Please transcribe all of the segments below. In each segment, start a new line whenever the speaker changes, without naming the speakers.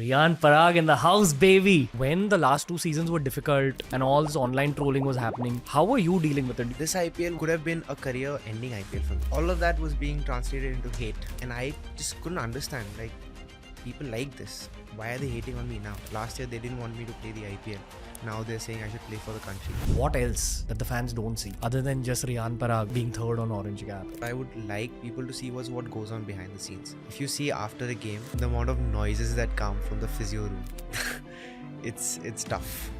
Riyan Parag in the house, baby. When the last two seasons were difficult and all this online trolling was happening, how were you dealing with it?
This IPL could have been a career-ending IPL for me. All of that was being translated into hate, and I just couldn't understand. Like, people like this. Why are they hating on me now? Last year they didn't want me to play the IPL. Now they're saying I should play for the country.
What else that the fans don't see other than just Riyan Parag being third on orange cap?
I would like people to see what goes on behind the scenes. If you see after a game, the amount of noises that come from the physio room, it's tough.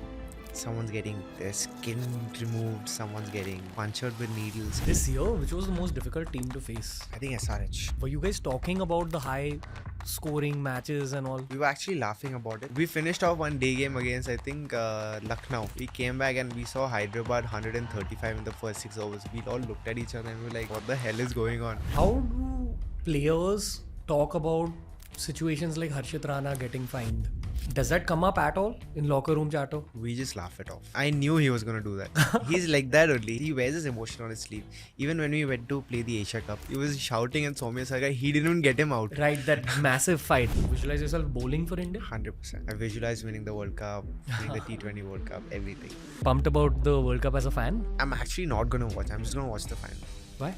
Someone's getting their skin removed, someone's getting punctured with needles.
This year, which was the most difficult team to face?
I think SRH.
Were you guys talking about the high scoring matches and all?
We were actually laughing about it. We finished off one day game against, I think, Lucknow. We came back and we saw Hyderabad 135 in the first 6 overs. We all looked at each other and we were like, what the hell is going on?
How do players talk about situations like Harshit Rana getting fined? Does that come up at all in locker room chatter?
We just laugh it off. I knew he was going to do that. He's like that only. He wears his emotion on his sleeve. Even when we went to play the Asia Cup, he was shouting at Soumya Sarkar. He didn't even get him out.
Right, that massive fight. Visualize yourself bowling for India?
100%. I visualized winning the World Cup, winning the T20 World Cup, everything.
Pumped about the World Cup as a fan?
I'm actually not going to watch. I'm just going to watch the final.
Why?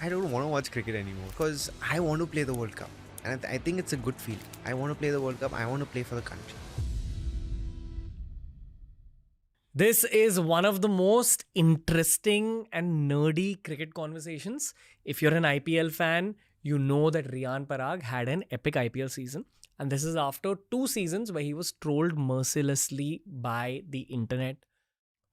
I don't want to watch cricket anymore because I want to play the World Cup. And I think it's a good feeling. I want to play the World Cup. I want to play for the country.
This is one of the most interesting and nerdy cricket conversations. If you're an IPL fan, you know that Riyan Parag had an epic IPL season. And this is after 2 seasons where he was trolled mercilessly by the internet.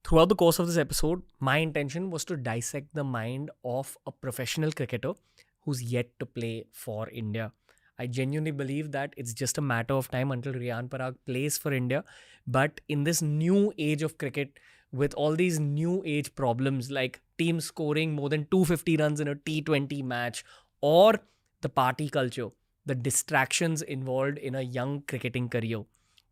Throughout the course of this episode, my intention was to dissect the mind of a professional cricketer who's yet to play for India. I genuinely believe that it's just a matter of time until Riyan Parag plays for India. But in this new age of cricket, with all these new age problems like teams scoring more than 250 runs in a T20 match, or the party culture, the distractions involved in a young cricketing career,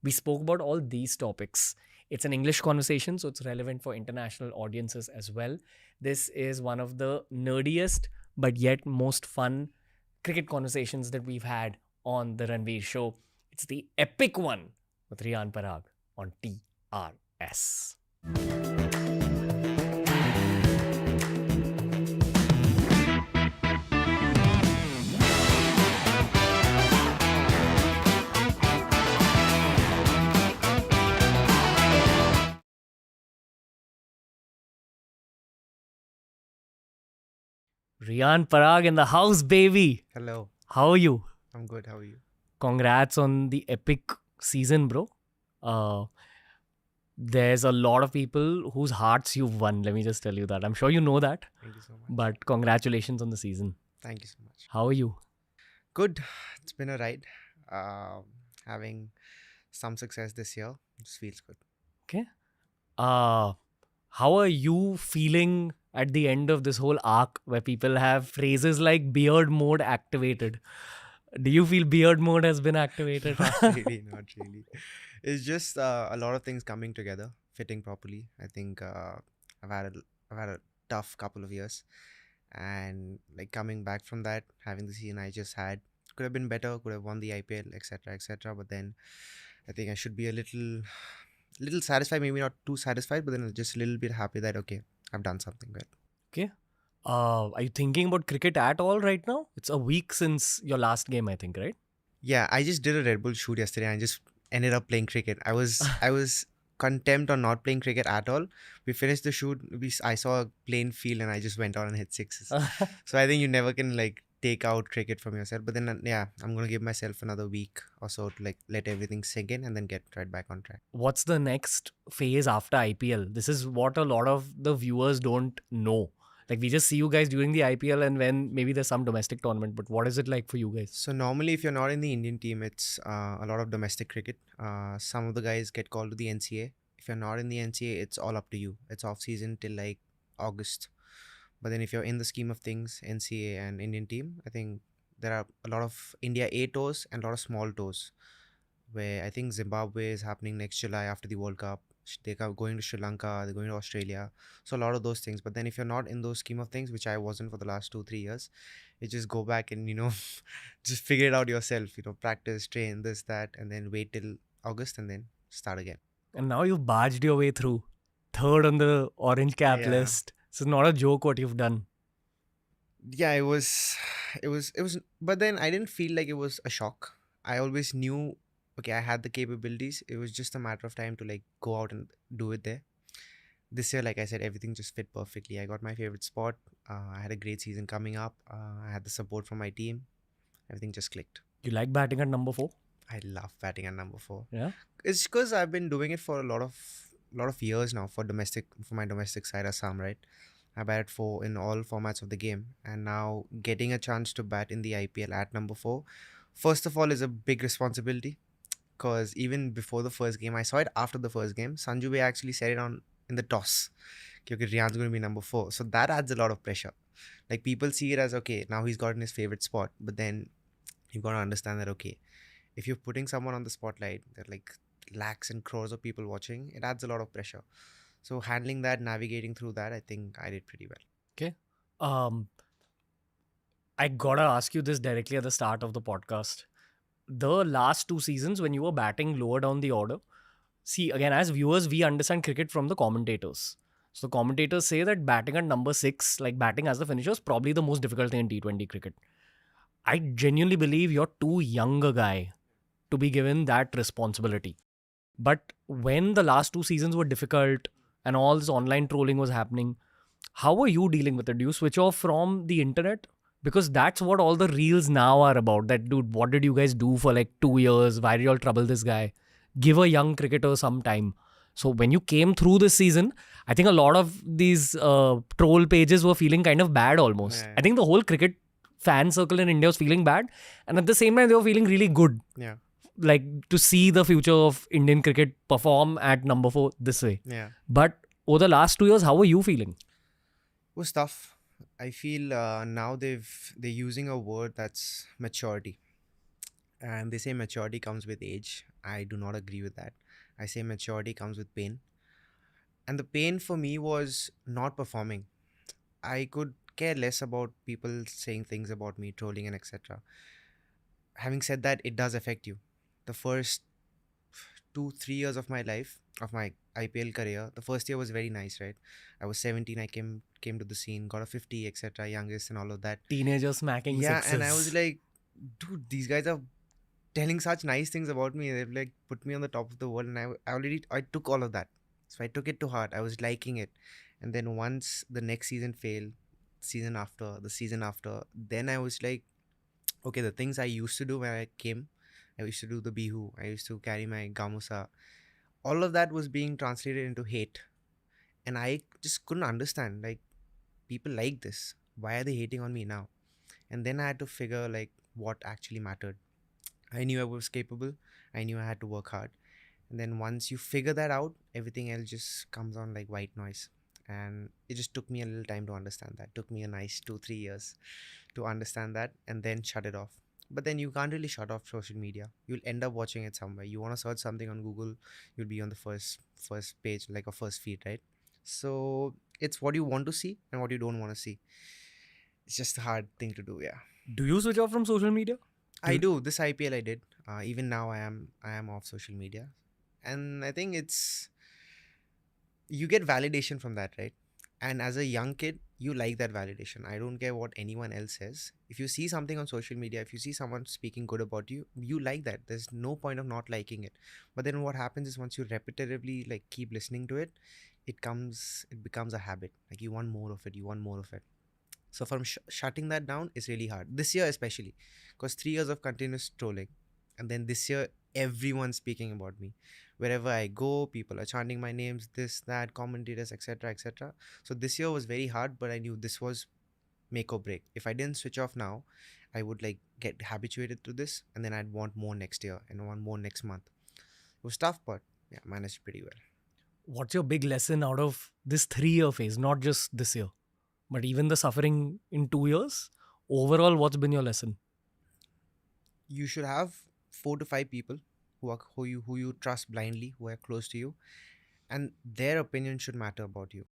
we spoke about all these topics. It's an English conversation, so it's relevant for international audiences as well. This is one of the nerdiest but yet most fun cricket conversations that we've had on the Ranveer show. It's the epic one with Riyan Parag on TRS. Riyan Parag in the house, baby.
Hello.
How are you?
I'm good. How are you?
Congrats on the epic season, bro. There's a lot of people whose hearts you've won. Let me just tell you that. I'm sure you know that.
Thank you so much.
But congratulations on the season.
Thank you so much.
How are you?
Good. It's been a ride. Having some success this year just feels good.
Okay. How are you feeling at the end of this whole arc where people have phrases like beard mode activated? Do you feel beard mode has been activated?
Not really. It's just a lot of things coming together, fitting properly. I think I've had a tough couple of years, and like coming back from that, having the season I just had, could have been better, could have won the IPL, etc., etc. But then I think I should be a little satisfied, maybe not too satisfied, but then just a little bit happy that okay, I've done something well.
Okay. Are you thinking about cricket at all right now? It's a week since your last game, I think, right?
Yeah, I just did a Red Bull shoot yesterday and just ended up playing cricket. I was contempt on not playing cricket at all. We finished the shoot. I saw a plain field and I just went out and hit sixes. So I think you never can like take out cricket from yourself. But then yeah, I'm gonna give myself another week or so to like let everything sink in and then get right back on track.
What's the next phase after IPL? This is what a lot of the viewers don't know. Like we just see you guys during the IPL and when maybe there's some domestic tournament, but what is it like for you guys?
So normally if you're not in the Indian team, it's a lot of domestic cricket. Some of the guys get called to the NCA. If you're not in the NCA, it's all up to you. It's off season till like August. But then if you're in the scheme of things, NCA and Indian team, I think there are a lot of India A tours and a lot of small tours where I think Zimbabwe is happening next July after the World Cup. They're going to Sri Lanka, they're going to Australia. So a lot of those things. But then if you're not in those scheme of things, which I wasn't for the last 2 3 years, you just go back and just figure it out yourself. Practice, train, this, that, and then wait till August and then start again.
And now you've barged your way through. Third on the orange cap
Yeah.
list. It's not a joke what you've done.
Yeah, it was, but then I didn't feel like it was a shock. I always knew, okay, I had the capabilities. It was just a matter of time to like go out and do it there. This year, like I said, everything just fit perfectly. I got my favorite spot. I had a great season coming up. I had the support from my team. Everything just clicked.
You like batting at number 4?
I love batting at number 4.
Yeah.
It's because I've been doing it for a lot of years now for my domestic side, Assam, right? I batted 4 in all formats of the game, and now getting a chance to bat in the IPL at number 4, first of all, is a big responsibility. Because even before the first game, I saw it after the first game. Sanju Bhai actually said it on in the toss. Okay, Riyan's going to be number 4, so that adds a lot of pressure. Like people see it as okay, now he's gotten his favorite spot, but then you've got to understand that okay, if you're putting someone on the spotlight, there are like lakhs and crores of people watching. It adds a lot of pressure. So handling that, navigating through that, I think I did pretty well.
Okay. I gotta ask you this directly at the start of the podcast. The last 2 seasons, when you were batting lower down the order, see, again, as viewers, we understand cricket from the commentators. So the commentators say that batting at number 6, like batting as the finisher, is probably the most difficult thing in T20 cricket. I genuinely believe you're too young a guy to be given that responsibility. But when the last 2 seasons were difficult and all this online trolling was happening, how were you dealing with it? Do you switch off from the internet? Because that's what all the reels now are about. That, dude, what did you guys do for like 2 years? Why did you all trouble this guy? Give a young cricketer some time. So when you came through this season, I think a lot of these troll pages were feeling kind of bad almost.
Yeah.
I think the whole cricket fan circle in India was feeling bad. And at the same time, they were feeling really good.
Yeah.
Like to see the future of Indian cricket perform at number 4 this way.
Yeah.
But over the last 2 years, how were you feeling?
It was tough. I feel now they're using a word that's maturity, and they say maturity comes with age. I do not agree with that. I say maturity comes with pain, and the pain for me was not performing. I could care less about people saying things about me, trolling and etc. Having said that, it does affect you. The first 2 3 years of my life, of my IPL career, the first year was very nice, right? I was 17. I came to the scene, got a 50, etc. Youngest and all of that.
Teenagers smacking
Yeah,
sixes.
and I was like, dude, these guys are telling such nice things about me. They've like put me on the top of the world, and I took all of that. So I took it to heart. I was liking it, and then once the next season failed, the season after, then I was like, okay, the things I used to do when I came, I used to do the bihu, I used to carry my gamusa. All of that was being translated into hate, and I just couldn't understand. Like, people like this. Why are they hating on me now? And then I had to figure like what actually mattered. I knew I was capable. I knew I had to work hard. And then once you figure that out, everything else just comes on like white noise. And it just took me a little time to understand that. Took me a nice 2 3 years to understand that and then shut it off. But then you can't really shut off social media. You'll end up watching it somewhere. You want to search something on Google, you'll be on the first page, like a first feed, right? So it's what you want to see and what you don't want to see. It's just a hard thing to do, yeah.
Do you switch off from social media?
I do. This IPL I did. Even now I am off social media, and I think it's you get validation from that, right? And as a young kid, you like that validation. I don't care what anyone else says. If you see something on social media, if you see someone speaking good about you, you like that. There's no point of not liking it. But then what happens is once you repetitively like keep listening to it, it becomes a habit. Like you want more of it. You want more of it. So from shutting that down is really hard. This year especially, because 3 years of continuous trolling, and then this year everyone's speaking about me. Wherever I go, people are chanting my names, this, that, commentators, etc., etc. So this year was very hard, but I knew this was make or break. If I didn't switch off now, I would like get habituated to this, and then I'd want more next year and want more next month. It was tough, but yeah, managed pretty well.
What's your big lesson out of this 3-year phase, not just this year, but even the suffering in 2 years? Overall, what's been your lesson?
You should have 4 to 5 people who you trust blindly, who are close to you, and their opinion should matter about you,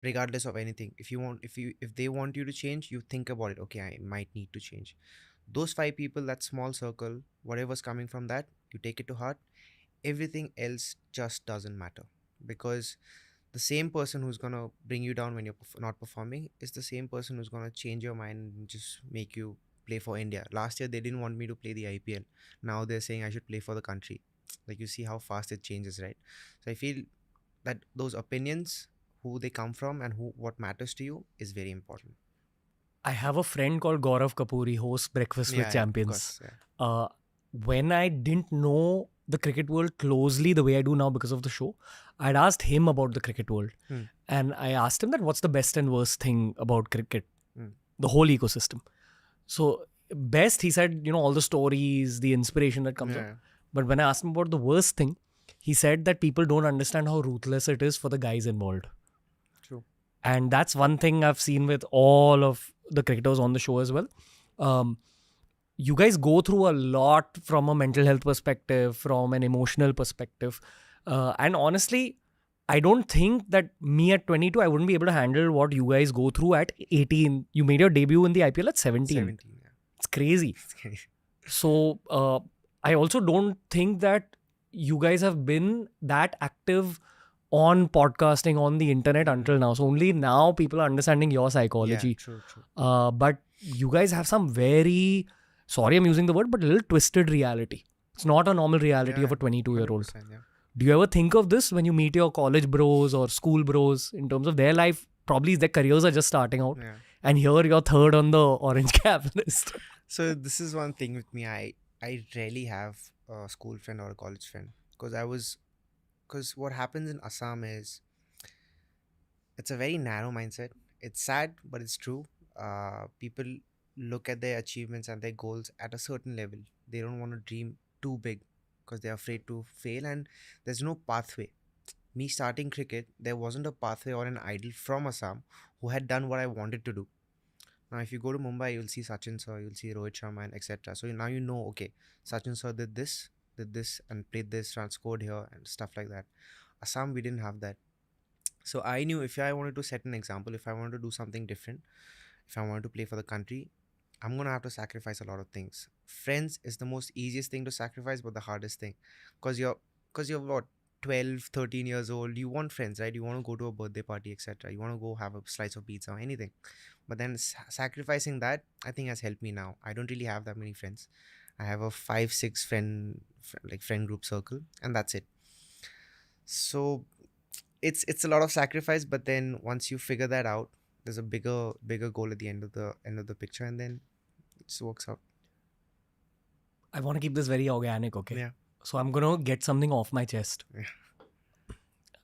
regardless of anything. If they want you to change, you think about it. Okay, I might need to change. Those five people, that small circle, whatever's coming from that, you take it to heart. Everything else just doesn't matter, because the same person who's gonna bring you down when you're not performing is the same person who's gonna change your mind and just make you play for India. Last year they didn't want me to play the IPL. Now they're saying I should play for the country. Like, you see how fast it changes, right? So I feel that those opinions, who they come from and who what matters to you, is very important.
I have a friend called Gaurav Kapoor. He hosts Breakfast with
Yeah, of
Champions.
course. Yeah.
Uh, when I didn't know the cricket world closely the way I do now because of the show, I'd asked him about the cricket world.
Hmm.
And I asked him that what's the best and worst thing about cricket,
Hmm.
the whole ecosystem. So, best, he said, all the stories, the inspiration that comes up.
Yeah.
But when I asked him about the worst thing, he said that people don't understand how ruthless it is for the guys involved.
True.
And that's one thing I've seen with all of the cricketers on the show as well. You guys go through a lot from a mental health perspective, from an emotional perspective. And honestly, I don't think that me at 22, I wouldn't be able to handle what you guys go through at 18. You made your debut in the IPL at 17.
17. Yeah.
It's crazy. So I also don't think that you guys have been that active on podcasting on the internet until now. So only now people are understanding your psychology.
Yeah, true.
But you guys have some very, sorry I'm using the word, but a little twisted reality. It's not a normal reality of a 22-year-old.
100%, yeah.
Do you ever think of this when you meet your college bros or school bros in terms of their life? Probably their careers are just starting out.
Yeah.
And here you're third on the orange cap list.
So this is one thing with me. I rarely have a school friend or a college friend, because what happens in Assam is, it's a very narrow mindset. It's sad, but it's true. People look at their achievements and their goals at a certain level. They don't want to dream too big because they're afraid to fail, and there's no pathway. Me starting cricket, there wasn't a pathway or an idol from Assam who had done what I wanted to do. Now, if you go to Mumbai, you'll see Sachin sir, you'll see Rohit Sharma, and etc. So now you know, okay, Sachin sir did this, and played this, scored here, and stuff like that. Assam, we didn't have that. So I knew if I wanted to set an example, if I wanted to do something different, if I wanted to play for the country, I'm gonna have to sacrifice a lot of things. Friends is the most easiest thing to sacrifice, but the hardest thing, because you're what, 12, 13 years old. You want friends, right? You want to go to a birthday party, etc. You want to go have a slice of pizza or anything. But then sacrificing that, I think, has helped me now. I don't really have that many friends. I have a 5, 6 friend group circle, and that's it. So it's a lot of sacrifice, but then once you figure that out, there's a bigger goal at the end of the picture, and then it just works out.
I want to keep this very organic, okay?
Yeah.
So I'm going to get something off my chest.
Yeah.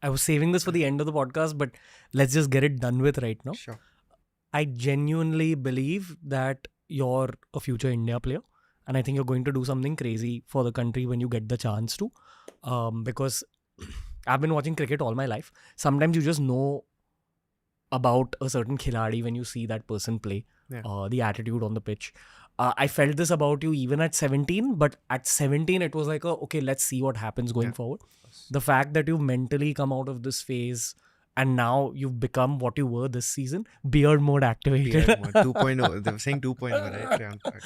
I was saving this for the end of the podcast, but let's just get it done with right now.
Sure.
I genuinely believe that you're a future India player, and I think you're going to do something crazy for the country when you get the chance to. Because I've been watching cricket all my life. Sometimes you just know about a certain khiladi when you see that person play,
Yeah.
the attitude on the pitch. I felt this about you even at 17, but at 17 it was like, okay, let's see what happens going
Yeah.
forward. The fact that you've mentally come out of this phase and now you've become what you were this season, beard mode activated.
Beard mode 2.0. They were saying 2.0, right? Riyan Parag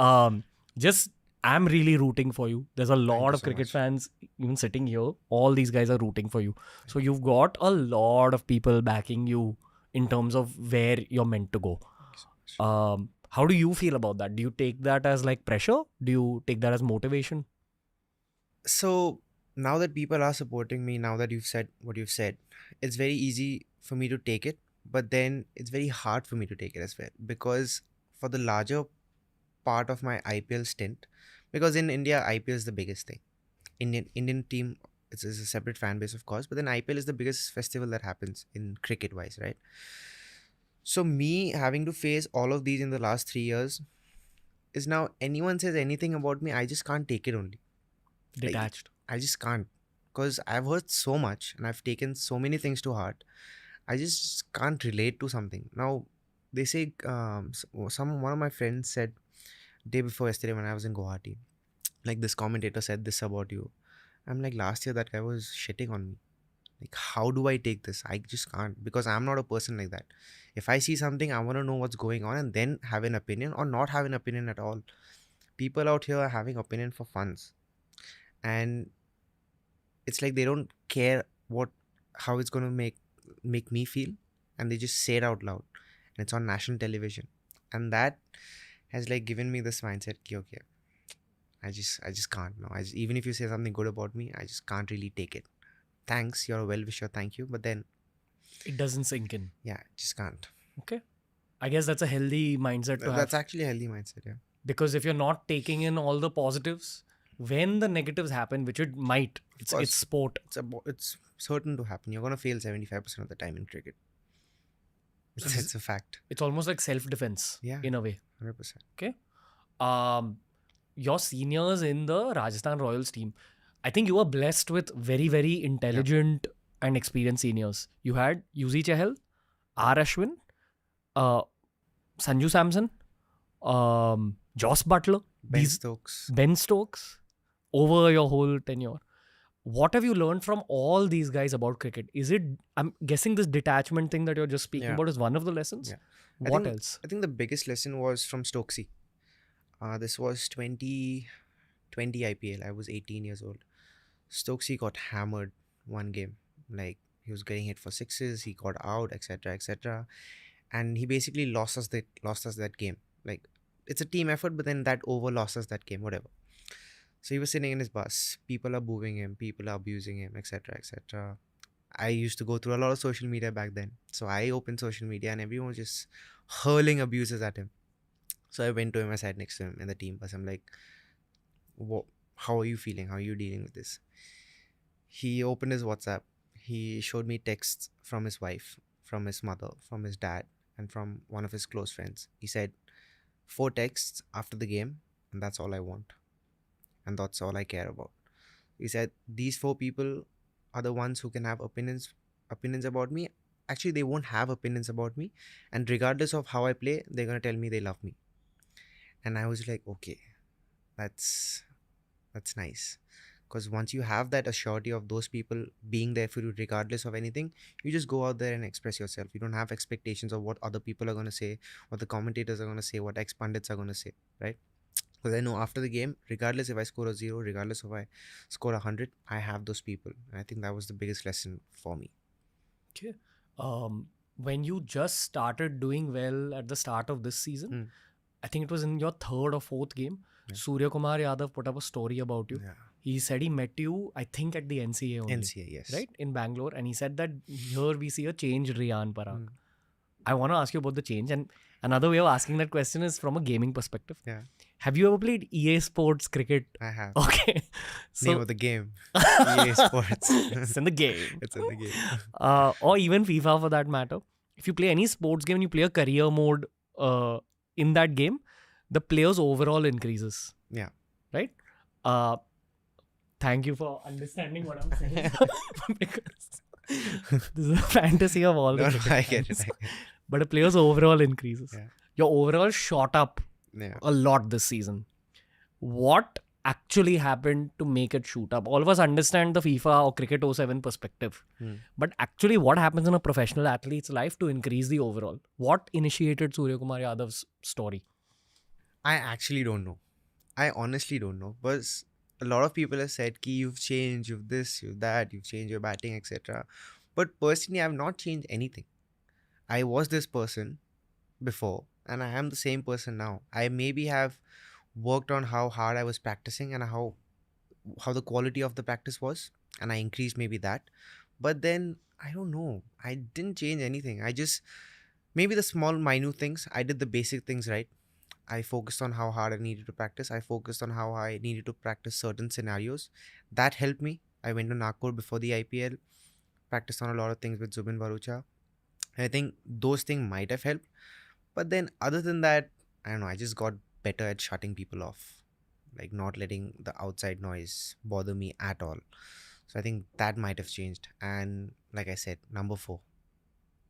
2.0.
Just I'm really rooting for you. There's a lot
you
of
so
cricket
much.
fans even sitting here. All these guys are rooting for you. So you've got a lot of people backing you in terms of where you're meant to go.
Thank you so much.
How do you feel about that? Do you take that as like pressure? Do you take that as motivation?
So now that people are supporting me, now that you've said what you've said, it's very easy for me to take it, but then it's very hard for me to take it as well, because for the larger part of my IPL stint, because in India IPL is the biggest thing. Indian team, it's a separate fan base, of course, but then IPL is the biggest festival that happens in cricket wise, right? So me having to face all of these in the last 3 years is, now anyone says anything about me, I just can't take it only. Like,
Detached.
I just can't, because I've heard so much and I've taken so many things to heart. I just can't relate to something. Now they say, one of my friends said day before yesterday when I was in Guwahati, like, this commentator said this about you. I'm like, last year that guy was shitting on me. Like, how do I take this? I just can't, because I'm not a person like that. If I see something, I want to know what's going on and then have an opinion, or not have an opinion at all. People out here are having opinion for funs, and it's like they don't care how it's going to make me feel, and they just say it out loud, and it's on national television. And that has like given me this mindset ki, okay, I just can't. No, even if you say something good about me, I just can't really take it. Thanks, you're a well wisher, thank you, but then
It doesn't sink in.
yeah, just can't.
Okay. I guess that's a healthy mindset to
That's
have,
actually a healthy mindset. Yeah,
because if you're not taking in all the positives, when the negatives happen, which it might, it's
course.
sport.
It's certain to happen. You're gonna fail 75% of the time in cricket. It's a fact.
It's almost like self-defense,
Yeah,
in a way.
100%.
Okay. Your seniors in the Rajasthan Royals team, I think you were blessed with very, very intelligent and experienced seniors. You had Yuzi Chahal, R. Ashwin, uh, Sanju Samson, Joss Butler,
Ben Stokes.
Ben Stokes, over your whole tenure. What have you learned from all these guys about cricket? Is it, I'm guessing this detachment thing that you're just speaking
Yeah.
about is one of the lessons?
Yeah.
What else?
I think the biggest lesson was from Stokesy. This was 2020 IPL. I was 18 years old. Stokesy got hammered one game. Like, he was getting hit for sixes, he got out, etc., etc. And he basically lost us that game. Like, it's a team effort, but then that over lost us that game, whatever. So he was sitting in his bus. People are booing him, people are abusing him, etc., etc. I used to go through a lot of social media back then. So I opened social media and everyone was just hurling abuses at him. So I went to him, I sat next to him in the team bus. I'm like, how are you feeling? How are you dealing with this? He opened his WhatsApp. He showed me texts from his wife, from his mother, from his dad, and from one of his close friends. He said, 4 texts after the game, and that's all I want. And that's all I care about. He said, these 4 people are the ones who can have opinions about me. Actually, they won't have opinions about me. And regardless of how I play, they're going to tell me they love me. And I was like, okay, that's nice. Because once you have that assurity of those people being there for you regardless of anything, you just go out there and express yourself. You don't have expectations of what other people are going to say, what the commentators are going to say, what ex-pundits are going to say, right? Because I know after the game, regardless if I score a 0, regardless if I score 100, I have those people. And I think that was the biggest lesson for me.
Okay. When you just started doing well at the start of this season, I think it was in your 3rd or 4th game, Surya Kumar Yadav put up a story about you.
Yeah.
He said he met you, I think, at the NCA only.
NCA, yes.
Right? In Bangalore. And he said that here we see a changed Riyan Parag. I want to ask you about the change. And another way of asking that question is from a gaming perspective.
Yeah.
Have you ever played EA Sports cricket?
I have.
Okay.
Name of the game. EA Sports.
It's in the game.
It's in the game.
Or even FIFA for that matter. If you play any sports game and you play a career mode in that game, the player's overall increases.
Yeah.
Right? Thank you for understanding what I'm saying. Because this is a fantasy of all the cricket
I get
fans.
it.
But a player's overall increases.
Yeah.
Your overall shot up a lot this season. What actually happened to make it shoot up? All of us understand the FIFA or Cricket 07 perspective. But actually what happens in a professional athlete's life to increase the overall? What initiated Surya Kumar Yadav's story?
I actually don't know. I honestly don't know. But a lot of people have said, Ki, you've changed, you've this, you've that, you've changed your batting, etc. But personally, I've not changed anything. I was this person before, and I am the same person now. I maybe have worked on how hard I was practicing and how the quality of the practice was, and I increased maybe that. But then, I don't know. I didn't change anything. I just, maybe the small minute things, I did the basic things right. I focused on how hard I needed to practice. I focused on how I needed to practice certain scenarios. That helped me. I went to Nagpur before the IPL, practiced on a lot of things with Zubin Barucha. I think those things might have helped. But then other than that, I don't know, I just got better at shutting people off. Like not letting the outside noise bother me at all. So I think that might have changed. And like I said, number 4.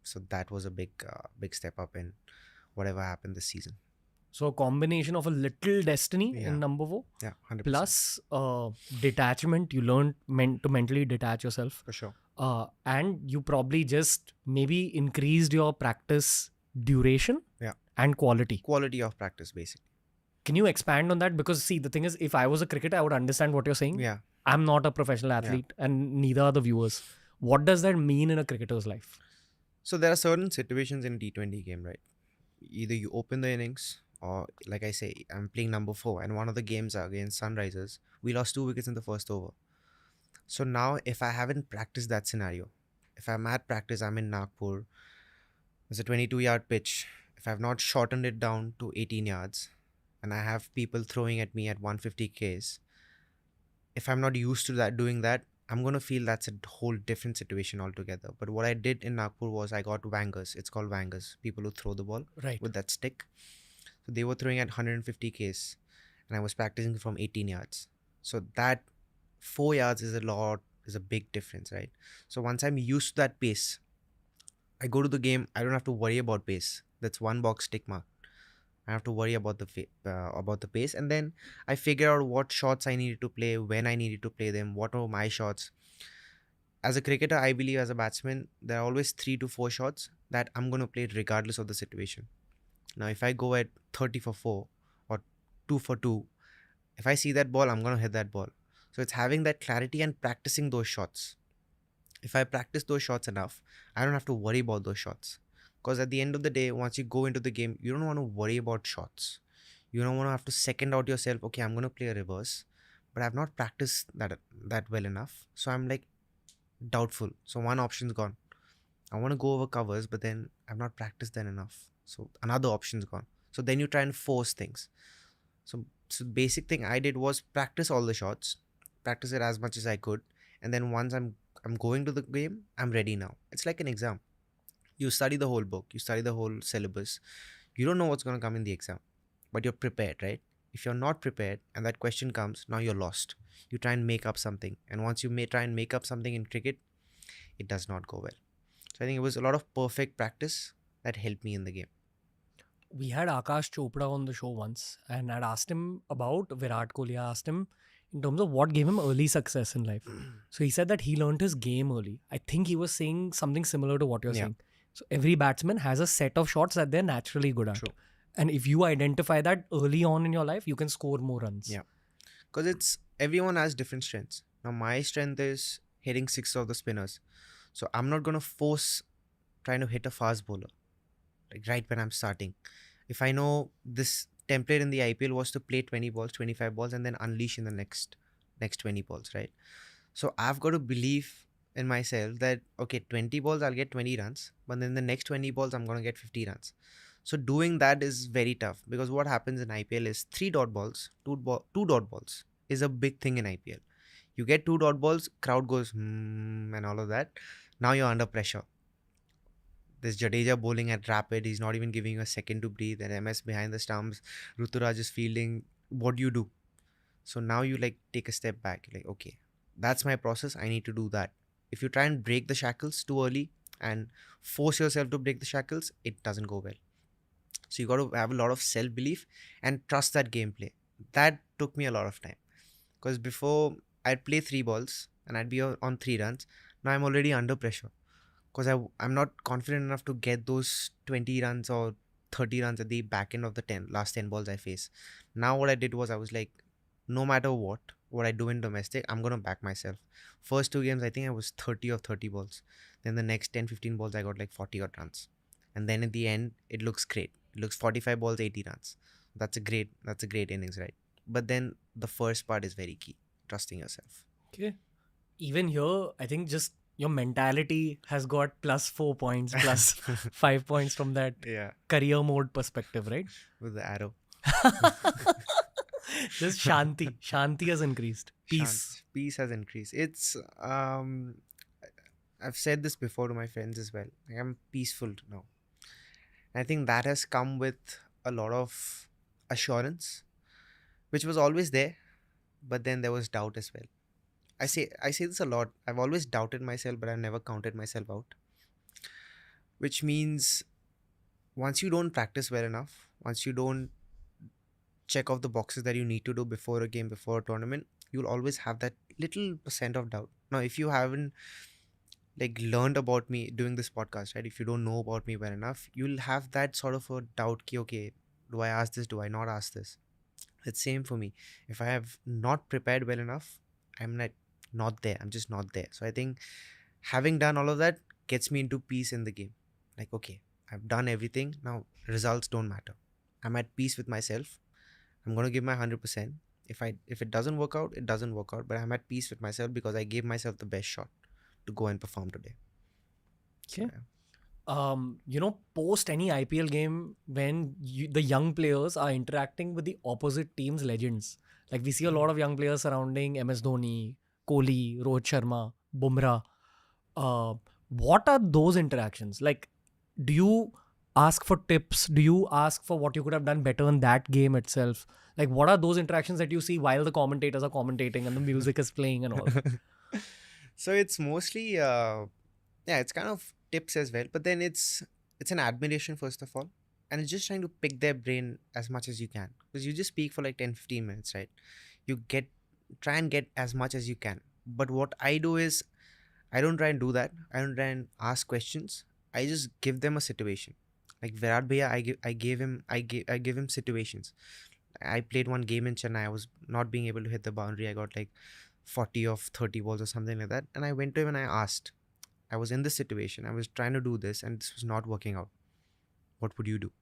So that was a big step up in whatever happened this season.
So a combination of a little destiny
Yeah.
in number 4
Yeah, 100%.
plus detachment. You learned to mentally detach yourself.
For sure.
And you probably just maybe increased your practice duration
Yeah.
and quality.
Quality of practice, basically.
Can you expand on that? Because see, the thing is, if I was a cricketer, I would understand what you're saying.
Yeah.
I'm not a professional athlete and neither are the viewers. What does that mean in a cricketer's life?
So there are certain situations in T20 game, right? Either you open the innings or, like I say, I'm playing number 4 and one of the games are against Sunrisers. We lost 2 wickets in the first over. So now if I haven't practiced that scenario, if I'm at practice, I'm in Nagpur, it's a 22-yard pitch. If I've not shortened it down to 18 yards and I have people throwing at me at 150 Ks, if I'm not used to that doing that, I'm gonna feel that's a whole different situation altogether. But what I did in Nagpur was I got wangers. It's called wangers, people who throw the ball
Right.
with that stick. So they were throwing at 150 Ks and I was practicing from 18 yards. So that 4 yards is a big difference, right? So once I'm used to that pace, I go to the game, I don't have to worry about pace. That's one box tick mark. I have to worry about about the pace, and then I figure out what shots I needed to play, when I needed to play them, what are my shots. As a cricketer, I believe as a batsman, there are always 3 to 4 shots that I'm going to play regardless of the situation. Now, if I go at 30 for 4 or 2 for 2, if I see that ball, I'm going to hit that ball. So it's having that clarity and practicing those shots. If I practice those shots enough, I don't have to worry about those shots. Because at the end of the day, once you go into the game, you don't want to worry about shots. You don't want to have to second out yourself, okay, I'm going to play a reverse, but I've not practiced that well enough. So I'm like doubtful. So one option's gone. I want to go over covers, but then I've not practiced that enough. So another option's gone. So then you try and force things. So basic thing I did was practice all the shots, practice it as much as I could, and then once I'm going to the game, I'm ready now. It's like an exam. You study the whole book, you study the whole syllabus. You don't know what's going to come in the exam, but you're prepared, right? If you're not prepared and that question comes, now you're lost. You try and make up something, and once you may try and make up something in cricket, it does not go well. So I think it was a lot of perfect practice that helped me in the game.
We had Akash Chopra on the show once, and I'd asked him about Virat Kohli. I asked him in terms of what gave him early success in life. So he said that he learned his game early. I think he was saying something similar to what you're
Yeah.
saying. So every batsman has a set of shots that they're naturally good at.
True.
And if you identify that early on in your life, you can score more runs.
Yeah. Because it's everyone has different strengths. Now my strength is hitting six of the spinners. So I'm not gonna force trying to hit a fast bowler. Like right when I'm starting. If I know this template in the IPL was to play 20 balls, 25 balls, and then unleash in the next 20 balls, right? So I've got to believe in myself that okay, 20 balls I'll get 20 runs, but then the next 20 balls I'm gonna get 50 runs. So doing that is very tough because what happens in IPL is three dot balls, two dot balls is a big thing in IPL. You get two dot balls, crowd goes and all of that. Now you're under pressure. There's Jadeja bowling at rapid. He's not even giving you a second to breathe. And MS behind the stumps. Ruturaj is fielding. What do you do? So now you like take a step back. You're like, okay, that's my process. I need to do that. If you try and break the shackles too early and force yourself to break the shackles, it doesn't go well. So you got to have a lot of self-belief and trust that gameplay. That took me a lot of time. Because before I'd play three balls and I'd be on 3 runs. Now I'm already under pressure because I'm not confident enough to get those 20 runs or 30 runs at the back end of the last 10 balls I face. Now what I did was I was like, no matter what I do in domestic, I'm going to back myself. First 2 games, I think I was 30 or 30 balls. Then the next 10, 15 balls, I got like 40 odd runs. And then at the end, it looks great. It looks 45 balls, 80 runs. That's a great innings, right? But then the first part is very key. Trusting yourself.
Okay. Even here, I think just your mentality has got +4 points, +5 points from that
Yeah.
career mode perspective, right?
With the arrow.
Just Shanti. Shanti has increased. Peace.
Peace has increased. It's I've said this before to my friends as well. I'm peaceful now. I think that has come with a lot of assurance, which was always there, but then there was doubt as well. I say this a lot. I've always doubted myself, but I've never counted myself out. Which means once you don't practice well enough, once you don't check off the boxes that you need to do before a game, before a tournament, you'll always have that little percent of doubt. Now, if you haven't like learned about me doing this podcast, right? If you don't know about me well enough, you'll have that sort of a doubt. Ki, okay, do I ask this? Do I not ask this? It's same for me. If I have not prepared well enough, I'm not there. I'm just not there. So I think having done all of that gets me into peace in the game. Like, okay, I've done everything. Now results don't matter. I'm at peace with myself. I'm gonna give my 100%. If it doesn't work out, it doesn't work out. But I'm at peace with myself because I gave myself the best shot to go and perform today. So
Okay.
yeah.
Post any IPL game when the young players are interacting with the opposite team's legends. Like we see a lot of young players surrounding MS Dhoni, Kohli, Rohit Sharma, Bumrah. Uh, what are those interactions? Like, do you ask for tips? Do you ask for what you could have done better in that game itself? Like, what are those interactions that you see while the commentators are commentating and the music is playing and all?
So it's mostly yeah, it's kind of tips as well, but then it's an admiration first of all, and it's just trying to pick their brain as much as you can, because you just speak for like 10-15 minutes, right? You get try and get as much as you can. But what I do is I don't try and do that. I don't try and ask questions. I just give them a situation. Like Virat Bhaiya, I give him situations. I played one game in Chennai. I was not being able to hit the boundary. I got like 40 of 30 balls or something like that. And I went to him and I asked, I was in this situation. I was trying to do this and this was not working out. What would you do?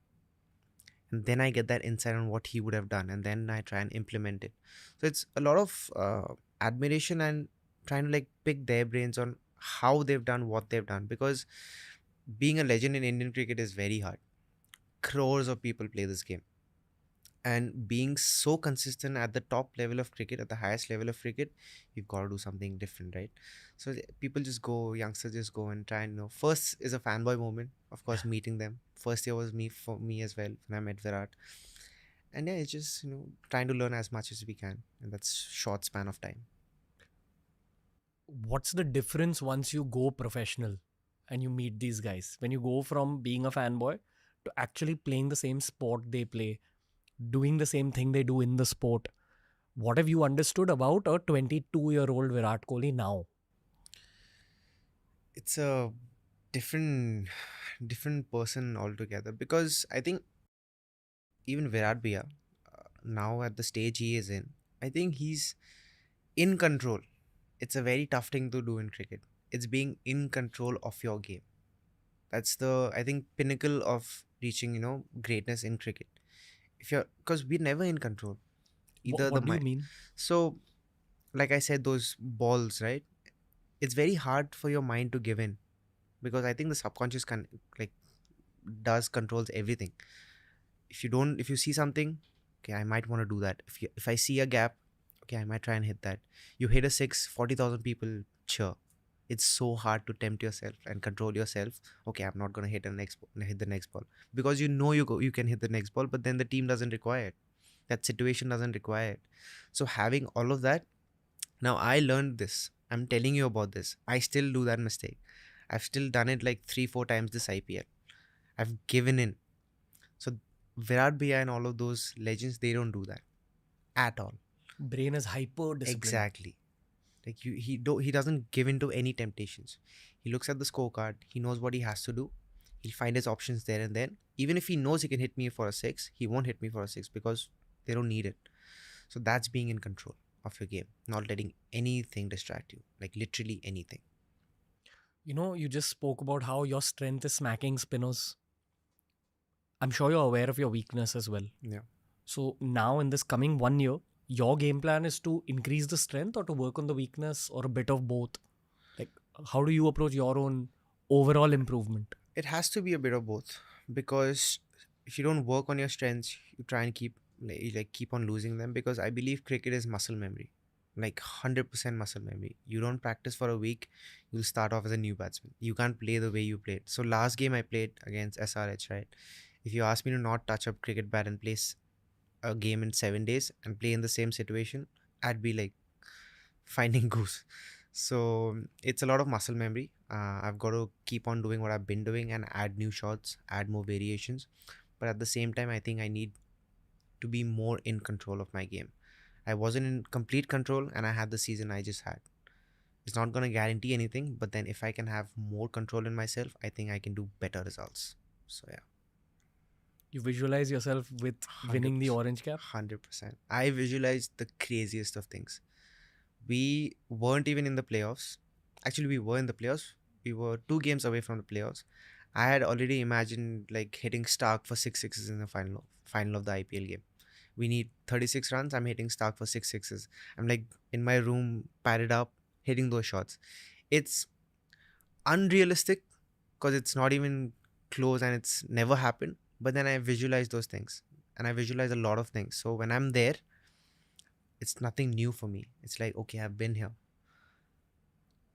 And then I get that insight on what he would have done. And then I try and implement it. So it's a lot of admiration and trying to like pick their brains on how they've done what they've done. Because being a legend in Indian cricket is very hard. Crores of people play this game, and being so consistent at the top level of cricket, at the highest level of cricket, you've got to do something different, right? So people just go, youngsters just go and try and first is a fanboy moment, of course, meeting them. First year was me, for me as well, when I met Virat. And yeah, it's just trying to learn as much as we can, and that's short span of time.
What's the difference once you go professional and you meet these guys? When you go from being a fanboy to actually playing the same sport they play, doing the same thing they do in the sport. What have you understood about a 22-year-old Virat Kohli now?
It's a different different person altogether, because I think even Virat Bhaiya, now at the stage he is in, I think he's in control. It's a very tough thing to do in cricket. It's being in control of your game. That's the, I think, pinnacle of reaching greatness in cricket. If you're, because we're never in control, either the
What do you
mind.
mean?
So like I said, those balls, right? It's very hard for your mind to give in, because I think the subconscious can like does controls everything. If you see something, okay, I might want to do that. If I see a gap, okay, I might try and hit that. You hit a six, 40,000 people cheer. It's so hard to tempt yourself and control yourself. Okay, I'm not gonna hit the next ball, because you can hit the next ball, but then the team doesn't require it. That situation doesn't require it. So having all of that, now I learned this. I'm telling you about this. I still do that mistake. I've still done it like 3-4 times this IPL. I've given in. So Virat Bhaiya and all of those legends, they don't do that at all.
Brain is hyper disciplined.
Exactly. Like he doesn't give in to any temptations. He looks at the scorecard. He knows what he has to do. He'll find his options there and then. Even if he knows he can hit me for a six, he won't hit me for a six, because they don't need it. So that's being in control of your game, not letting anything distract you. Like literally anything.
You just spoke about how your strength is smacking spinners. I'm sure you're aware of your weakness as well.
Yeah.
So now in this coming 1 year, your game plan is to increase the strength or to work on the weakness or a bit of both. Like, how do you approach your own overall improvement?
It has to be a bit of both, because if you don't work on your strengths, you try and keep on losing them, because I believe cricket is muscle memory, like 100% muscle memory. You don't practice for a week, you'll start off as a new batsman. You can't play the way you played. So last game I played against SRH, right? If you ask me to not touch up cricket bat and place a game in 7 days and play in the same situation, I'd be like finding goose. So it's a lot of muscle memory. I've got to keep on doing what I've been doing and add new shots, add more variations. But at the same time, I think I need to be more in control of my game. I wasn't in complete control, and I had the season I just had. It's not going to guarantee anything, but then if I can have more control in myself, I think I can do better results. So yeah,
You visualize yourself with winning the
100%.
orange cap?
100%. I visualized the craziest of things. We weren't even in the playoffs. Actually, we were in the playoffs. We were 2 games away from the playoffs. I had already imagined like hitting Stark for 6 sixes in the final of the IPL game. We need 36 runs. I'm hitting Stark for 6 sixes. I'm like in my room, padded up, hitting those shots. It's unrealistic because it's not even close and it's never happened. But then I visualize those things and I visualize a lot of things. So when I'm there, it's nothing new for me. It's like, okay, I've been here.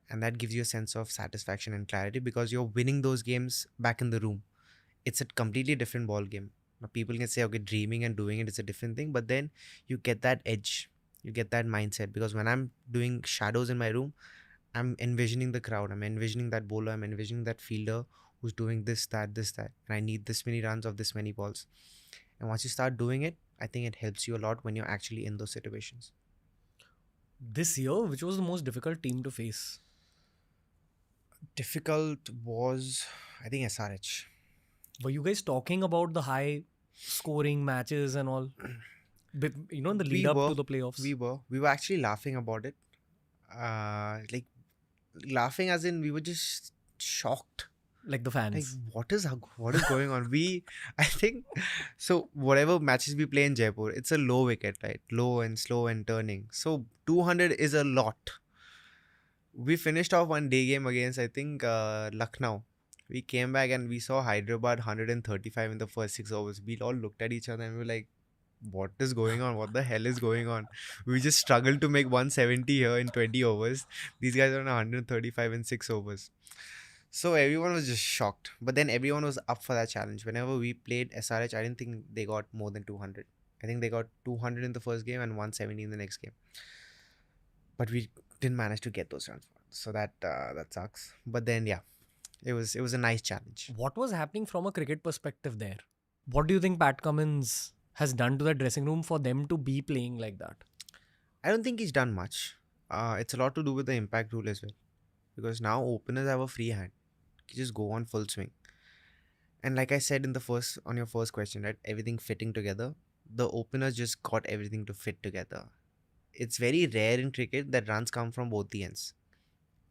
And that gives you a sense of satisfaction and clarity because you're winning those games back in the room. It's a completely different ball game. Now, people can say, okay, dreaming and doing it is a different thing, but then you get that edge, you get that mindset. Because when I'm doing shadows in my room, I'm envisioning the crowd, I'm envisioning that bowler, I'm envisioning that fielder who's doing this, that, and I need this many runs of this many balls. And once you start doing it, I think it helps you a lot when you're actually in those situations.
This year, which was the most difficult team to face?
Difficult was, I think, SRH.
Were you guys talking about the high scoring matches and all? In the lead
We
up
were,
to the playoffs?
we were actually laughing about it. Like laughing as in we were just shocked.
Like the
Like
fans.
what is going on? I think so. Whatever matches we play in Jaipur, it's a low wicket, right? Low and slow and turning. So 200 is a lot. We finished off one day game against, I think, Lucknow. We came back and we saw Hyderabad 135 in the first 6 overs. We all looked at each other and we were like, what is going on? What the hell is going on? We just struggled to make 170 here in 20 overs. These guys are on 135 in 6 overs. So everyone was just shocked. But then everyone was up for that challenge. Whenever we played SRH, I didn't think they got more than 200. I think they got 200 in the first game and 170 in the next game. But we didn't manage to get those runs. So that sucks. But then yeah, it was a nice challenge.
What was happening from a cricket perspective there? What do you think Pat Cummins has done to the dressing room for them to be playing like that?
I don't think he's done much. It's a lot to do with the impact rule as well. Because now openers have a free hand. You just go on full swing. And like I said on your first question, right? Everything fitting together. The openers just got everything to fit together. It's very rare in cricket that runs come from both the ends.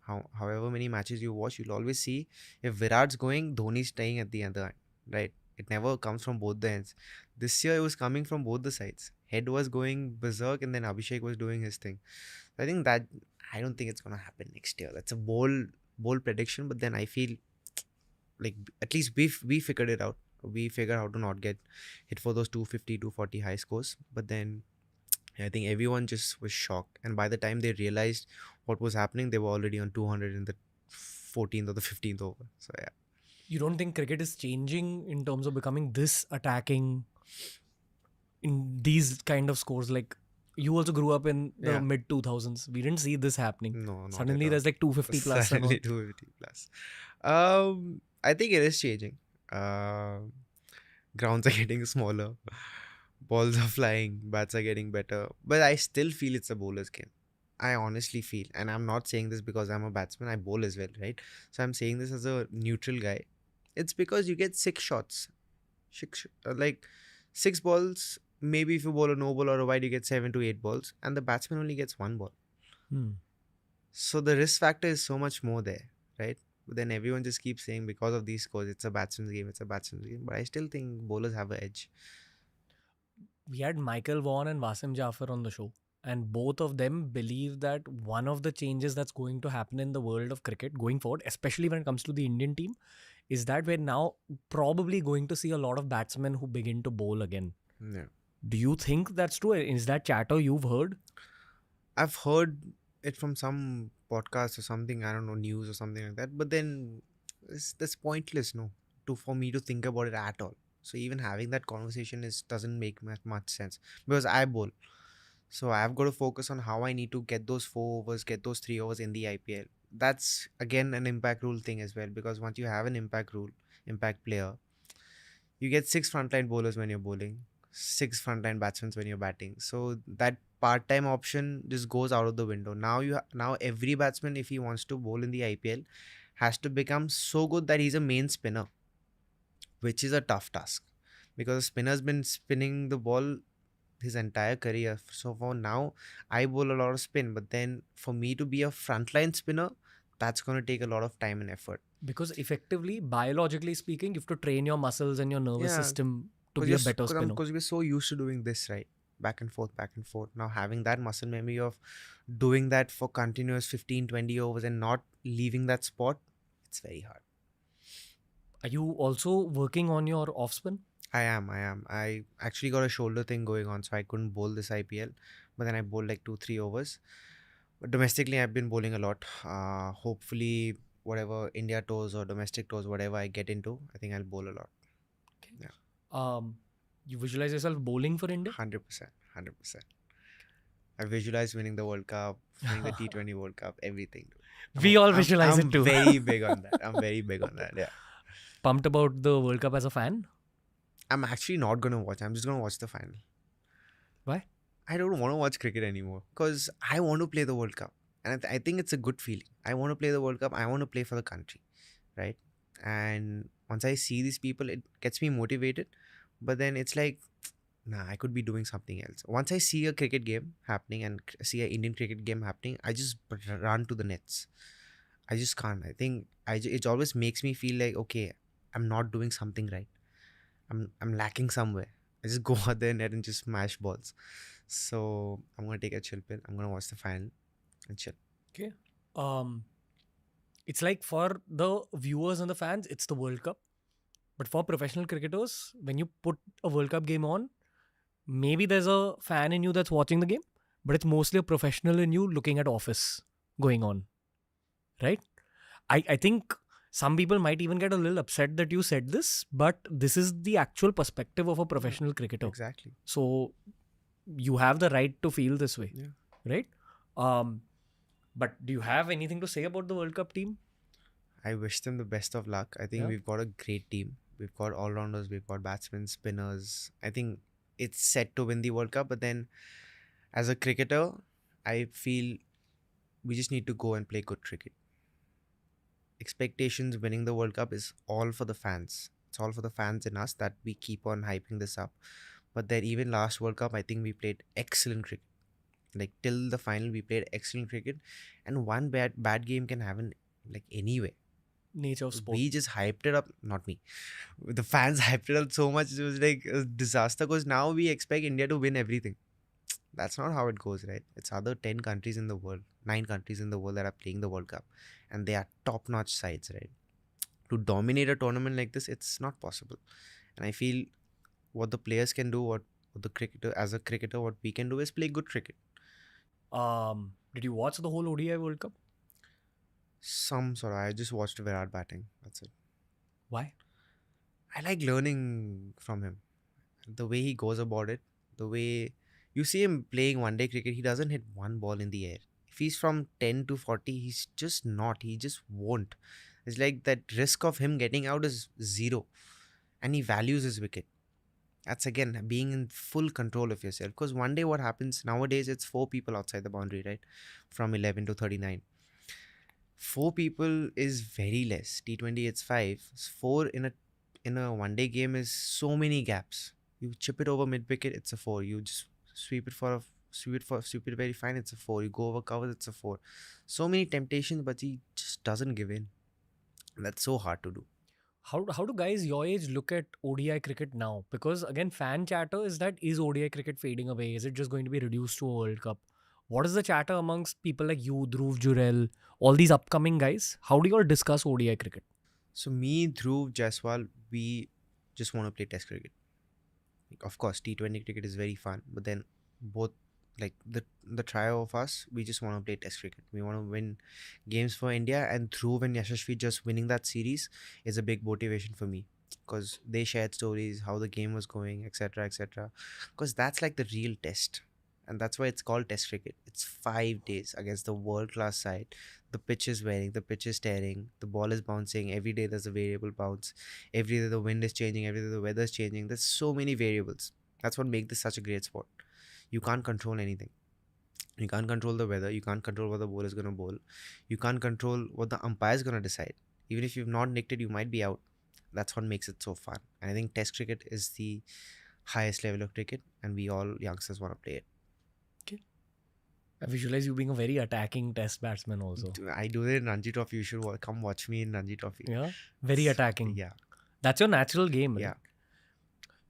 However many matches you watch, you'll always see if Virat's going, Dhoni's staying at the other end, right? It never comes from both the ends. This year it was coming from both the sides. Head was going berserk and then Abhishek was doing his thing. I think that I don't think it's gonna happen next year. That's a bold prediction, but then I feel like at least we figured it out. We figured how to not get hit for those 250, 240 high scores. But then I think everyone just was shocked. And by the time they realized what was happening, they were already on 200 in the 14th or the 15th over. So yeah.
You don't think cricket is changing in terms of becoming this attacking in these kind of scores? Like, you also grew up in the
Yeah.
mid 2000s. We didn't see this happening.
No, not
Suddenly
at all.
there's like 250 plus. And all.
Suddenly 250 plus. I think it is changing. Grounds are getting smaller. Balls are flying. Bats are getting better. But I still feel it's a bowler's game. I honestly feel, and I'm not saying this because I'm a batsman, I bowl as well, right? So I'm saying this as a neutral guy. It's because you get 6 shots. Like 6 balls, maybe if you bowl a no ball or a wide, you get 7 to 8 balls, and the batsman only gets 1 ball. So the risk factor is so much more there, right? But then everyone just keeps saying because of these scores, it's a batsman's game, it's a batsman's game. But I still think bowlers have an edge.
We had Michael Vaughan and Wasim Jafar on the show, and both of them believe that one of the changes that's going to happen in the world of cricket going forward, especially when it comes to the Indian team, is that we're now probably going to see a lot of batsmen who begin to bowl again.
Yeah.
Do you think that's true? Is that chatter you've heard?
I've heard it from some podcast or something, I don't know, news or something like that. But then that's pointless, no, for me to think about it at all. So even having that conversation doesn't make much sense because I bowl. So I've got to focus on how I need to get those 4 overs, get those 3 overs in the IPL. That's again an impact rule thing as well because once you have an impact player, you get 6 frontline bowlers when you're bowling. six frontline batsmen when you're batting. So that part-time option just goes out of the window. Now every batsman, if he wants to bowl in the IPL, has to become so good that he's a main spinner, which is a tough task because a spinner's been spinning the ball his entire career. So for now, I bowl a lot of spin, but then for me to be a frontline spinner, that's going to take a lot of time and effort.
Because effectively, biologically speaking, you have to train your muscles and your nervous
Yeah,
system to be a better spinner.
because we're so used to doing this, right? Back and forth, back and forth. Now having that muscle memory of doing that for continuous 15, 20 overs and not leaving that spot, it's very hard.
Are you also working on your off spin?
I am. I actually got a shoulder thing going on, so I couldn't bowl this IPL. But then I bowled like 2, 3 overs. But domestically, I've been bowling a lot. Hopefully, whatever India tours or domestic tours, whatever I get into, I think I'll bowl a lot.
Okay.
Yeah.
You visualize yourself bowling for India?
100%. 100%. I visualize winning the World Cup, winning the T20 World Cup, everything.
We all visualize
I'm
it too.
very big on that. I'm very big on that. Yeah.
Pumped about the World Cup as a fan?
I'm actually not going to watch. I'm just going to watch the final.
Why?
I don't want to watch cricket anymore because I want to play the World Cup. And I think it's a good feeling. I want to play the World Cup. I want to play for the country. Right. And once I see these people, it gets me motivated. But then it's like, nah, I could be doing something else. Once I see a cricket game happening and see an Indian cricket game happening, I just run to the nets. I just can't. I think it always makes me feel like, okay, I'm not doing something right. I'm lacking somewhere. I just go out there net and just smash balls. So I'm gonna take a chill pill. I'm gonna watch the final and chill.
Okay. It's like for the viewers and the fans, it's the World Cup. But for professional cricketers, when you put a World Cup game on, maybe there's a fan in you that's watching the game, but it's mostly a professional in you looking at office going on. Right? I think some people might even get a little upset that you said this, but this is the actual perspective of a professional cricketer.
Exactly.
So you have the right to feel this way.
Yeah.
Right? But do you have anything to say about the World Cup team?
I wish them the best of luck. I think
Yeah.
we've got a great team. We've got all rounders. We've got batsmen, spinners. I think it's set to win the World Cup. But then, as a cricketer, I feel we just need to go and play good cricket. Expectations winning the World Cup is all for the fans. It's all for the fans in us that we keep on hyping this up. But then even last World Cup, I think we played excellent cricket. Like till the final, we played excellent cricket, and one bad game can happen like anyway.
Nature of sport.
We just hyped it up. Not me. The fans hyped it up so much. It was like a disaster because now we expect India to win everything. That's not how it goes, right? It's other 10 countries in the world, 9 countries in the world that are playing the World Cup, and they are top-notch sides, right? To dominate a tournament like this, it's not possible. And I feel what the players can do, what the cricketer, as a cricketer, what we can do is play good cricket.
Did you watch the whole ODI World Cup?
Some sort of, I just watched Virat batting. That's it.
Why?
I like learning from him. The way he goes about it, the way you see him playing one day cricket, he doesn't hit one ball in the air. If he's from 10 to 40, he's just not. He just won't. It's like that risk of him getting out is zero. And he values his wicket. That's again being in full control of yourself. Because one day what happens nowadays, it's 4 people outside the boundary, right? From 11 to 39. 4 people is very less. T20 it's 5. 4 in a one day game is so many gaps. You chip it over mid wicket, it's a 4. You just sweep it very fine, it's a 4. You go over covers, it's a 4. So many temptations, but he just doesn't give in. And that's so hard to do.
How do guys your age look at ODI cricket now? Because again, fan chatter is that is ODI cricket fading away? Is it just going to be reduced to a World Cup? What is the chatter amongst people like you, Dhruv, Jurel, all these upcoming guys? How do you all discuss ODI cricket?
So me, Dhruv, Jaiswal, we just want to play test cricket. Like, of course, T20 cricket is very fun, but then both like the trio of us, we just want to play test cricket. We want to win games for India, and Dhruv and Yashashvi just winning that series is a big motivation for me because they shared stories, how the game was going, etc., etc. Because that's like the real test, and that's why it's called test cricket. It's 5 days against the world class side. The pitch is wearing, the pitch is tearing, the ball is bouncing. Every day there's a variable bounce. Every day the wind is changing. Every day the weather is changing. There's so many variables. That's what makes this such a great sport. You can't control anything. You can't control the weather. You can't control what the bowler is going to bowl. You can't control what the umpire is going to decide. Even if you've not nicked it, you might be out. That's what makes it so fun. And I think Test cricket is the highest level of cricket, and we all youngsters want to play it.
Okay. I visualize you being a very attacking test batsman also.
I do it in Ranji Trophy. You should come watch me in Ranji Trophy.
Yeah. Very attacking.
Yeah.
That's your natural game, right?
Yeah.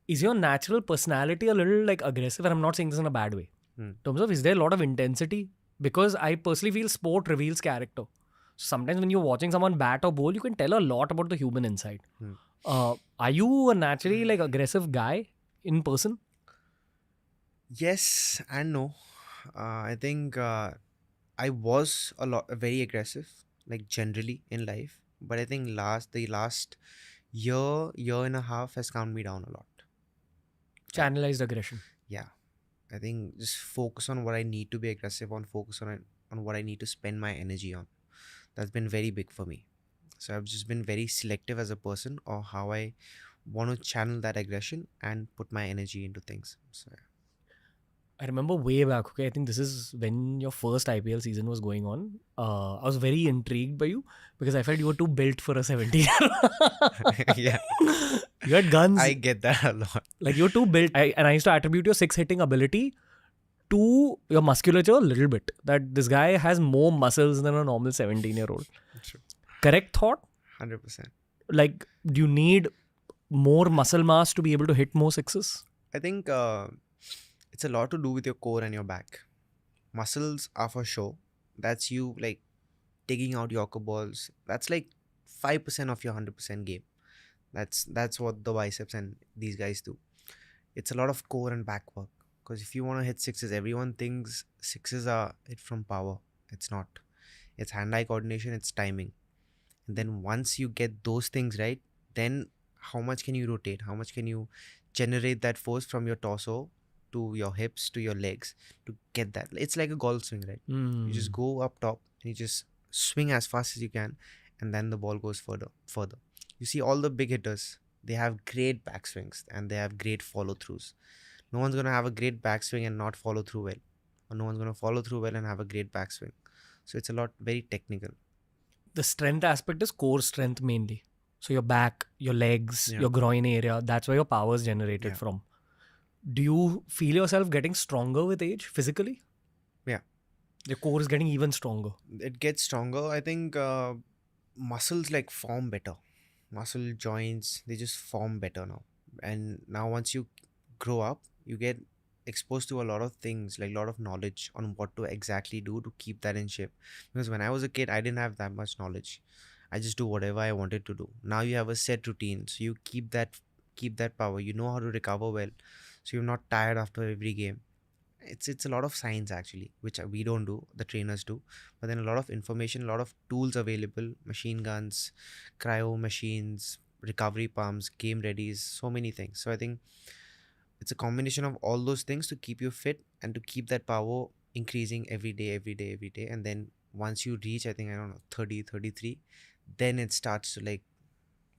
Is your natural personality a little like aggressive? And I'm not saying this in a bad way. In terms of, is there a lot of intensity? Because I personally feel sport reveals character. Sometimes when you're watching someone bat or bowl, you can tell a lot about the human inside. Are you a naturally like aggressive guy in person?
Yes and no. I think I was very aggressive, like generally in life. But I think the last year and a half has calmed me down a lot.
Channelized aggression.
Yeah. I think just focus on what I need to be aggressive on, focus on what I need to spend my energy on. That's been very big for me. So I've just been very selective as a person or how I want to channel that aggression and put my energy into things. So yeah.
I remember way back, okay, I think this is when your first IPL season was going on. I was very intrigued by you because I felt you were too built for a 17-year-old.
Yeah.
You had guns.
I get that a lot.
Like you're too built. And I used to attribute your six hitting ability to your musculature a little bit. That this guy has more muscles than a normal 17-year-old.
True.
Correct thought?
100%.
Like, do you need more muscle mass to be able to hit more sixes?
I think it's a lot to do with your core and your back. Muscles are for show. That's you like taking out Yorker balls. That's like 5% of your 100% game. That's what the biceps and these guys do. It's a lot of core and back work. Because if you want to hit sixes, everyone thinks sixes are hit from power. It's not. It's hand-eye coordination. It's timing. And then once you get those things right, then how much can you rotate? How much can you generate that force from your torso to your hips to your legs to get that? It's like a golf swing, right? You just go up top and you just swing as fast as you can, and then the ball goes further. You see all the big hitters, they have great backswings and they have great follow-throughs. No one's going to have a great backswing and not follow through well. Or no one's going to follow through well and have a great backswing. So it's a lot very technical.
The strength aspect is core strength mainly. So your back, your legs, your groin area, that's where your power is generated from. Do you feel yourself getting stronger with age physically?
Yeah.
Your core is getting even stronger.
It gets stronger. I think muscles like form better. Muscle joints, they just form better now. And now once you grow up, you get exposed to a lot of things, like a lot of knowledge on what to exactly do to keep that in shape. Because when I was a kid, I didn't have that much knowledge. I just do whatever I wanted to do. Now you have a set routine, so you keep that power. You know how to recover well, so you're not tired after every game. It's a lot of science actually, which we don't do, the trainers do, but then a lot of information, a lot of tools available, machine guns, cryo machines, recovery pumps, game readies, so many things. So I think it's a combination of all those things to keep you fit and to keep that power increasing every day. And then once you reach, I think, I don't know, 30, 33, then it starts to like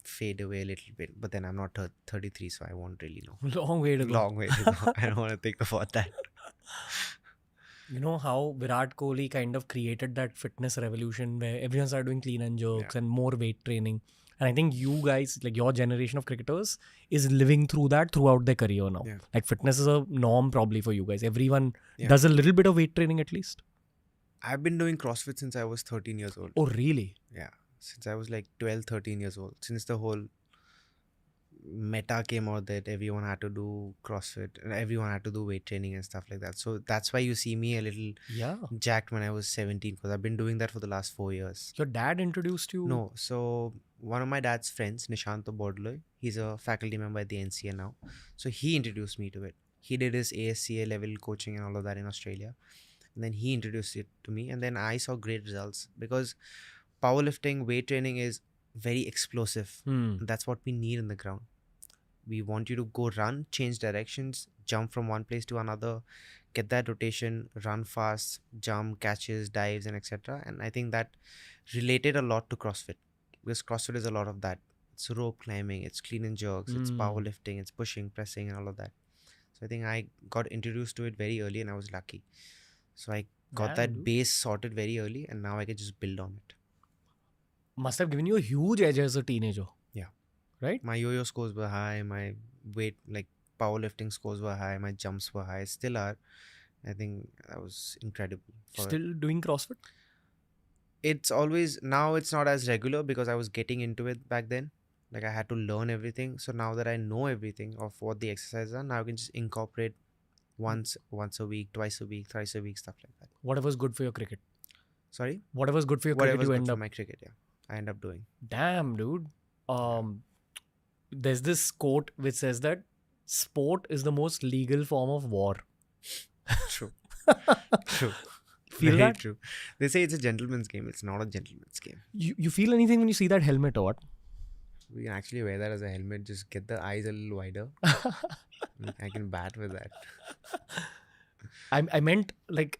fade away a little bit. But then I'm not 33, so I won't really know.
Long way to go.
Long way to go. I don't want to think about that.
You know how Virat Kohli kind of created that fitness revolution where everyone started doing clean and jerks and more weight training. And I think you guys, like your generation of cricketers, is living through that throughout their career now. Like fitness is a norm probably for you guys. Everyone does a little bit of weight training at least.
I've been doing CrossFit since I was 13 years old.
Oh, really?
Yeah. Since I was like 12, 13 years old. Since the whole meta came out that everyone had to do CrossFit and everyone had to do weight training and stuff like that. So that's why you see me a little jacked when I was 17, because I've been doing that for the last 4 years.
Your dad introduced you?
No. So one of my dad's friends, Nishanto Bodloy, he's a faculty member at the NCA now. So he introduced me to it. He did his ASCA level coaching and all of that in Australia. And then he introduced it to me. And then I saw great results because powerlifting, weight training is very explosive. That's what we need in the ground. We want you to go run, change directions, jump from one place to another, get that rotation, run fast, jump, catches, dives, and etc. And I think that related a lot to CrossFit, because CrossFit is a lot of that. It's rope climbing, it's clean and jerks, it's powerlifting, it's pushing, pressing, and all of that. So I think I got introduced to it very early, and I was lucky. So I got
Damn,
that
dude.
base sorted very early, and now I can just build on it.
Must have given you a huge edge as a teenager,
Yeah.
right?
My yo-yo scores were high. My weight, like powerlifting scores were high. My jumps were high. Still are. I think that was incredible. For
Still doing CrossFit?
it's always now it's not as regular because I was getting into it back then. Like I had to learn everything. So now that I know everything of what the exercises are, now I can just incorporate once a week, twice a week, thrice a week, stuff like that.
Whatever's good for your cricket.
Sorry?
Whatever's good for your cricket,
Whatever's
you
good
end
for
up.
my cricket, yeah. I end up doing.
Damn, dude.
Yeah.
There's this quote which says that sport is the most legal form of war.
True. True.
Feel
Very
that?
true. They say it's a gentleman's game. It's not a gentleman's game.
You feel anything when you see that helmet or what?
We can actually wear that as a helmet. Just get the eyes a little wider. I can bat with that.
I meant like,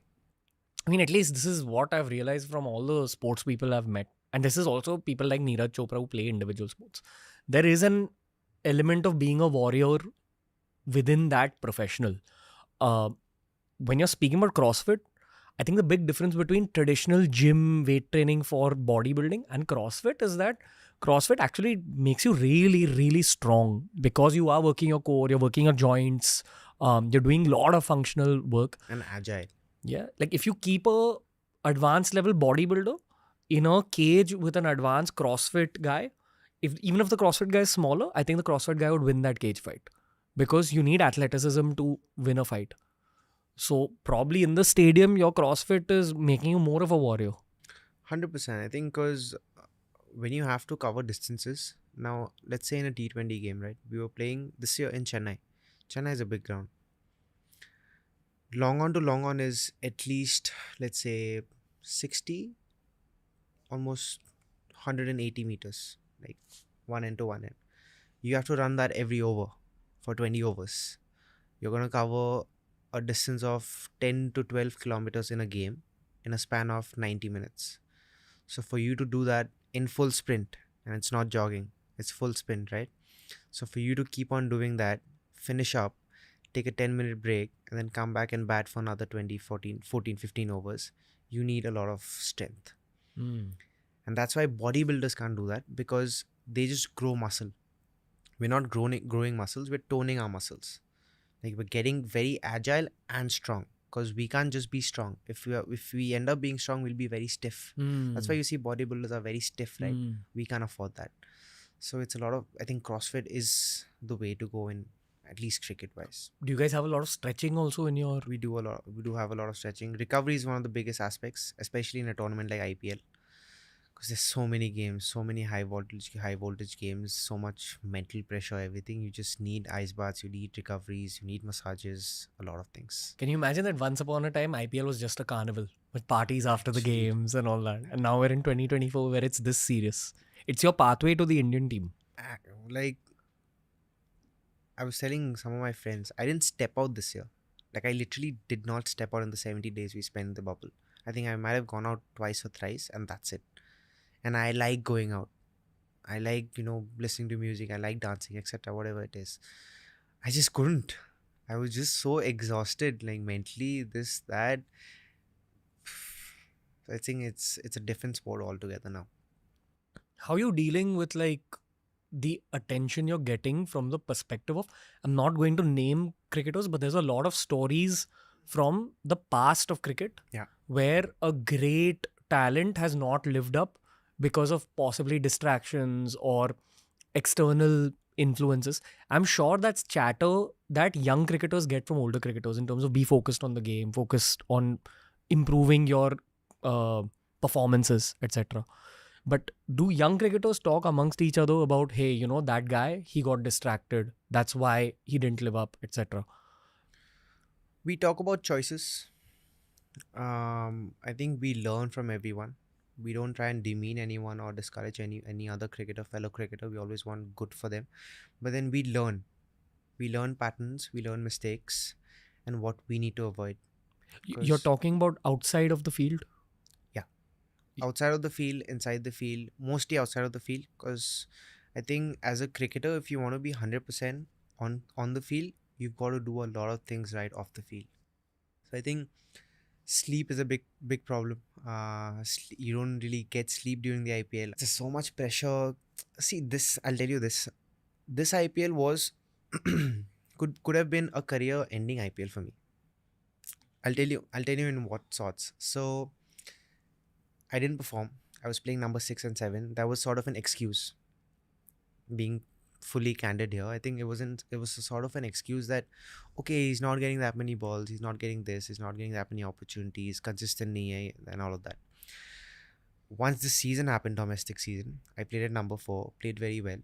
I mean, at least this is what I've realized from all the sports people I've met. And this is also people like Neeraj Chopra who play individual sports. There is an element of being a warrior within that professional. When you're speaking about CrossFit, I think the big difference between traditional gym weight training for bodybuilding and CrossFit is that CrossFit actually makes you really, really strong because you are working your core, you're working your joints, you're doing a lot of functional work.
And agile.
Yeah, like if you keep a advanced level bodybuilder in a cage with an advanced CrossFit guy, even if the CrossFit guy is smaller, I think the CrossFit guy would win that cage fight because you need athleticism to win a fight. So probably in the stadium, your CrossFit is making you more of a warrior.
100%. I think because when you have to cover distances, now let's say in a T20 game, right? We were playing this year in Chennai. Chennai is a big ground. Long on to long on is at least, let's say, 60, almost 180 meters, like one end to one end. You have to run that every over for 20 overs. You're going to cover a distance of 10 to 12 kilometers in a game in a span of 90 minutes. So for you to do that in full sprint, and it's not jogging, it's full sprint, right? So for you to keep on doing that, finish up, take a 10-minute break, and then come back and bat for another 20, 14, 15 overs, you need a lot of strength. And that's why bodybuilders can't do that because they just grow muscle. We're not growing muscles, we're toning our muscles. Like we're getting very agile and strong because we can't just be strong. If we end up being strong, we'll be very stiff. That's why you see bodybuilders are very stiff, right? We can't afford that. So it's a lot of, I think CrossFit is the way to go in, at least cricket wise.
Do you guys have a lot of stretching also in your...
We do have a lot of stretching. Recovery is one of the biggest aspects, especially in a tournament like IPL. Because there's so many games, so many high voltage games, so much mental pressure, everything. You just need ice baths, you need recoveries, you need massages, a lot of things.
Can you imagine that once upon a time IPL was just a carnival with parties after the
Actually.
games and all that, and now we're in 2024 where it's this serious. It's your pathway to the Indian team.
Like I was telling some of my friends, I didn't step out this year. Like I literally did not step out in the 70 days we spent in the bubble. I think I might have gone out twice or thrice, and that's it. And I like going out. I like, listening to music. I like dancing, etc. Whatever it is. I just couldn't. I was just so exhausted, like mentally, this, that. I think it's a different sport altogether now.
How are you dealing with like the attention you're getting from the perspective of, I'm not going to name cricketers, but there's a lot of stories from the past of cricket where a great talent has not lived up because of possibly distractions or external influences. I'm sure that's chatter that young cricketers get from older cricketers in terms of be focused on the game, focused on improving your performances, etc. But do young cricketers talk amongst each other about, hey, that guy, he got distracted, that's why he didn't live up, etc.?
We talk about choices. I think we learn from everyone. We don't try and demean anyone or discourage any other fellow cricketer. We always want good for them. But then we learn. We learn patterns, we learn mistakes, and what we need to avoid.
You're talking about outside of the field?
Yeah. Outside of the field, inside the field, mostly outside of the field. Because I think as a cricketer, if you want to be 100% on the field, you've got to do a lot of things right off the field. So I think sleep is a big problem. You don't really get sleep during the IPL. There's so much pressure. See, this I'll tell you this. This IPL was could have been a career-ending IPL for me. I'll tell you in what sorts. So I didn't perform. I was playing number 6 and 7. That was sort of an excuse. Being fully candid here, I think it was a sort of an excuse that okay, he's not getting that many balls, he's not getting this, he's not getting that many opportunities, consistent nahi hai, and all of that. Once the season happened, domestic season, I played at number 4, played very well.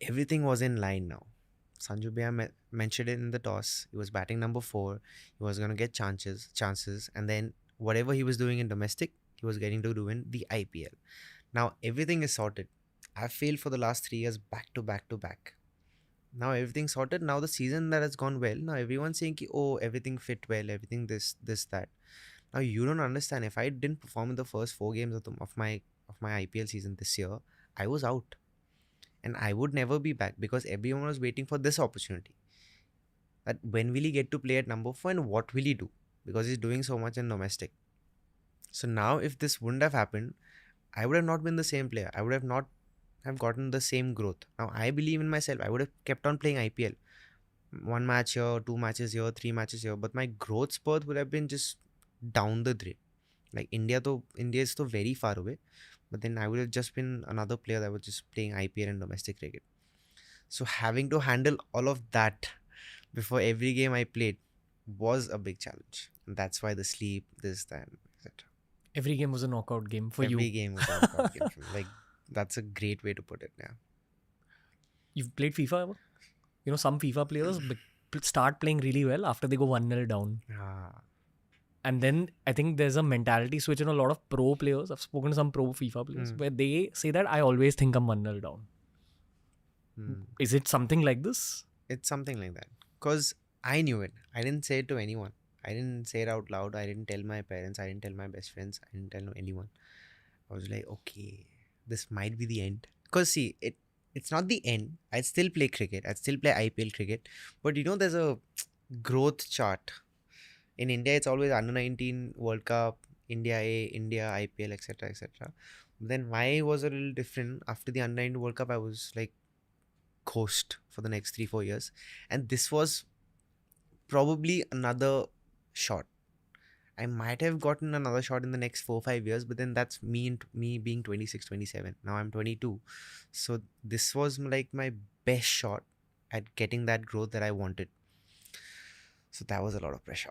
Everything was in line now. Sanju Bhaiya mentioned it in the toss. He was batting number 4. He was going to get chances, and then whatever he was doing in domestic, he was getting to do in the IPL. Now everything is sorted. I've failed for the last 3 years back to back to back. Now everything's sorted. Now the season that has gone well. Now everyone's saying, ki, oh, everything fit well, everything this, that. Now you don't understand. If I didn't perform in the first 4 games of my IPL season this year, I was out, and I would never be back because everyone was waiting for this opportunity. That when will he get to play at number 4 and what will he do? Because he's doing so much in domestic. So now if this wouldn't have happened, I would have not been the same player. I would have not have gotten the same growth. Now I believe in myself. I would have kept on playing IPL. 1 match here, 2 matches here, 3 matches here. But my growth spurt would have been just down the drain. Like India is so very far away. But then I would have just been another player that was just playing IPL and domestic cricket. So having to handle all of that before every game I played was a big challenge. And that's why the sleep, this, that, etc.
Every game was a knockout game for
Every
you.
game was a knockout game for me. Like, that's a great way to put it. Yeah.
You've played FIFA ever? You know, some FIFA players start playing really well after they go 1-0 down. And then I think there's a mentality switch in a lot of pro players. I've spoken to some pro FIFA players where they say that I always think I'm 1-0 down. Is it something like this?
It's something like that. Because I knew it. I didn't say it to anyone. I didn't say it out loud. I didn't tell my parents. I didn't tell my best friends. I didn't tell anyone. I was like, okay, this might be the end. Because see, it's not the end. I'd still play cricket. I'd still play IPL cricket. But you know, there's a growth chart. In India, it's always under 19 World Cup, India A, India, IPL, etc. etc. Then why was a little different? After the under 19 World Cup, I was like ghost for the next 3-4 years. And this was probably another shot. I might have gotten another shot in the next 4-5 years, but then that's me being 26, 27. Now I'm 22. So this was like my best shot at getting that growth that I wanted. So that was a lot of pressure.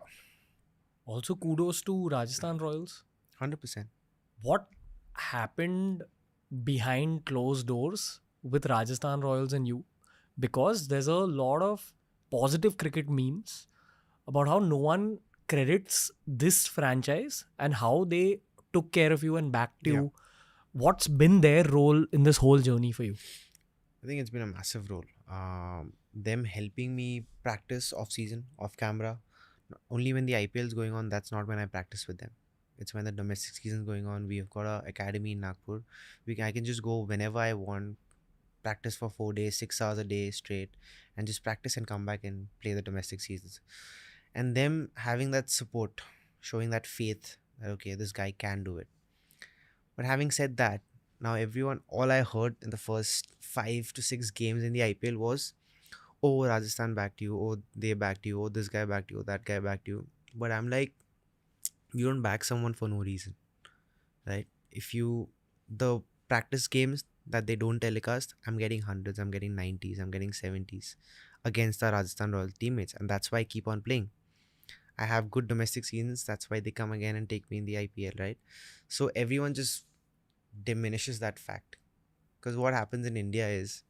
Also, kudos to Rajasthan Royals.
100%.
What happened behind closed doors with Rajasthan Royals and you? Because there's a lot of positive cricket memes about how no one credits this franchise and how they took care of you and backed you. What's been their role in this whole journey for you?
I think it's been a massive role. Them helping me practice off season, off camera. Only when the IPL is going on, that's not when I practice with them. It's when the domestic season is going on. We've got an academy in Nagpur. I can just go whenever I want, practice for 4 days, 6 hours a day straight, and just practice and come back and play the domestic seasons. And them having that support, showing that faith that okay, this guy can do it. But having said that, now all I heard in the first 5 to 6 games in the IPL was, oh, Rajasthan backed you, oh, they backed you, oh, this guy backed you, oh, that guy backed you. But I'm like, you don't back someone for no reason, right? The practice games that they don't telecast, I'm getting hundreds, I'm getting 90s, I'm getting 70s against the Rajasthan Royal teammates. And that's why I keep on playing. I have good domestic seasons. That's why they come again and take me in the IPL, right? So everyone just diminishes that fact. Because what happens in India is,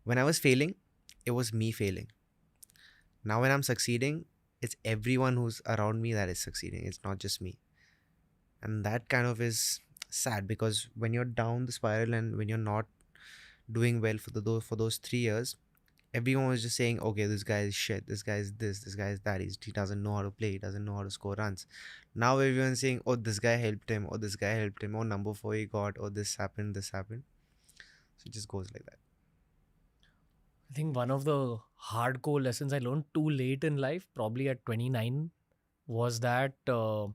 when I was failing, it was me failing. Now when I'm succeeding, it's everyone who's around me that is succeeding. It's not just me. And that kind of is sad, because when you're down the spiral and when you're not doing well for those 3 years, everyone was just saying, okay, this guy is shit, this guy is this guy is that, he doesn't know how to play, he doesn't know how to score runs. Now everyone's saying, oh, this guy helped him, oh, this guy helped him, oh, number 4 he got, oh, this happened. So it just goes like that.
I think one of the hardcore lessons I learned too late in life, probably at 29, was that all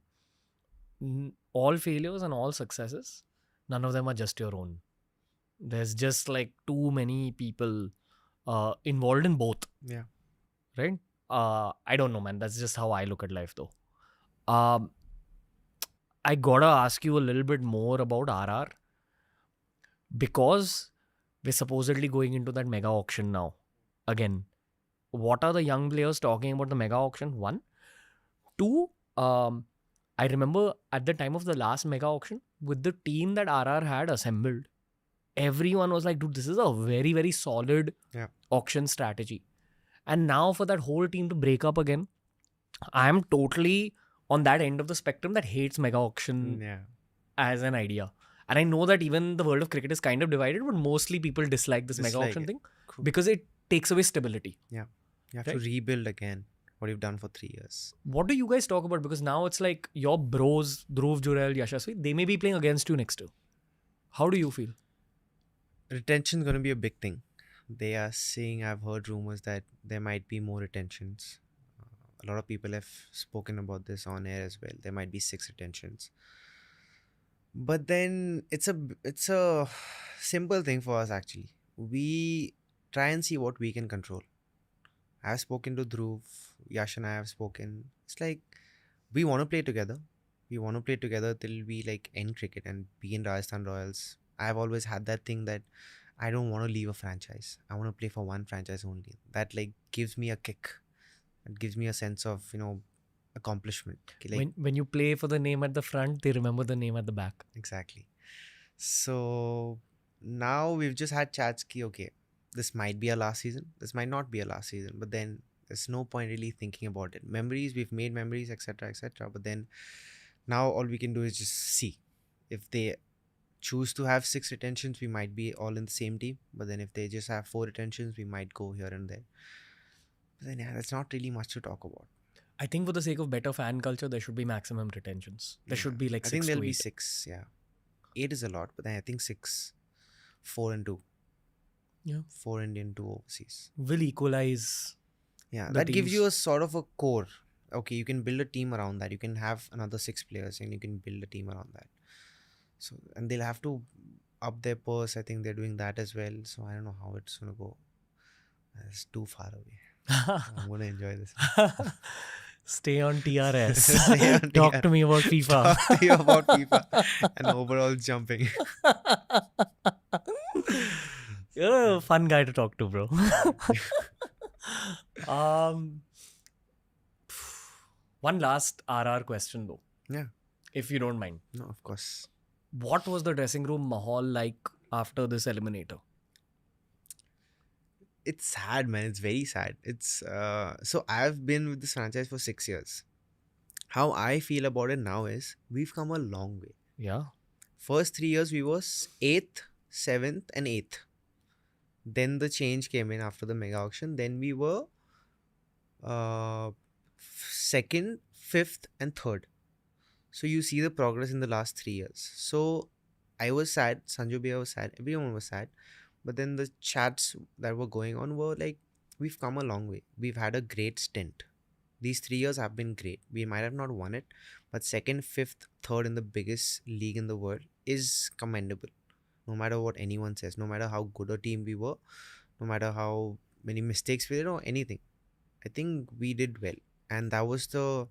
failures and all successes, none of them are just your own. There's just like too many people involved in both,
Yeah.
right? I don't know, man. That's just how I look at life, though. Um, I gotta ask you a little bit more about RR because we're supposedly going into that mega auction now. Again, what are the young players talking about the mega auction? One. Two, I remember at the time of the last mega auction, with the team that RR had assembled, everyone was like, dude, this is a very, very solid
Yeah.
auction strategy. And now for that whole team to break up again, I am totally on that end of the spectrum that hates mega auction
Yeah.
as an idea. And I know that even the world of cricket is kind of divided, but mostly people dislike this mega
Dislike
auction
it.
thing
Cool.
because it takes away stability.
Yeah. You have
Right.
to rebuild again what you've done for 3 years.
What do you guys talk about? Because now it's like your bros, Dhruv, Jurel, Yashasvi, they may be playing against you next year. How do you feel?
Retention is going to be a big thing. They are saying, I've heard rumors that there might be more retentions. A lot of people have spoken about this on air as well. There might be 6 retentions. But then it's a simple thing for us actually. We try and see what we can control. I've spoken to Dhruv, Yash and I have spoken. It's like we want to play together. We want to play together till we like end cricket and be in Rajasthan Royals. I've always had that thing that I don't want to leave a franchise. I want to play for one franchise only. That like gives me a kick. It gives me a sense of, accomplishment. Okay, like
When you play for the name at the front, they remember the name at the back.
exactly. So now we've just had chats ki okay, this might be a last season. This might not be a last season. But then there's no point really thinking about it. Memories, we've made memories, etc. etc. But then now all we can do is just see. If they choose to have 6 retentions, we might be all in the same team. But then if they just have 4 retentions, we might go here and there. But then yeah, that's not really much to talk about.
I think for the sake of better fan culture, there should be maximum retentions. There should be like
I
6
think
to
there'll
8.
be 6, yeah. 8 is a lot, but then I think 6, 4 and 2.
Yeah.
4 Indian, 2 overseas.
Will equalize.
Yeah,
The
that gives you
teams.
a sort of a core. Okay, you can build a team around that. You can have another 6 players and you can build a team around that. So, and they'll have to up their purse. I think they're doing that as well. So I don't know how it's gonna go. It's too far away. I'm gonna enjoy this.
Stay on TRS.
Stay on
Talk
TR.
to me about FIFA.
Talk to you about FIFA and overall jumping.
You're a fun guy to talk to, bro. um, one last RR question though,
Yeah.
if you don't mind.
No, of course.
What was the dressing room mahal like after this eliminator?
It's sad, man. It's very sad. It's so I've been with this franchise for 6 years. How I feel about it now is we've come a long way.
Yeah.
First 3 years we was 8th, 7th, and 8th. Then the change came in after the mega auction. Then we were uh, 2nd, 5th, and 3rd. So you see the progress in the last 3 years. So I was sad. Sanju Bhaiya was sad. Everyone was sad. But then the chats that were going on were like, we've come a long way. We've had a great stint. These 3 years have been great. We might have not won it, but 2nd, 5th, 3rd in the biggest league in the world is commendable. No matter what anyone says, no matter how good a team we were, no matter how many mistakes we did or anything, I think we did well. And that was the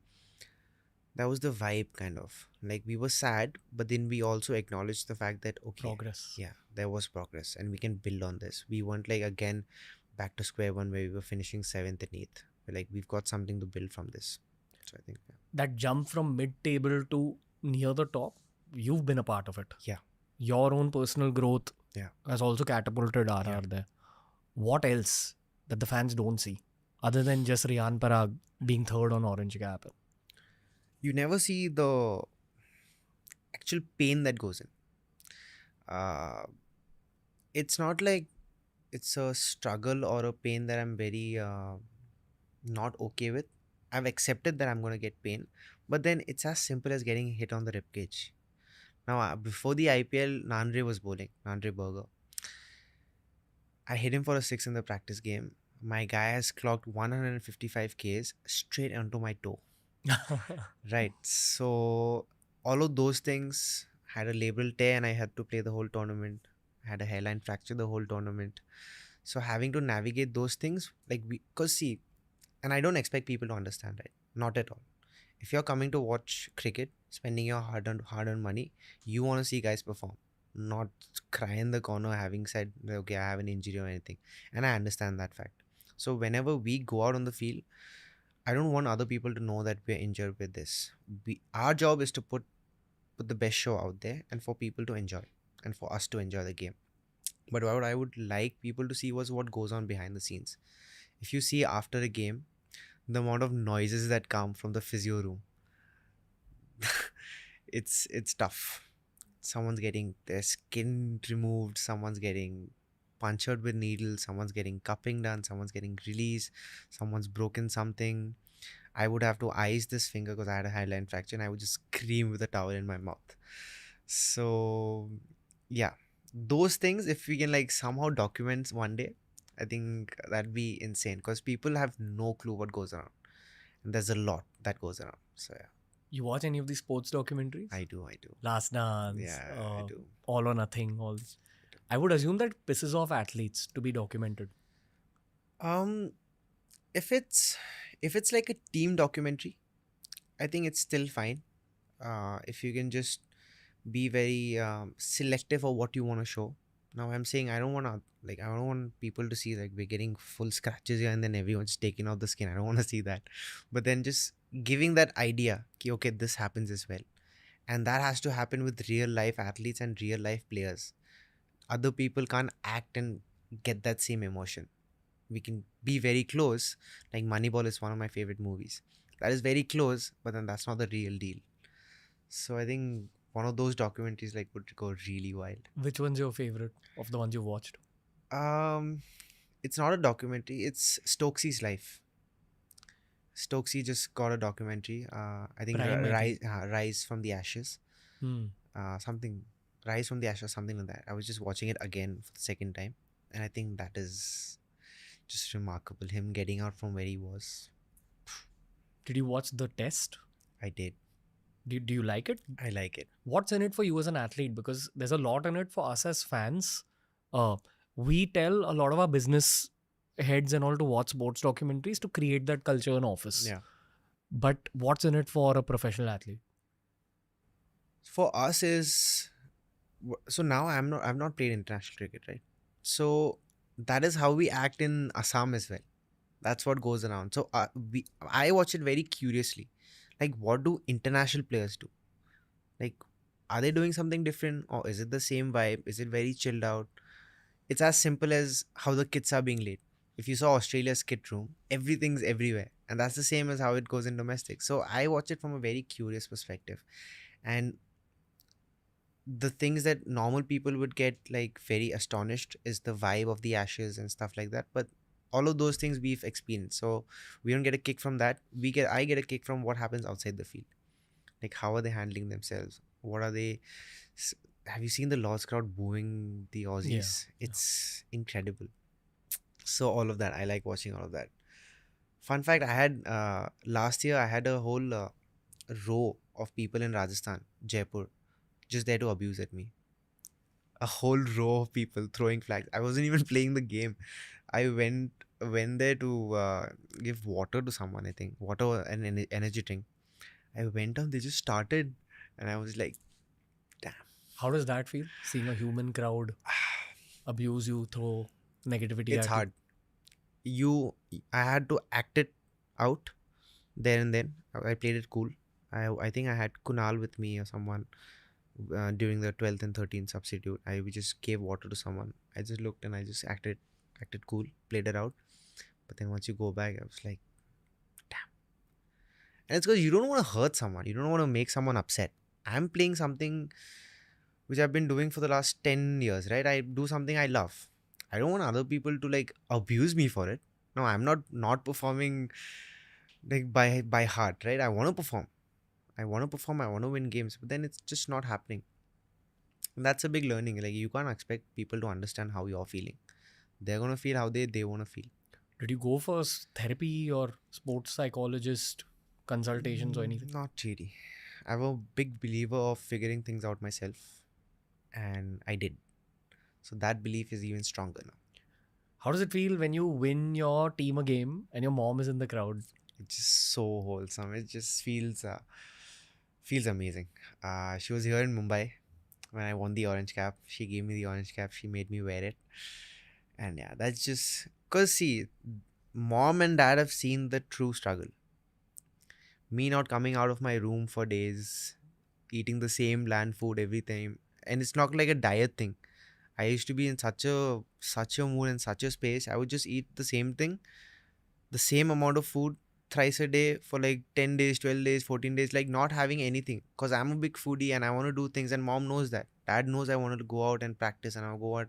vibe kind of. Like we were sad, but then we also acknowledged the fact that okay,
Progress.
yeah, there was progress and we can build on this. We weren't like again back to square one where we were finishing 7th and 8th. Like we've got something to build from this. So I think
That jump from mid-table to near the top, you've been a part of it.
Yeah.
Your own personal growth
Yeah.
has also catapulted RR
Yeah.
there. What else that the fans don't see other than just Riyan Parag being 3rd on Orange Cap?
You never see the actual pain that goes in. It's not like it's a struggle or a pain that I'm very not okay with. I've accepted that I'm going to get pain, but then it's as simple as getting hit on the ribcage. Now, before the IPL, Nandre was bowling, Nandre Burger. I hit him for a six in the practice game. My guy has clocked 155 Ks straight onto my toe. Right. So all of those things had a labral tear and I had to play the whole tournament. I had a hairline fracture the whole tournament. So having to navigate those things, like because see, and I don't expect people to understand, right? Not at all. If you're coming to watch cricket, spending your hard earned money, you want to see guys perform, not cry in the corner having said, okay, I have an injury or anything. And I understand that fact. So whenever we go out on the field, I don't want other people to know that we're injured with this. Our job is to put the best show out there and for people to enjoy and for us to enjoy the game. But what I would like people to see was what goes on behind the scenes. If you see after a game, the amount of noises that come from the physio room, it's tough. Someone's getting their skin removed, someone's getting punctured with needles, someone's getting cupping done, someone's getting released, someone's broken something. I would have to ice this finger because I had a hairline fracture and I would just scream with a towel in my mouth. So yeah, those things, if we can like somehow document one day, I think that'd be insane because people have no clue what goes around. And there's a lot that goes around. So yeah,
You watch any of these sports documentaries?
I do.
Last Dance,
Yeah, I do.
All or Nothing, all. I would assume that pisses off athletes to be documented.
Um, if it's like a team documentary, I think it's still fine. If you can just be very selective of what you want to show. Now I'm saying I don't want to like I don't want people to see like we're getting full scratches here and then everyone's taking out the skin. I don't want to see that. But then just giving that idea, ki, okay, this happens as well, and that has to happen with real life athletes and real life players. Other people can't act and get that same emotion. We can be very close. Like Moneyball is one of my favorite movies. That is very close, but then that's not the real deal. So I think one of those documentaries like would go really wild.
Which one's your favorite of the ones you watched?
Um, it's not a documentary. It's Stokesy's life. Stokesy just got a documentary. I think
Prime, I
Rise,
think.
Rise from the Ashes.
Hmm.
Something Rise from the Ashes, something like that. I was just watching it again for the second time, and I think that is just remarkable. Him getting out from where he was.
Did you watch The Test?
I did.
Do you like it?
I like it.
What's in it for you as an athlete? Because there's a lot in it for us as fans. We tell a lot of our business heads and all to watch sports documentaries to create that culture in office.
Yeah.
But what's in it for a professional athlete?
For us is so now I've not played international cricket, right? So that is how we act in Assam as well. That's what goes around. So I watch it very curiously. Like, what do international players do? Like, are they doing something different or is it the same vibe? Is it very chilled out? It's as simple as how the kits are being laid. If you saw Australia's kit room, everything's everywhere. And that's the same as how it goes in domestic. So I watch it from a very curious perspective. And the things that normal people would get like very astonished is the vibe of the Ashes and stuff like that. But all of those things we've experienced. So we don't get a kick from that. I get a kick from what happens outside the field. Like, how are they handling themselves? What are they have you seen the Lord's crowd booing the Aussies? It's incredible. So all of that, I like watching all of that. Fun fact, I had last year I had a whole row of people in Rajasthan, Jaipur, just there to abuse at me. A whole row of people throwing flags. I wasn't even playing the game. I went there to give water to someone. I think water and energy drink. I went on. They just started, and I was like, damn.
How does that feel? Seeing a human crowd abuse you, throw negativity
It's
at
hard. I had to act it out there and then. I played it cool. I think I had Kunal with me or someone during the 12th and 13th substitute. We just gave water to someone. I just looked and I just acted cool, played it out. But then once you go back, I was like, damn. And it's because you don't want to hurt someone. You don't want to make someone upset. I'm playing something which I've been doing for the last 10 years, right? I do something I love. I don't want other people to like abuse me for it. No, I'm not performing like by heart, right? I want to perform. I want to win games, but then it's just not happening. And that's a big learning. Like, you can't expect people to understand how you're feeling. They're gonna feel how they want to feel.
Did you go for therapy or sports psychologist consultations or anything?
Not really. I'm a big believer of figuring things out myself, and I did. So that belief is even stronger now.
How does it feel when you win your team a game and your mom is in the crowd?
It's just so wholesome. It just feels amazing. She was here in Mumbai when I won the orange cap. She gave me the orange cap. She made me wear it, and yeah, that's just cause see, mom and dad have seen the true struggle. Me not coming out of my room for days, eating the same bland food every time, and it's not like a diet thing. I used to be in such a mood and such a space. I would just eat the same thing, the same amount of food thrice a day for like 10 days, 12 days, 14 days, like not having anything. Because I'm a big foodie and I want to do things, and mom knows that. Dad knows I wanted to go out and practice and I'll go out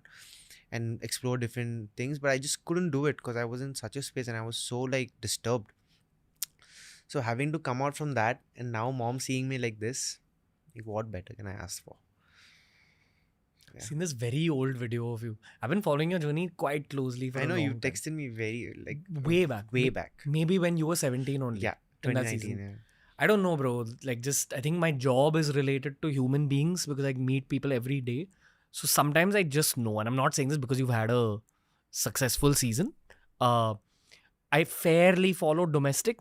and explore different things, but I just couldn't do it because I was in such a space and I was so like disturbed. So having to come out from that, and now mom seeing me like this, like what better can I ask for?
I've
Yeah.
seen this very old video of you. I've been following your journey quite closely for
I
a
know you
long time.
texted me very like
Way back.
way back.
Maybe when you were 17 only.
Yeah,
In that
2019.
season.
Yeah.
I don't know, bro. Like, just I think my job is related to human beings because I meet people every day. So sometimes I just know, and I'm not saying this because you've had a successful season. Uh, I fairly follow domestic,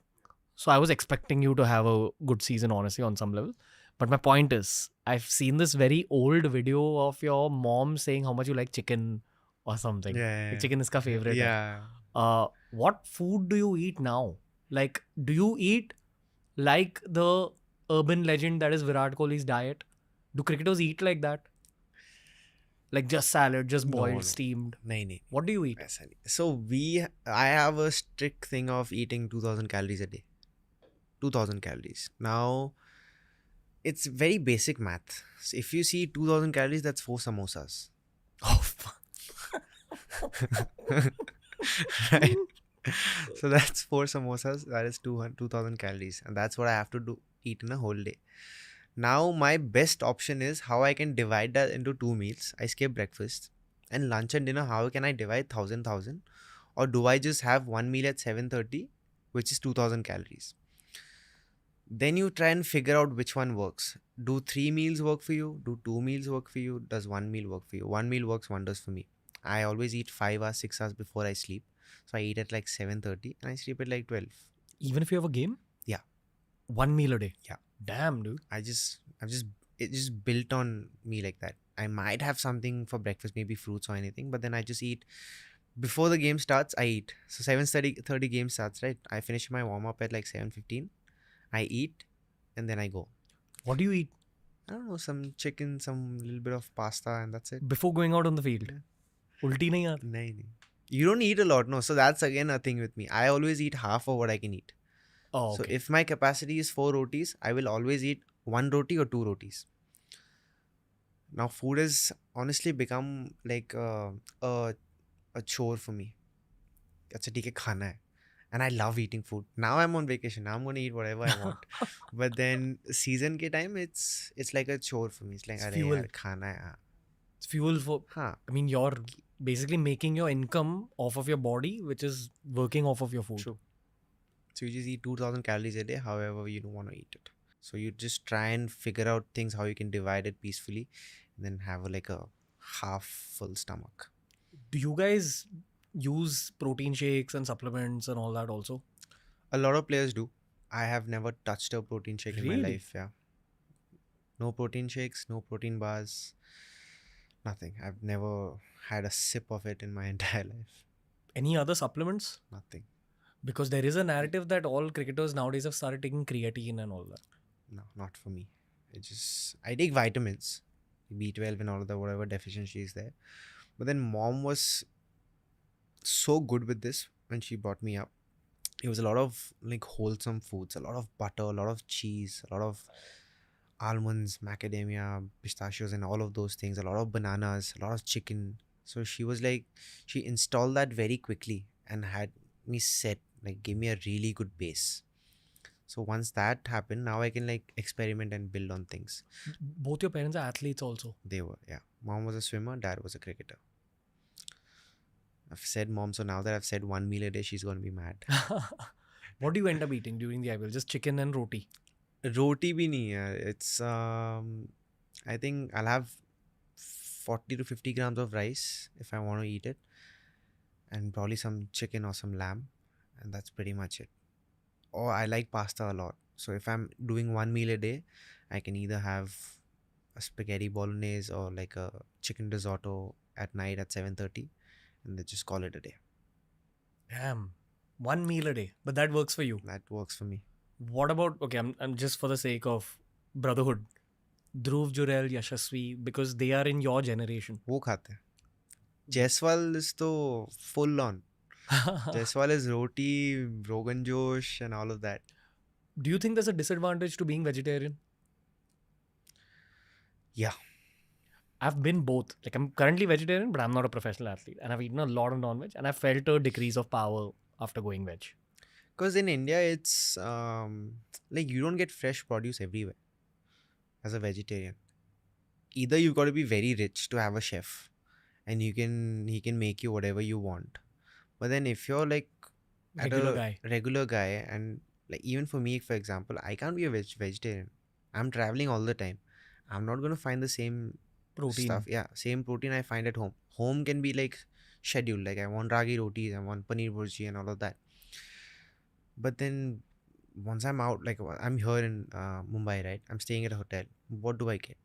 so I was expecting you to have a good season, honestly, on some level. But my point is, I've seen this very old video of your mom saying how much you like chicken or something. Like
Yeah.
chicken is ka favorite. hai.
Yeah.
What food do you eat now? Like, do you eat like the urban legend that is Virat Kohli's diet? Do cricketers eat like that? Like just salad, just boiled,
No.
steamed?
Nahi.
What do you eat?
ऐसा नहीं. So I have a strict thing of eating 2000 calories a day. 2000 calories. Now, it's very basic math. So if you see 2000 calories, that's 4 samosas.
Oh, fuck.
Right? So that's 4 samosas. That is 2000 calories. And that's what I have to do eat in a whole day. Now, my best option is how I can divide that into 2 meals. I skip breakfast. And lunch and dinner, how can I divide 1000? Or do I just have one meal at 7:30, which is 2000 calories? Then you try and figure out which one works. Do 3 meals work for you? Do 2 meals work for you? Does 1 meal work for you? 1 meal works wonders for me. I always eat 5 hours, 6 hours before I sleep. So I eat at like 7:30 and I sleep at like 12.
Even if you have a game?
Yeah.
One meal a day?
Yeah.
Damn, dude.
It just built on me like that. I might have something for breakfast, maybe fruits or anything, but then I just eat. Before the game starts, I eat. So 7:30 game starts, right? I finish my warm up at like 7:15. I eat and then I go.
What do you eat
I don't know, some chicken, some little bit of pasta, and that's it.
before going out on the field?
Yeah.
Ulti nahi aati?
Nahi. You don't eat a lot, no. So that's again a thing with me. I always eat half of what I can eat.
Oh,
So
okay.
if my capacity is 4 rotis, I will always eat 1 roti or 2 rotis. Now food has honestly become like a chore for me. अच्छा ठीक है खाना है. And I love eating food. Now I'm on vacation. Now I'm going to eat whatever I want. But then season ke time, it's like a chore for me. It's like,
It's
अरे
fuel.
यार खाना है.
It's fuel for.
हाँ.
I mean, you're basically making your income off of your body, which is working off of your food.
True. So you just eat 2000 calories a day, however you don't want to eat it. So you just try and figure out things how you can divide it peacefully, and then have like a half full stomach.
Do you guys use protein shakes and supplements and all that also?
A lot of players do. I have never touched a protein shake in my
Really?
life. Yeah. No protein shakes, no protein bars, nothing. I've never had a sip of it in my entire life.
Any other supplements?
Nothing.
Because there is a narrative that all cricketers nowadays have started taking creatine and all that.
No, not for me. I take vitamins, B12 and all of the whatever deficiency is there. But then mom was so good with this when she brought me up. It was a lot of like wholesome foods, a lot of butter, a lot of cheese, a lot of almonds, macadamia, pistachios, and all of those things, a lot of bananas, a lot of chicken. So she was like, she installed that very quickly and had me set, like, gave me a really good base. So once that happened, now I can like experiment and build on things.
Both your parents are athletes also.
They were, yeah. Mom was a swimmer, dad was a cricketer. I've said mom, so now that I've said one meal a day, she's going to be mad.
What do you end up eating during the IPL? Just chicken and roti.
Roti bhi nahi hai. It's I think I'll have 40 to 50 grams of rice if I want to eat it, and probably some chicken or some lamb, and that's pretty much it. Or I like pasta a lot. So if I'm doing one meal a day, I can either have a spaghetti bolognese or like a chicken risotto at night at 7:30, and then just call it a day.
Damn. One meal a day. But that works for you.
That works for me.
What about, okay, I'm just for the sake of brotherhood. Dhruv, Jurel, Yashasvi, because they are in your generation.
वो खाते हैं. Jaiswal is तो full on. Jaiswal is roti, rogan josh, and all of that.
Do you think there's a disadvantage to being vegetarian?
Yeah.
I've been both. Like, I'm currently vegetarian, but I'm not a professional athlete. And I've eaten a lot of non-veg, and I felt a decrease of power after going veg.
Because in India, it's like you don't get fresh produce everywhere as a vegetarian. Either you've got to be very rich to have a chef, and he can make you whatever you want. But then if you're like regular guy, and like even for me, for example, I can't be a vegetarian. I'm traveling all the time. I'm not going to find the same
Protein.
stuff. Yeah, same protein I find at home. Home can be like scheduled. Like I want ragi rotis, I want paneer bhurji and all of that. But then once I'm out, like I'm here in Mumbai, right? I'm staying at a hotel. What do I get?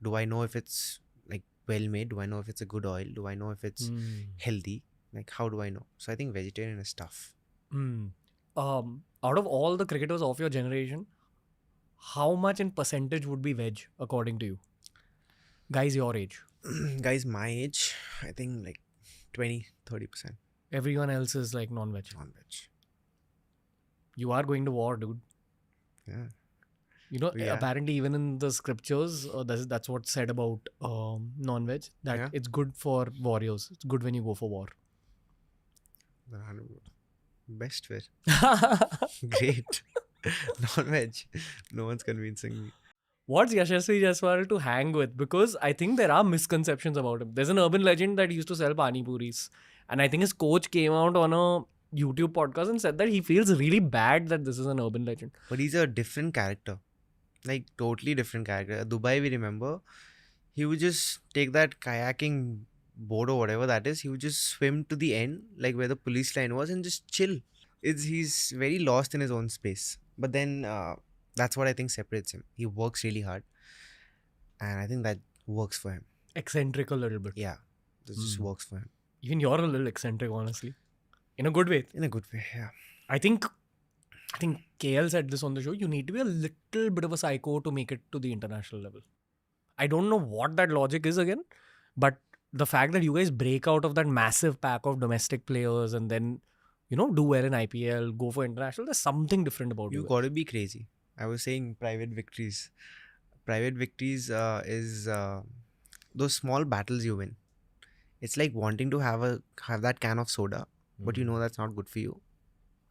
Do I know if it's like well made? Do I know if it's a good oil? Do I know if it's healthy? Like how do I know? So I think vegetarian is tough.
Out of all the cricketers of your generation, how much in percentage would be veg according to you? Guys your age.
Guys my age, I think like 20-30%.
Everyone else is like non-veg.
Non-veg.
You are going to war, dude.
Yeah.
You know,
Yeah.
apparently even in the scriptures, that's what's said about non-veg, that
Yeah.
it's good for warriors. It's good when you go for war.
Best way. Great. Non-veg. No one's convincing me.
What's Yashasvi Jaiswal to hang with? Because I think there are misconceptions about him. There's an urban legend that he used to sell pani puris. And I think his coach came out on a YouTube podcast and said that he feels really bad that this is an urban legend.
But he's a different character. Like totally different character. Dubai, we remember, he would just take that kayaking boat or whatever that is. He would just swim to the end, like where the police line was, and just chill. He's very lost in his own space. But then that's what I think separates him. He works really hard, and I think that works for him.
Eccentric a little bit.
Yeah, this just works for him.
Even you're a little eccentric, honestly. In a good way.
In a good way, yeah.
I think KL said this on the show. You need to be a little bit of a psycho to make it to the international level. I don't know what that logic is again, but the fact that you guys break out of that massive pack of domestic players and then, you know, do well in IPL, go for international, there's something different about you.
You got to be crazy. I was saying private victories. Private victories is those small battles you win. It's like wanting to have that can of soda, but you know that's not good for you,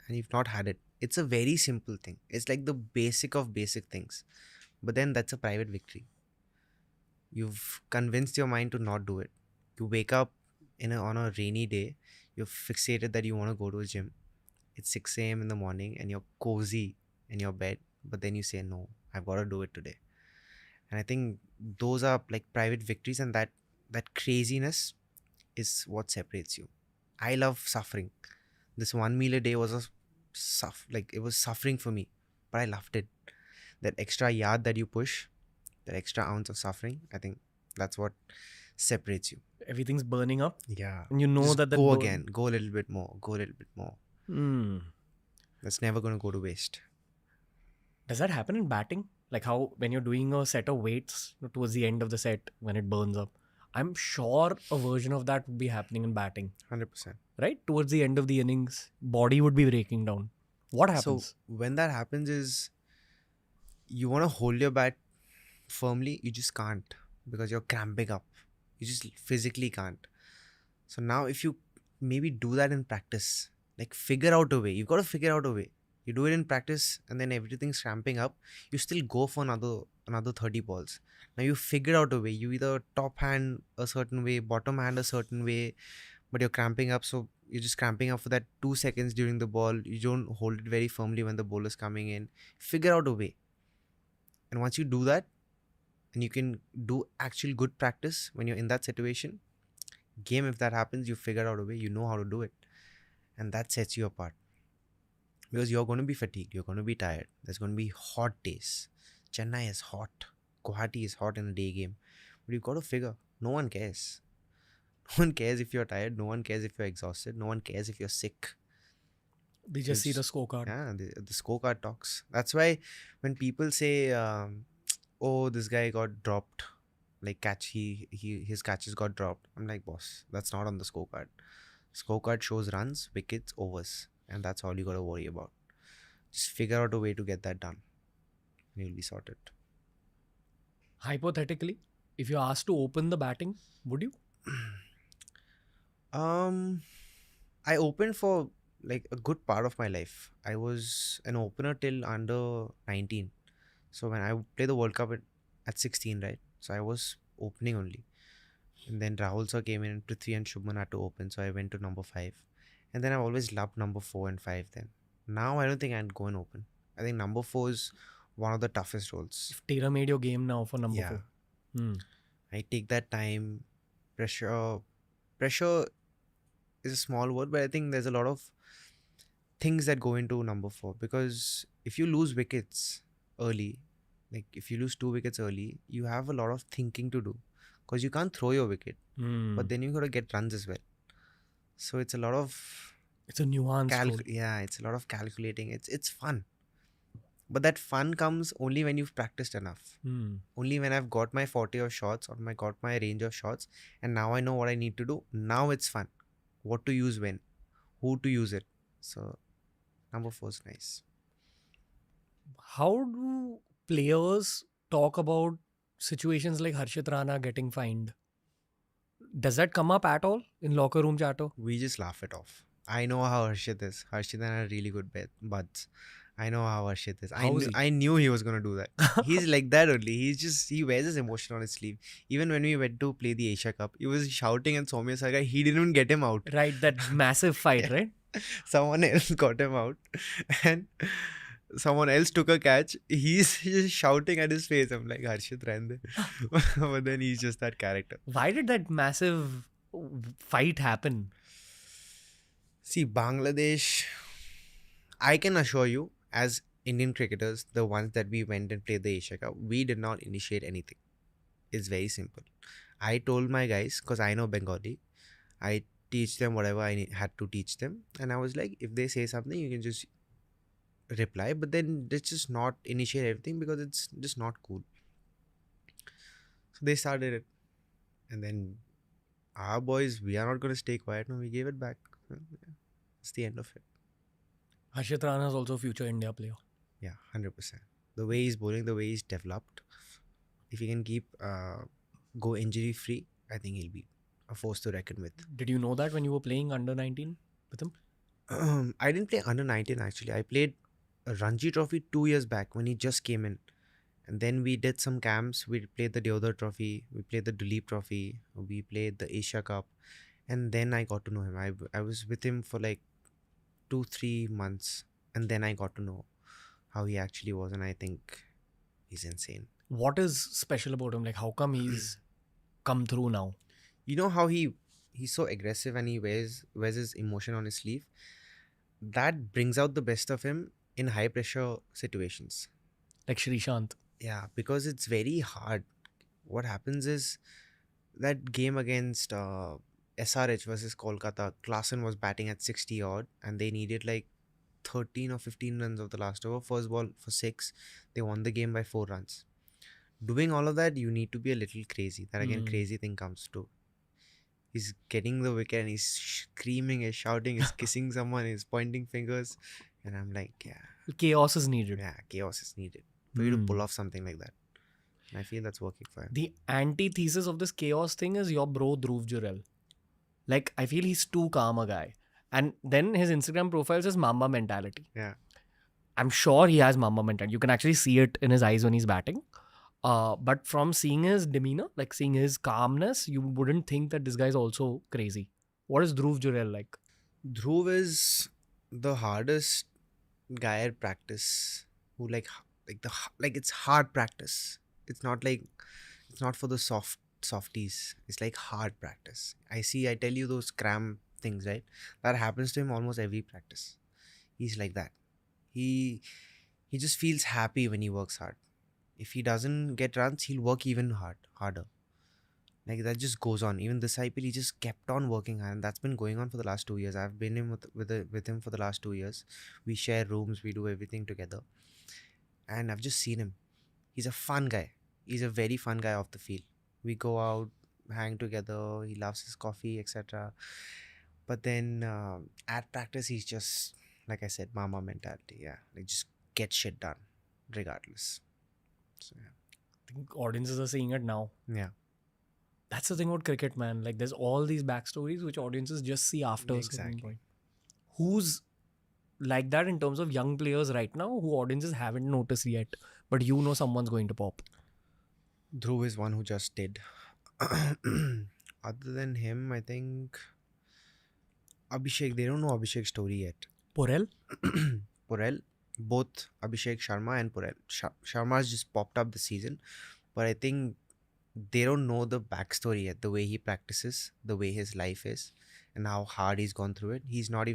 and you've not had it. It's a very simple thing. It's like the basic of basic things, but then that's a private victory. You've convinced your mind to not do it. You wake up on a rainy day. You're fixated that you want to go to a gym. It's 6 a.m. in the morning and you're cozy in your bed, but then you say, no, I've got to do it today. And I think those are like private victories, and that craziness is what separates you. I love suffering. This one meal a day was it was suffering for me, but I loved it. That extra yard that you push, that extra ounce of suffering, I think that's what separates you.
Everything's burning up.
Yeah.
And you know
just
that
go again. Go a little bit more. Go a little bit more. That's never going to go to waste.
Does that happen in batting? Like how when you're doing a set of weights towards the end of the set when it burns up? I'm sure a version of that would be happening in batting.
100%.
Right? Towards the end of the innings, body would be breaking down. What happens?
So when that happens is you want to hold your bat firmly, you just can't because you're cramping up. You just physically can't. So now if you maybe do that in practice, like figure out a way. You've got to figure out a way. You do it in practice and then everything's cramping up. You still go for another 30 balls. Now you figure out a way. You either top hand a certain way, bottom hand a certain way, but you're cramping up. So you're just cramping up for that 2 seconds during the ball. You don't hold it very firmly when the bowler's coming in. Figure out a way. And once you do that, and you can do actual good practice when you're in that situation, game, if that happens, you figure out a way, you know how to do it. And that sets you apart. Because you're going to be fatigued, you're going to be tired. There's going to be hot days. Chennai is hot. Guwahati is hot in a day game. But you've got to figure, no one cares. No one cares if you're tired. No one cares if you're exhausted. No one cares if you're sick.
They just see the scorecard.
Yeah, the scorecard talks. That's why when people say, oh, this guy got dropped, like his catches got dropped, I'm like, boss, that's not on the scorecard. Scorecard shows runs, wickets, overs, and that's all you got to worry about. Just figure out a way to get that done, and you'll be sorted.
Hypothetically, if you're asked to open the batting, would you?
I opened for like a good part of my life. I was an opener till under 19. So when I played the World Cup at 16, right? So I was opening only. And then Rahul sir came in and Prithvi and Shubman had to open. So I went to number 5. And then I've always loved number 4 and 5 then. Now I don't think I'd go and open. I think number 4 is one of the toughest roles.
You've tailor-made your game now for number
Yeah.
4.
I take that time. Pressure is a small word, but I think there's a lot of things that go into number 4. Because if you lose wickets early, like if you lose 2 wickets early, you have a lot of thinking to do. Because you can't throw your wicket, but then you got to get runs as well. So it's a lot of
It's a nuanced role.
yeah, it's a lot of calculating. It's fun, but that fun comes only when you've practiced enough. Only when I've got my 40 of shots or got my range of shots, and now I know what I need to do. Now it's fun. What to use when, who to use it. So number 4 is nice.
How do players talk about situations like Harshit Rana getting fined? Does that come up at all in locker room chatter?
We just laugh it off. I know how Harshit is. Harshit and I are really good buds. I know how Harshit is.
How is he?
I knew he was going to do that. He's like that only. He wears his emotion on his sleeve. Even when we went to play the Asia Cup, he was shouting at Soumya Sarkar. He didn't even get him out.
Right, that massive fight, right?
Someone else got him out. And someone else took a catch. He's just shouting at his face. I'm like, Harshit, run. But then he's just that character.
Why did that massive fight happen?
See, Bangladesh, I can assure you, as Indian cricketers, the ones that we went and played the Asia Cup, we did not initiate anything. It's very simple. I told my guys, because I know Bengali, I teach them whatever I had to teach them. And I was like, if they say something, you can just reply. But then let's just not initiate everything because it's just not cool. So they started it. And then our boys, we are not going to stay quiet. No, we gave it back. It's the end of it.
Harshit Rana is also a future India player.
Yeah, 100%. The way he's bowling, the way he's developed, if he can keep go injury free, I think he'll be a force to reckon with.
Did you know that when you were playing under 19 with him?
I didn't play under 19 actually. I played a Ranji Trophy 2 years back when he just came in. And then we did some camps. We played the Deodhar Trophy. We played the Duleep Trophy. We played the Asia Cup. And then I got to know him. I was with him for like 2-3 months. And then I got to know how he actually was. And I think he's insane.
What is special about him? Like, how come he's come through now?
You know how he's so aggressive and he wears his emotion on his sleeve? That brings out the best of him in high pressure situations.
Like Shrishant.
Yeah, because it's very hard. What happens is that game against SRH versus Kolkata, Klaasen was batting at 60 odd and they needed like 13 or 15 runs of the last over. First ball for 6. They won the game by 4 runs. Doing all of that, you need to be a little crazy. That again, crazy thing comes too. He's getting the wicket and he's screaming, he's shouting, he's kissing someone, he's pointing fingers. And I'm like, yeah.
Chaos is needed.
Yeah, chaos is needed for you to pull off something like that. And I feel that's working for him.
The antithesis of this chaos thing is your bro Dhruv Jurel. Like, I feel he's too calm a guy. And then his Instagram profile says Mamba mentality.
Yeah.
I'm sure he has Mamba mentality. You can actually see it in his eyes when he's batting. But from seeing his demeanor, like seeing his calmness, you wouldn't think that this guy is also crazy. What is Dhruv Jurel like?
Dhruv is the hardest guy at practice. Who like it's hard practice. It's not like it's not for the softies. It's like hard practice. I tell you those cram things, right? That happens to him almost every practice. He's like that. He he just feels happy when he works hard. If he doesn't get runs, he'll work even harder. Like that just goes on. Even this IPL, he just kept on working hard, and that's been going on for the last 2 years. I've been in with him for the last 2 years. We share rooms, we do everything together, and I've just seen him. He's a fun guy. He's a very fun guy off the field. We go out, hang together. He loves his coffee, etc. But then at practice, he's just like I said, mama mentality. Yeah, like just get shit done, regardless. So
I think audiences are seeing it now.
yeah.
That's the thing about cricket, man. Like, there's all these backstories which audiences just see after a certain
Exactly.
point. Who's like that in terms of young players right now who audiences haven't noticed yet, but you know someone's going to pop?
Dhruv is one who just did. Other than him, I think Abhishek. They don't know Abhishek's story yet.
Porel?
Purel, both Abhishek Sharma and Purel. Sharma's just popped up this season, but I think they don't know the backstory yet. The way he practices, the way his life is, and how hard he's gone through it. He's not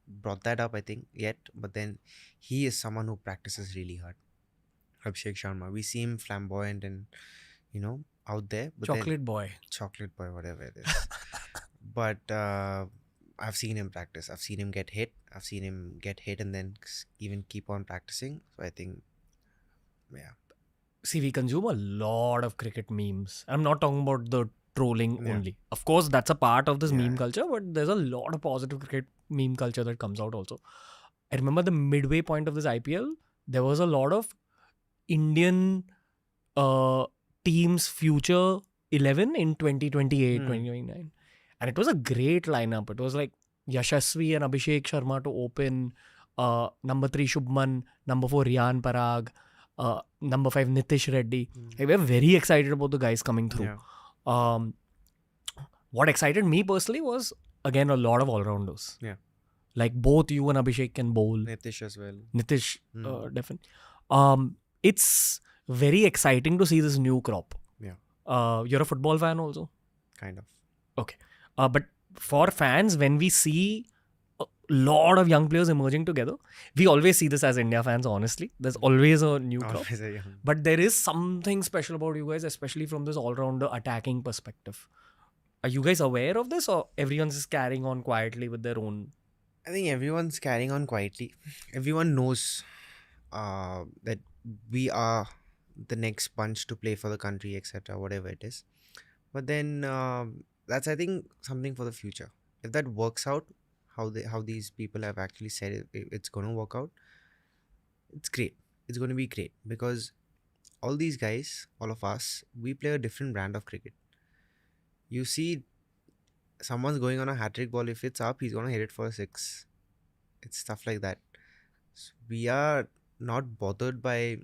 brought that up, I think, yet. But then he is someone who practices really hard. Abhishek Sharma. We see him flamboyant and out there, but
Chocolate boy.
chocolate boy, whatever it is. But I've seen him practice. I've seen him get hit. I've seen him get hit and then even keep on practicing. So I think, yeah.
See, we consume a lot of cricket memes. I'm not talking about the trolling
Yeah.
only. Of course, that's a part of this
Yeah.
meme culture, but there's a lot of positive cricket meme culture that comes out also. I remember the midway point of this IPL, there was a lot of Indian team's future 11 in 2028, 2029. And it was a great lineup. It was like Yashasvi and Abhishek Sharma to open, number 3 Shubman, number 4 Riyan Parag, number 5 Nitish Reddy. Like, we're very excited about the guys coming through.
Yeah.
What excited me personally was, again, a lot of all-rounders.
Yeah.
Like both you and Abhishek can bowl.
Nitish as well.
Nitish, definitely. It's very exciting to see this new crop.
Yeah.
You're a football fan also?
Kind of.
Okay. But for fans, when we see a lot of young players emerging together, we always see this as India fans, honestly. There's always a new crop.
Always a young.
But there is something special about you guys, especially from this all-rounder attacking perspective. Are you guys aware of this, or everyone's just carrying on quietly with their own?
I think everyone's carrying on quietly. Everyone knows that we are the next bunch to play for the country, etc., whatever it is. But then that's, I think, something for the future. If that works out, how these people have actually said it's going to work out, it's great. It's going to be great because all these guys, all of us, we play a different brand of cricket. You see, someone's going on a hat-trick ball. If it's up, he's going to hit it for a 6. It's stuff like that. So we are not bothered by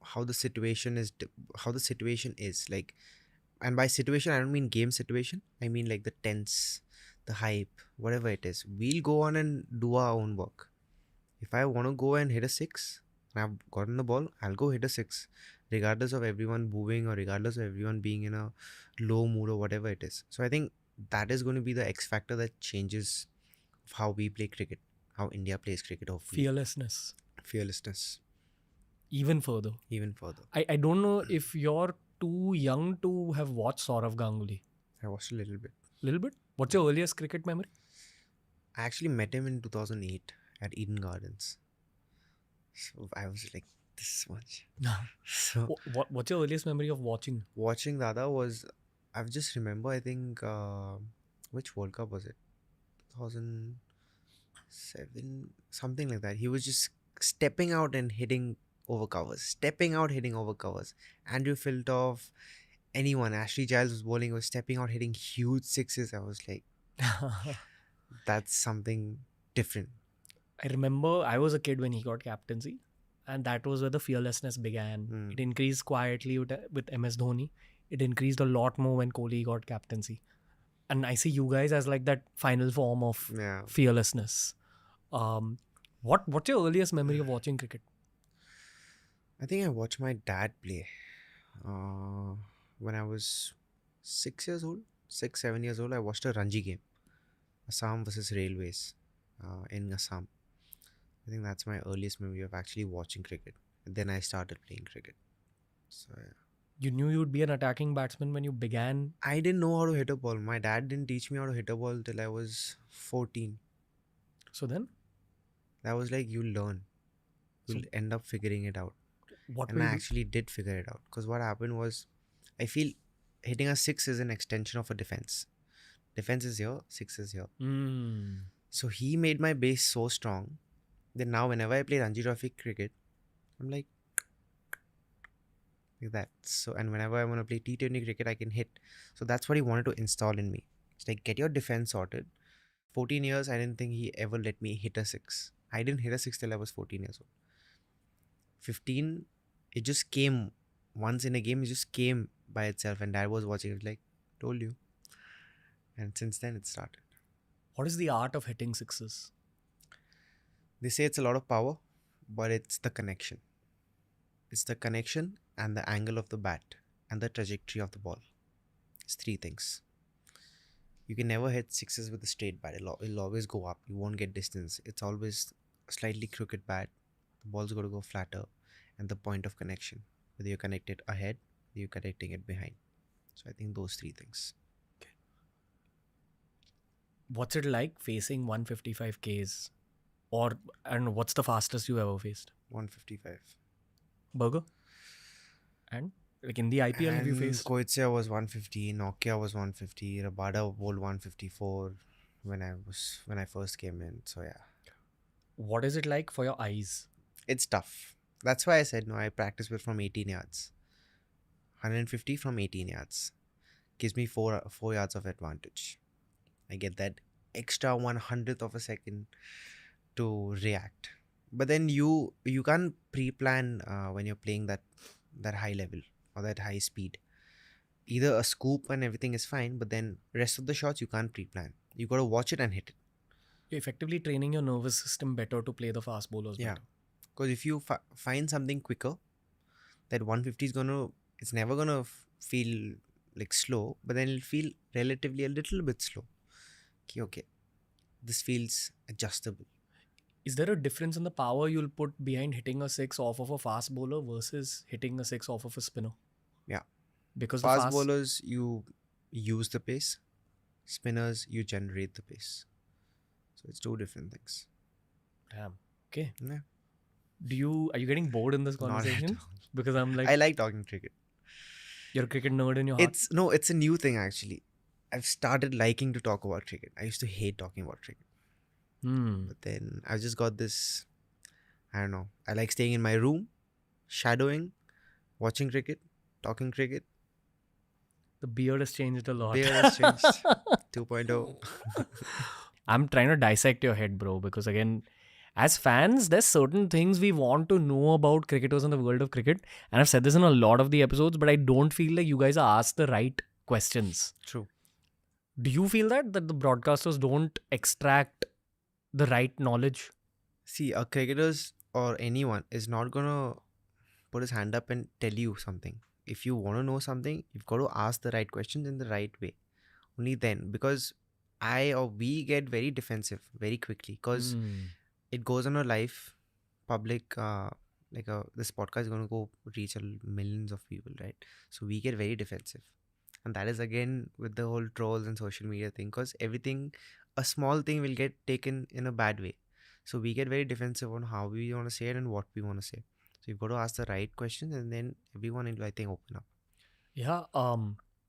how the situation is like, and by situation I don't mean game situation. I mean like the tense, the hype, whatever it is. We'll go on and do our own work. If I want to go and hit a 6 and I've gotten the ball, I'll go hit a 6, regardless of everyone booing or regardless of everyone being in a low mood or whatever it is. So I think that is going to be the X factor that changes how we play cricket, how India plays cricket. Hopefully, fearlessness,
Even further. I don't know if you're too young to have watched Saurav Ganguly.
I watched a little bit.
Little bit? What's your earliest cricket memory?
I actually met him in 2008 at Eden Gardens. So I was like this much. So
What's your earliest memory of watching?
watching Dada was, I just remember, I think, which World Cup was it? 2007, something like that. He was just stepping out and hitting over covers. Andrew Filtoff, anyone. Ashley Giles was bowling, was stepping out, hitting huge 6s. I was like, that's something different.
I remember I was a kid when he got captaincy, and that was where the fearlessness began. It increased quietly with MS Dhoni. It increased a lot more when Kohli got captaincy. And I see you guys as like that final form of
Yeah.
fearlessness. What's your earliest memory of watching cricket?
I think I watched my dad play when I was 6 years old, 7 years old. I watched a Ranji game, Assam versus Railways in Assam. I think that's my earliest memory of actually watching cricket. Then I started playing cricket. So yeah.
You knew you'd be an attacking batsman when you began.
I didn't know how to hit a ball. My dad didn't teach me how to hit a ball till I was 14.
So then,
That was like, you learn.
So-
You'll end up figuring it out.
what
And
will
I
you do?
actually did figure it out. Because what happened was, I feel hitting a six is an extension of a defense. Defense is here, six is here.
Mm.
So he made my base so strong that now whenever I play Ranji Trophy cricket, I'm like that. So, and whenever I want to play T20 cricket, I can hit. So that's what he wanted to install in me. It's like, get your defense sorted. 14 years, I didn't think he ever let me hit a six. I didn't hit a six till I was 14 years old. 15, it just came once in a game. It just came by itself, and dad was watching it like, told you. And since then, it started.
What is the art of hitting sixes?
They say it's a lot of power, but it's the connection. It's the connection and the angle of the bat and the trajectory of the ball. It's three things. You can never hit sixes with a straight bat. It'll always go up. You won't get distance. It's always a slightly crooked bat. The ball's got to go flatter. And the point of connection. Whether you connect it ahead, whether you're connecting it behind. So I think those three things.
What's it like facing 155 Ks? Or, I don't know, what's the fastest you ever faced?
155.
Burger? And like in the IPL, have you
And
faced?
Koitsia was 150, Nokia was 150, Rabada bowled 154 when I first came in. So yeah.
What is it like for your eyes?
It's tough. That's why I said no, I practice with from 18 yards. 150 from 18 yards. Gives me 4 yards of advantage. I get that extra 100th of a second to react. But then you can't pre-plan when you're playing that high level or that high speed. Either a scoop and everything is fine, but then rest of the shots you can't pre-plan. You got to watch it and hit it.
You're effectively training your nervous system better to play the fast bowlers
Yeah.
better.
Because if you find something quicker, that 150 is it's never gonna feel like slow, but then it'll feel relatively a little bit slow. Okay, this feels adjustable.
Is there a difference in the power you'll put behind hitting a six off of a fast bowler versus hitting a six off of a spinner?
Yeah.
Because
Fast bowlers, you use the pace. Spinners, you generate the pace. So it's two different things.
Damn. Okay.
Yeah.
Are you getting bored in this
Not at
conversation?
all.
Because I'm like,
I like talking cricket.
you're a cricket nerd in your heart.
It's a new thing actually. I've started liking to talk about cricket. I used to hate talking about cricket. But then I've just got this, I don't know. I like staying in my room, shadowing, watching cricket, talking cricket.
The beard has changed a lot.
Beard has changed. 2.0.
I'm trying to dissect your head, bro, because again, as fans, there's certain things we want to know about cricketers in the world of cricket. And I've said this in a lot of the episodes, but I don't feel like you guys are asked the right questions.
True.
Do you feel that the broadcasters don't extract the right knowledge?
See, a cricketers or anyone is not gonna put his hand up and tell you something. If you want to know something, you've got to ask the right questions in the right way. Only then, because we get very defensive very quickly because it goes on a live public this podcast is going to go reach millions of people, right? So we get very defensive, and that is again with the whole trolls and social media thing, because a small thing will get taken in a bad way. So we get very defensive on how we want to say it and what we want to say. So you've got to ask the right questions, and then everyone will, I think, open up.
Yeah.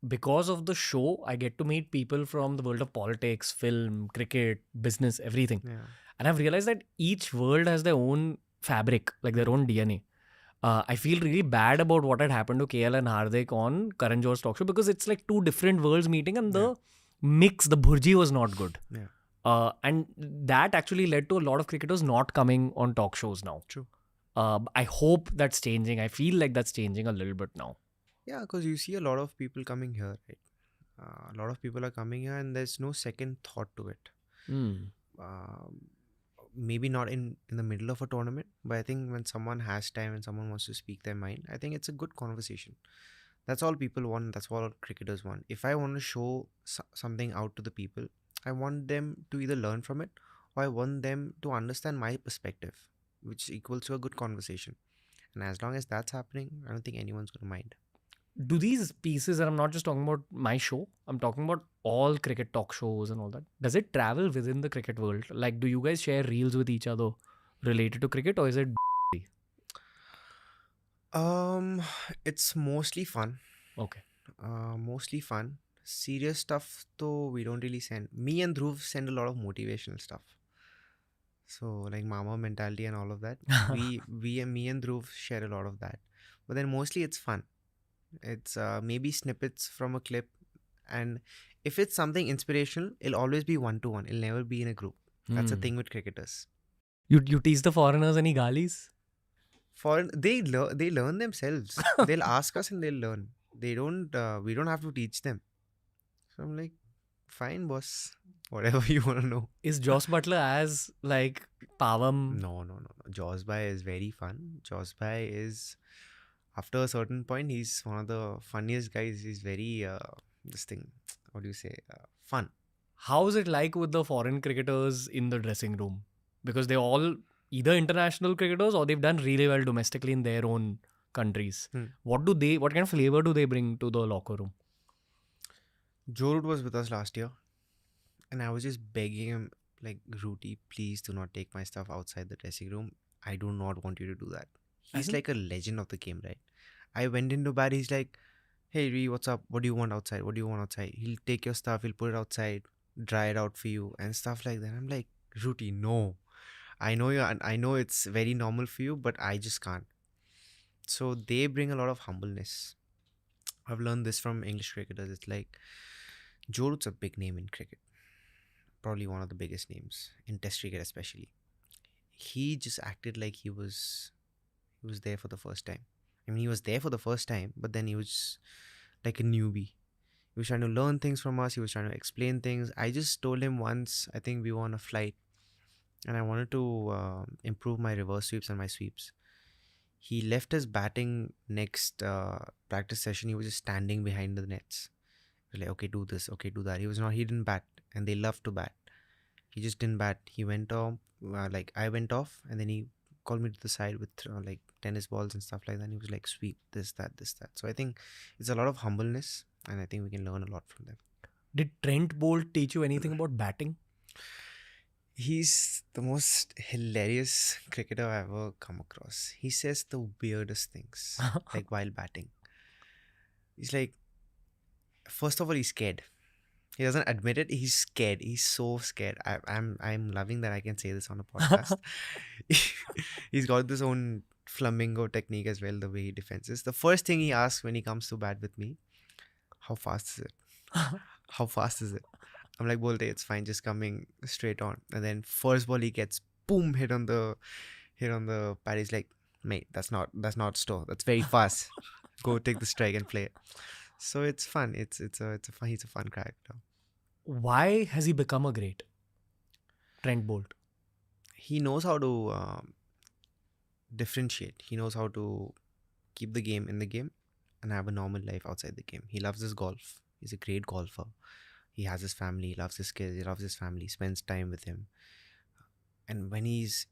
Because of the show, I get to meet people from the world of politics, film, cricket, business, everything.
Yeah.
And I've realized that each world has their own fabric, like their own DNA. I feel really bad about what had happened to KL and Hardik on Karan Johar's talk show, because it's like two different worlds meeting, and the mix, the bhurji was not good.
Yeah.
And that actually led to a lot of cricketers not coming on talk shows now.
True.
I hope that's changing. I feel like that's changing a little bit now.
Yeah, because you see a lot of people coming here, right? A lot of people are coming here, and there's no second thought to it.
Hmm.
Um, Maybe not in the middle of a tournament, but I think when someone has time and someone wants to speak their mind, I think it's a good conversation. That's all people want. That's all cricketers want. If I want to show something out to the people, I want them to either learn from it, or I want them to understand my perspective, which equals to a good conversation. And as long as that's happening, I don't think anyone's going to mind.
Do these pieces, and I'm not just talking about my show, I'm talking about all cricket talk shows and all that, does it travel within the cricket world? Like, do you guys share reels with each other related to cricket, or is it
Um, it's mostly fun.
okay?
Mostly fun. Serious stuff, though, we don't really send. Me and Dhruv send a lot of motivational stuff. So like mama mentality and all of that. We and me and Dhruv share a lot of that. But then mostly it's fun. It's maybe snippets from a clip, and if it's something inspirational, it'll always be one to one. It'll never be in a group. That's the
Hmm.
thing with cricketers.
You tease the foreigners any galis?
For they learn themselves. They'll ask us and they'll learn. They don't. We don't have to teach them. So I'm like, fine, boss. Whatever you want to know.
Is Joss Butler as like Pavam?
No. Jaws by is very fun. Jaws by is, after a certain point, he's one of the funniest guys. He's very this thing. What do you say? Fun.
How is it like with the foreign cricketers in the dressing room? Because they're all either international cricketers or they've done really well domestically in their own countries.
Hmm.
What kind of flavor do they bring to the locker room?
Joe Root was with us last year, and I was just begging him, like, Rooty, please do not take my stuff outside the dressing room. I do not want you to do that.
As
He's
in?
like a legend of the game, right? I went into bed, he's like, hey, Ree, what's up? What do you want outside? What do you want outside? He'll take your stuff, he'll put it outside, dry it out for you, and stuff like that. I'm like, Rooty, no. I know it's very normal for you, but I just can't. So they bring a lot of humbleness. I've learned this from English cricketers. It's like Joe Root's a big name in cricket, probably one of the biggest names in Test cricket, especially. He just acted like he was there for the first time. I mean, he was there for the first time, but then he was like a newbie. He was trying to learn things from us. He was trying to explain things. I just told him once. I think we were on a flight, and I wanted to improve my reverse sweeps and my sweeps. He left his batting next practice session. He was just standing behind the nets. He was like, okay, do this, okay, do that. He was not. He didn't bat, and they love to bat. He just didn't bat. He went off. Like I went off, and then he called me to the side with like tennis balls and stuff like that. And he was like, sweep this, that, this, that. So I think it's a lot of humbleness, and I think we can learn a lot from them.
Did Trent Bolt teach you anything about batting?
He's the most hilarious cricketer I've ever come across. He says the weirdest things, like while batting. He's like, first of all, he's scared. He doesn't admit it. He's scared. He's so scared. I'm loving that I can say this on a podcast. He's got this own flamingo technique as well. The way he defends this. The first thing he asks when he comes to bat with me, how fast is it? How fast is it? I'm like, Bolte, it's fine, just coming straight on. And then first ball he gets boom hit on the pad. He's like, mate, that's not slow. That's very fast. Go take the strike and play it. So it's fun. He's a fun character.
Why has he become a great? Trent Bolt.
He knows how to differentiate. He knows how to keep the game in the game and have a normal life outside the game. He loves his golf. He's a great golfer. He has his family. He loves his kids. He loves his family. Spends time with him. And when he's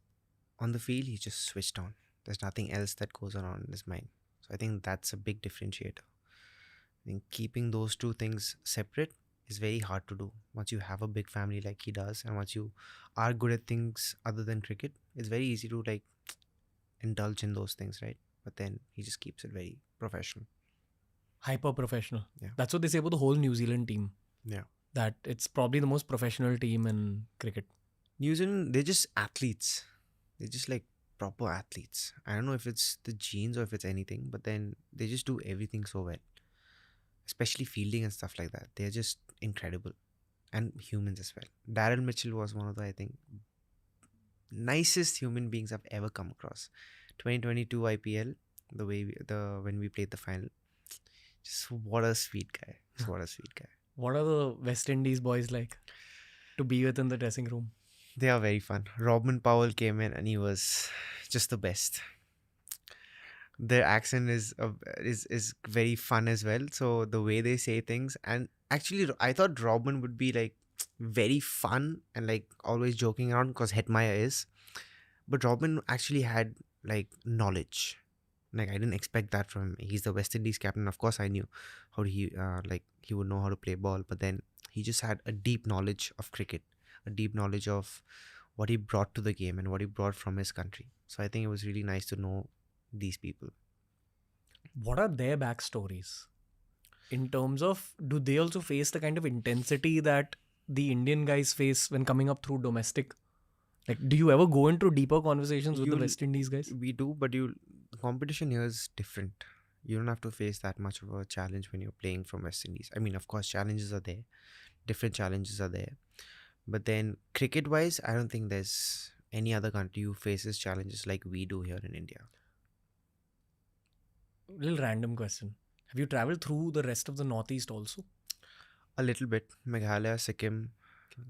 on the field, he's just switched on. There's nothing else that goes on in his mind. So I think that's a big differentiator. I think keeping those two things separate is very hard to do. Once you have a big family like he does, and once you are good at things other than cricket, it's very easy to like indulge in those things, right? But then he just keeps it very professional.
Hyper professional.
Yeah.
That's what they say about the whole New Zealand team.
Yeah.
That it's probably the most professional team in cricket.
New Zealand, they're just athletes. They're just like proper athletes. I don't know if it's the genes or if it's anything, but then they just do everything so well. Especially fielding and stuff like that. They're just incredible. And humans as well. Daryl Mitchell was one of the, I think, nicest human beings I've ever come across. 2022 IPL, when we played the final. Just what a sweet guy. Just what a sweet guy.
What are the West Indies boys like to be with in the dressing room?
They are very fun. Robin Powell came in and he was just the best. Their accent is very fun as well. So the way they say things, and actually, I thought Robin would be like very fun and like always joking around because Hetmeyer is, but Robin actually had like knowledge. Like I didn't expect that from him. He's the West Indies captain. Of course, I knew how he would know how to play ball, but then he just had a deep knowledge of cricket, a deep knowledge of what he brought to the game and what he brought from his country. So I think it was really nice to know these people.
What are their backstories in terms of, do they also face the kind of intensity that the Indian guys face when coming up through domestic? Like, do you ever go into deeper conversations with the
You'll
West Indies guys?
We do, but the competition here is different. You don't have to face that much of a challenge when you're playing from West Indies. I mean, of course, challenges are there, different challenges are there, but then cricket wise, I don't think there's any other country who faces challenges like we do here in India.
Little random question. Have you traveled through the rest of the Northeast also?
A little bit. Meghalaya, Sikkim,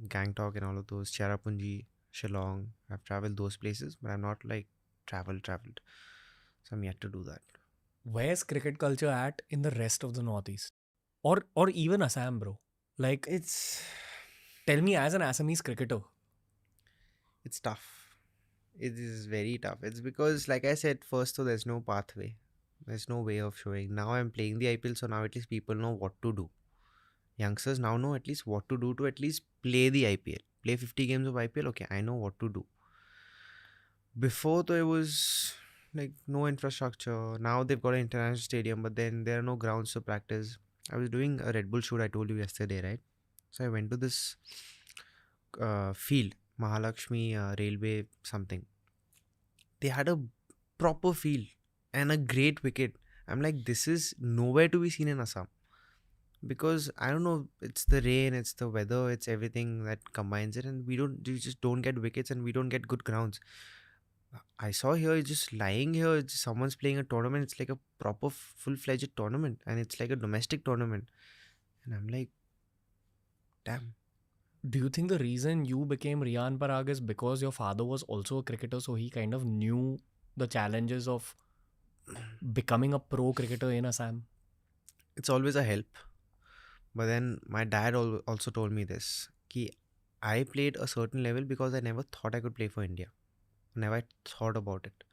Gangtok, and all of those. Cherrapunji, Shillong. I've traveled those places, but I'm not like traveled. So I'm yet to do that.
Where's cricket culture at in the rest of the Northeast? Or even Assam, bro? Like,
It's
tell me as an Assamese cricketer.
it's tough. It is very tough. It's because, like I said, first, so there's no pathway. There's no way of showing. Now I'm playing the IPL, so now at least people know what to do. Youngsters now know at least what to do to at least play the IPL. Play 50 games of IPL. Okay, I know what to do. Before, though, it was like no infrastructure. Now they've got an international stadium, but then there are no grounds to practice. I was doing a Red Bull shoot, I told you yesterday, right? So I went to this field, Mahalakshmi Railway something. They had a proper field and a great wicket. I'm like, this is nowhere to be seen in Assam. Because I don't know, it's the rain, it's the weather, it's everything that combines it, and we just don't get wickets and we don't get good grounds. I saw here, it's just lying here, it's someone's playing a tournament, it's like a proper full fledged tournament, and it's like a domestic tournament. And I'm like, damn.
Do you think the reason you became Riyan Parag is because your father was also a cricketer, so he kind of knew the challenges of becoming a pro cricketer in Assam?
It's always a help. But then my dad also told me this. Ki I played a certain level because I never thought I could play for India. Never thought about it.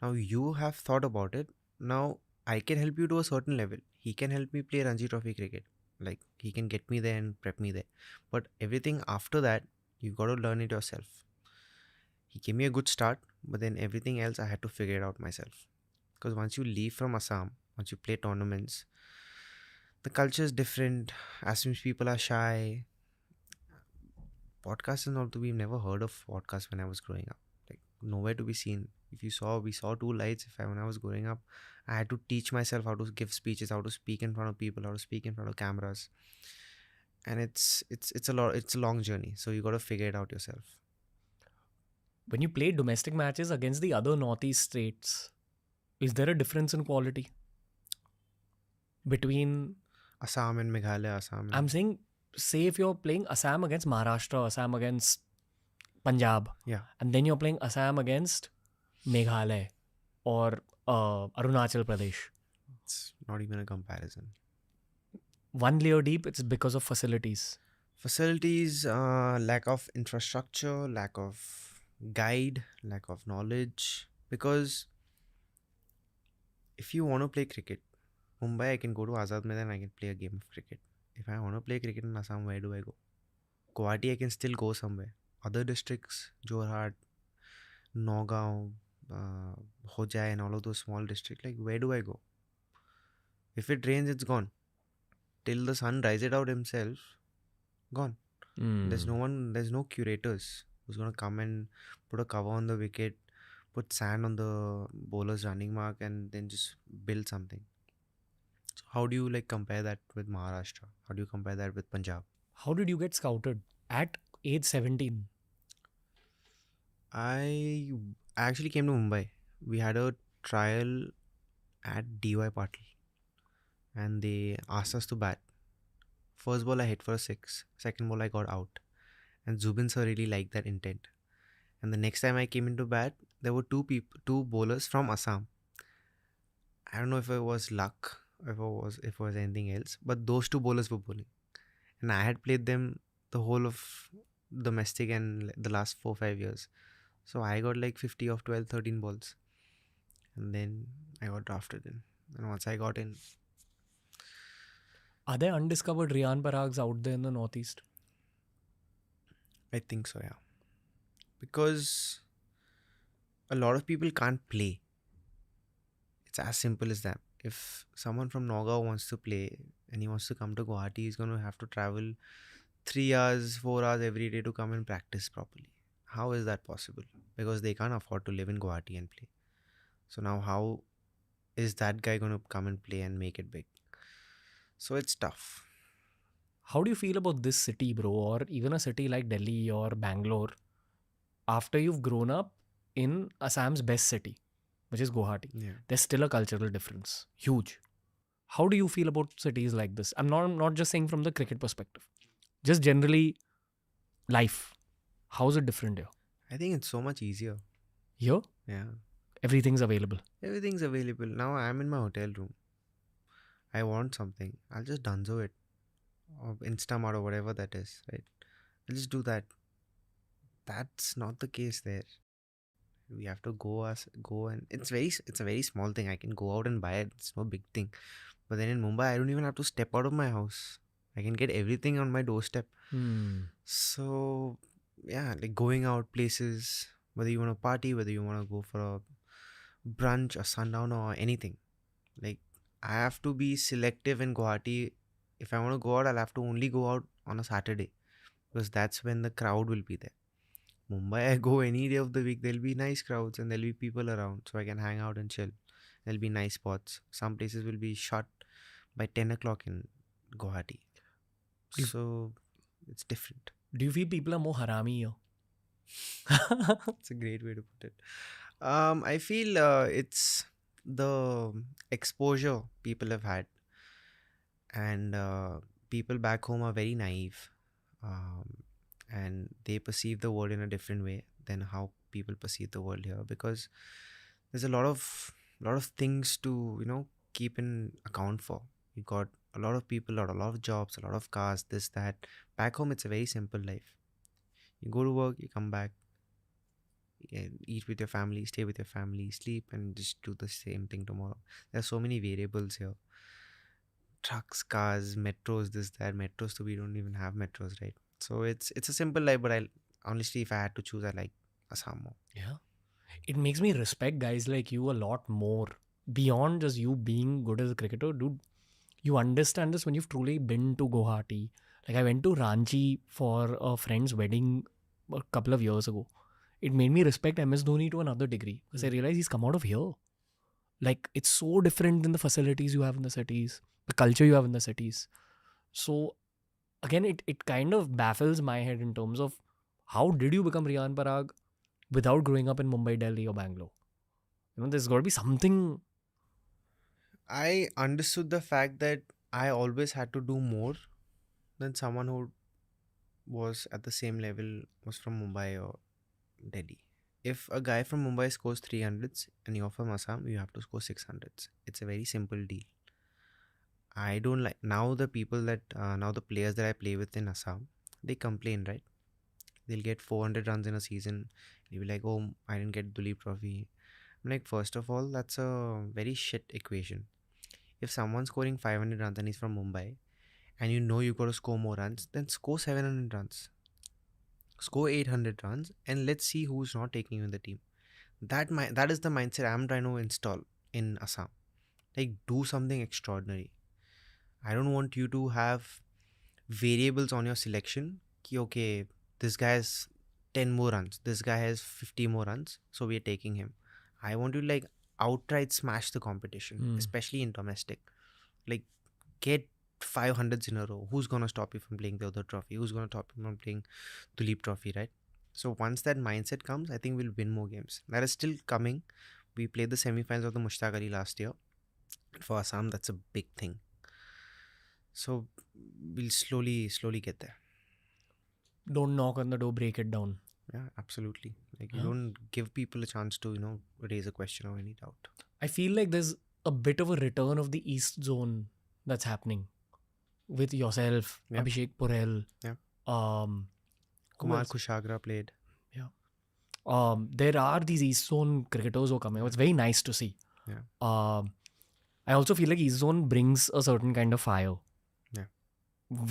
Now you have thought about it. Now I can help you to a certain level. He can help me play Ranji Trophy cricket. Like he can get me there and prep me there. But everything after that, you got to learn it yourself. He gave me a good start, but then everything else I had to figure it out myself. Because once you leave from Assam, once you play tournaments, the culture is different. Assamese people are shy. Podcasts and all, we've never heard of podcasts when I was growing up. Like nowhere to be seen. If you saw, we saw two lights. When I was growing up, I had to teach myself how to give speeches, how to speak in front of people, how to speak in front of cameras, and it's a lot. It's a long journey, so you got to figure it out yourself.
When you play domestic matches against the other Northeast states, is there a difference in quality between,
Assam and Meghalaya, Assam
I'm
and
saying, say if you're playing Assam against Maharashtra, Assam against Punjab,
yeah,
and then you're playing Assam against Meghalaya or Arunachal Pradesh.
it's not even a comparison.
One layer deep, it's because of facilities.
Facilities, lack of infrastructure, lack of guide, lack of knowledge. Because if you want to play cricket, Mumbai, I can go to Azad Maidan, I can play a game of cricket. If I want to play cricket in Assam, where do I go? Guwahati, I can still go somewhere. Other districts, Jorhat, Nagaon, Hojai, and all of those small districts, like where do I go? If it rains, it's gone. Till the sun dries it out himself, gone. There's no one, there's no curators who's gonna come and put a cover on the wicket, put sand on the bowler's running mark, and then just build something. So how do you like compare that with Maharashtra? How do you compare that with Punjab?
How did you get scouted at age 17?
I actually came to Mumbai. We had a trial at DY Patil, and they asked us to bat First ball I hit for a six. Second ball I got out. And Zubin sir really liked that intent. And the next time I came into bat, there were two bowlers from Assam. I don't know if it was luck, if it was anything else, but those two bowlers were bowling, and I had played them the whole of domestic and the last 4 5 years. So I got like 50 of 12, 13 balls, and then I got drafted in. And once I got in,
Are there undiscovered Riyan Parags out there in the Northeast?
I think so, yeah, because a lot of people can't play. It's as simple as that. If someone from Nagaon wants to play and he wants to come to Guwahati, he's going to have to travel 3 hours, 4 hours every day to come and practice properly. How is that possible? Because they can't afford to live in Guwahati and play. So now, how is that guy going to come and play and make it big? So it's tough.
How do you feel about this city, bro, or even a city like Delhi or Bangalore, after you've grown up in Assam's best city, which is Guwahati?
Yeah.
There's still a cultural difference. Huge. How do you feel about cities like this? I'm not just saying from the cricket perspective. Just generally life. How's it different here?
I think it's so much easier.
Here,
Yeah.
everything's available.
Everything's available. Now I'm in my hotel room. I want something. I'll just dunzo it. Or Instamart or whatever that is, right? I'll just do that. That's not the case there. We have to go, and it's a very small thing. I can go out and buy it. It's no big thing. But then in Mumbai, I don't even have to step out of my house. I can get everything on my doorstep. So yeah, like going out places, whether you want to party, whether you want to go for a brunch or sundown or anything. Like I have to be selective in Guwahati. If I want to go out, I'll have to only go out on a Saturday because that's when the crowd will be there. Mumbai, I go any day of the week. There'll be nice crowds and there'll be people around, so I can hang out and chill. There'll be nice spots. Some places will be shut by 10 o'clock in Guwahati,
Do you,
so it's different.
do you feel people are more harami here?
It's a great way to put it. I feel it's the exposure people have had, and people back home are very naive, um, and they perceive the world in a different way than how people perceive the world here, because there's a lot of things to keep in account for. You got a lot of people, a lot of jobs, a lot of cars, this that. Back home, it's a very simple life. You go to work, you come back, eat with your family, stay with your family, sleep, and just do the same thing tomorrow. There are so many variables here. Trucks, cars, metros, this, that. Metros, so we don't even have metros, right? So it's a simple life, but I honestly, if I had to choose, I like Assam more.
Yeah. It makes me respect guys like you a lot more. Beyond just you being good as a cricketer, dude, you understand this when you've truly been to Guwahati. Like I went to Ranchi for a friend's wedding a couple of years ago. It made me respect MS Dhoni to another degree because I realized he's come out of here. Like it's so different than the facilities you have in the cities, the culture you have in the cities. So again, it kind of baffles my head in terms of how did you become Riyan Parag without growing up in Mumbai, Delhi, or Bangalore? There's got to be something.
I understood the fact that I always had to do more than someone who was at the same level, was from Mumbai or Delhi. If a guy from Mumbai scores 300s and you're from Assam, you have to score 600s. It's a very simple deal. I don't like now the players that I play with in Assam, they complain, right? They'll get 400 runs in a season. They'll be like, oh, I didn't get Duleep Trophy. I'm like, first of all, that's a very shit equation. If someone's scoring 500 runs and he's from Mumbai, and you got to score more runs, then score 700 runs. Score 800 runs, and let's see who's not taking you in the team. That is the mindset I'm trying to install in Assam. Like, do something extraordinary. I don't want you to have variables on your selection. Okay, this guy has 10 more runs. This guy has 50 more runs. So we're taking him. I want to like outright smash the competition, especially in domestic. Like, get 500s in a row. Who's going to stop you from playing the other trophy? Who's going to stop you from playing the Leap Trophy, right? So once that mindset comes, I think we'll win more games. That is still coming. We played the semi-finals of the Mushtaq Ali last year. For Assam, that's a big thing. So we'll slowly get there.
Don't knock on the door, break it down.
Yeah, absolutely. Like you
Huh?
don't give people a chance to, raise a question or any doubt.
I feel like there's a bit of a return of the East Zone that's happening with yourself,
Yeah,
Abhishek Purell.
yeah.
Um, who
Kumar
else?
Kushagra played.
Yeah. There are these East Zone cricketers who are coming up.
Yeah,
It's very nice to see.
yeah,
Um, I also feel like East Zone brings a certain kind of fire.
yeah,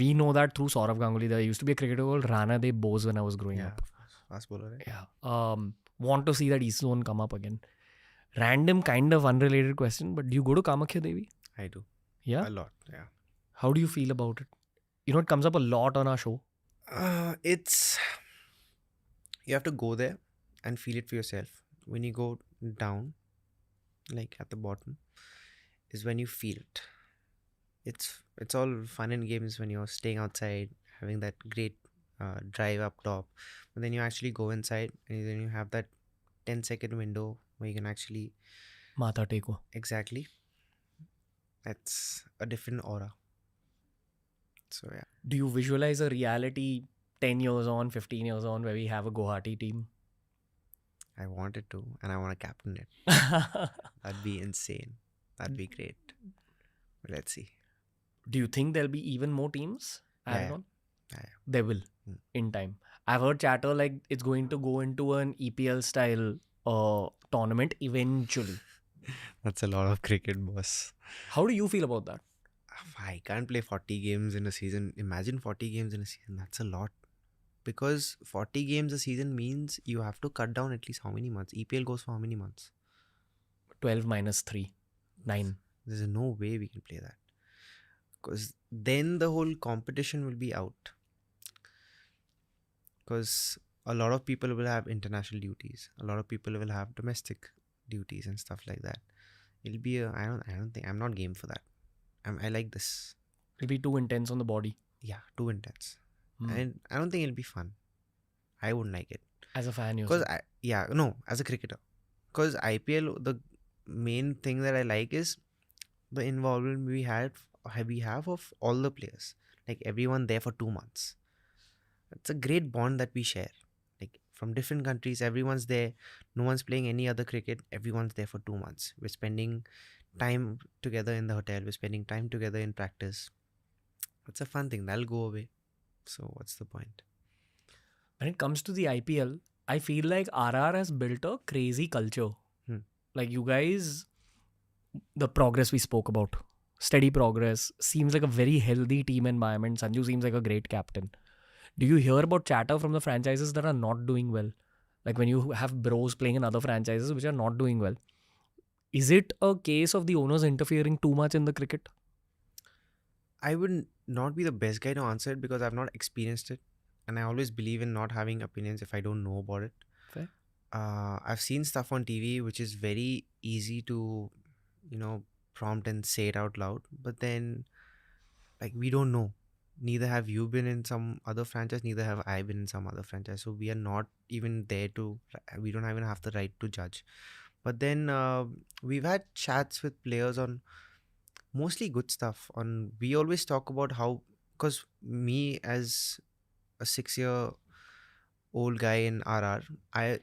We know that through Saurav Ganguly. There used to be a cricketer called Rana De Bose when I was growing
yeah.
up.
Fast bowler, right?
Yeah. Want to see that East Zone come up again. Random kind of unrelated question, but do you go to Kamakhya Devi?
I do
Yeah.
a lot. Yeah.
How do you feel about it? You know, it comes up a lot on our show.
It's you have to go there and feel it for yourself. When you go down, like at the bottom, is when you feel it. It's all fun and games when you're staying outside, having that great drive up top, but then you actually go inside and then you have that 10-second window where you can actually
Mata Teko.
exactly. That's a different aura. So yeah,
Do you visualize a reality 10 years on, 15 years on, where we have a Guwahati team?
I wanted to, and I want to captain it. That'd be insane. That'd be great. Let's see.
Do you think there'll be even more teams added
Yeah,
on?
yeah.
They will
Hmm.
in time. I've heard chatter like it's going to go into an EPL style tournament eventually.
That's a lot of cricket, boss.
How do you feel about that?
I can't play 40 games in a season. Imagine 40 games in a season. That's a lot. Because 40 games a season means you have to cut down at least how many months? EPL goes for how many months?
12 minus 3, 9.
There's no way we can play that. Because then the whole competition will be out. Because a lot of people will have international duties. A lot of people will have domestic duties and stuff like that. It'll be a, I don't think, I'm not game for that. I like this.
It'll be too intense on the body.
Yeah, too intense.
Hmm.
And I don't think it'll be fun. I wouldn't like it.
As a fan,
Because
yourself.
no, as a cricketer. Because IPL, the main thing that I like is the involvement we have of all the players. Like everyone there for 2 months. It's a great bond that we share. Like from different countries, everyone's there. No one's playing any other cricket. Everyone's there for 2 months. We're spending time together in the hotel. We're spending time together in practice. It's a fun thing. That'll go away. So what's the point?
When it comes to the IPL, I feel like RR has built a crazy culture.
Hmm.
Like you guys, the progress we spoke about, steady progress, seems like a very healthy team environment. Sanju seems like a great captain. Do you hear about chatter from the franchises that are not doing well? Like when you have bros playing in other franchises which are not doing well. Is it a case of the owners interfering too much in the cricket?
I would not be the best guy to answer it because I've not experienced it. And I always believe in not having opinions if I don't know about it.
Fair.
I've seen stuff on TV which is very easy to, prompt and say it out loud. But then, like, we don't know. Neither have you been in some other franchise, neither have I been in some other franchise. So we are not even there to, we don't even have the right to judge. But then we've had chats with players on mostly good stuff. On we always talk about how, because me as a 6 year old guy in RR,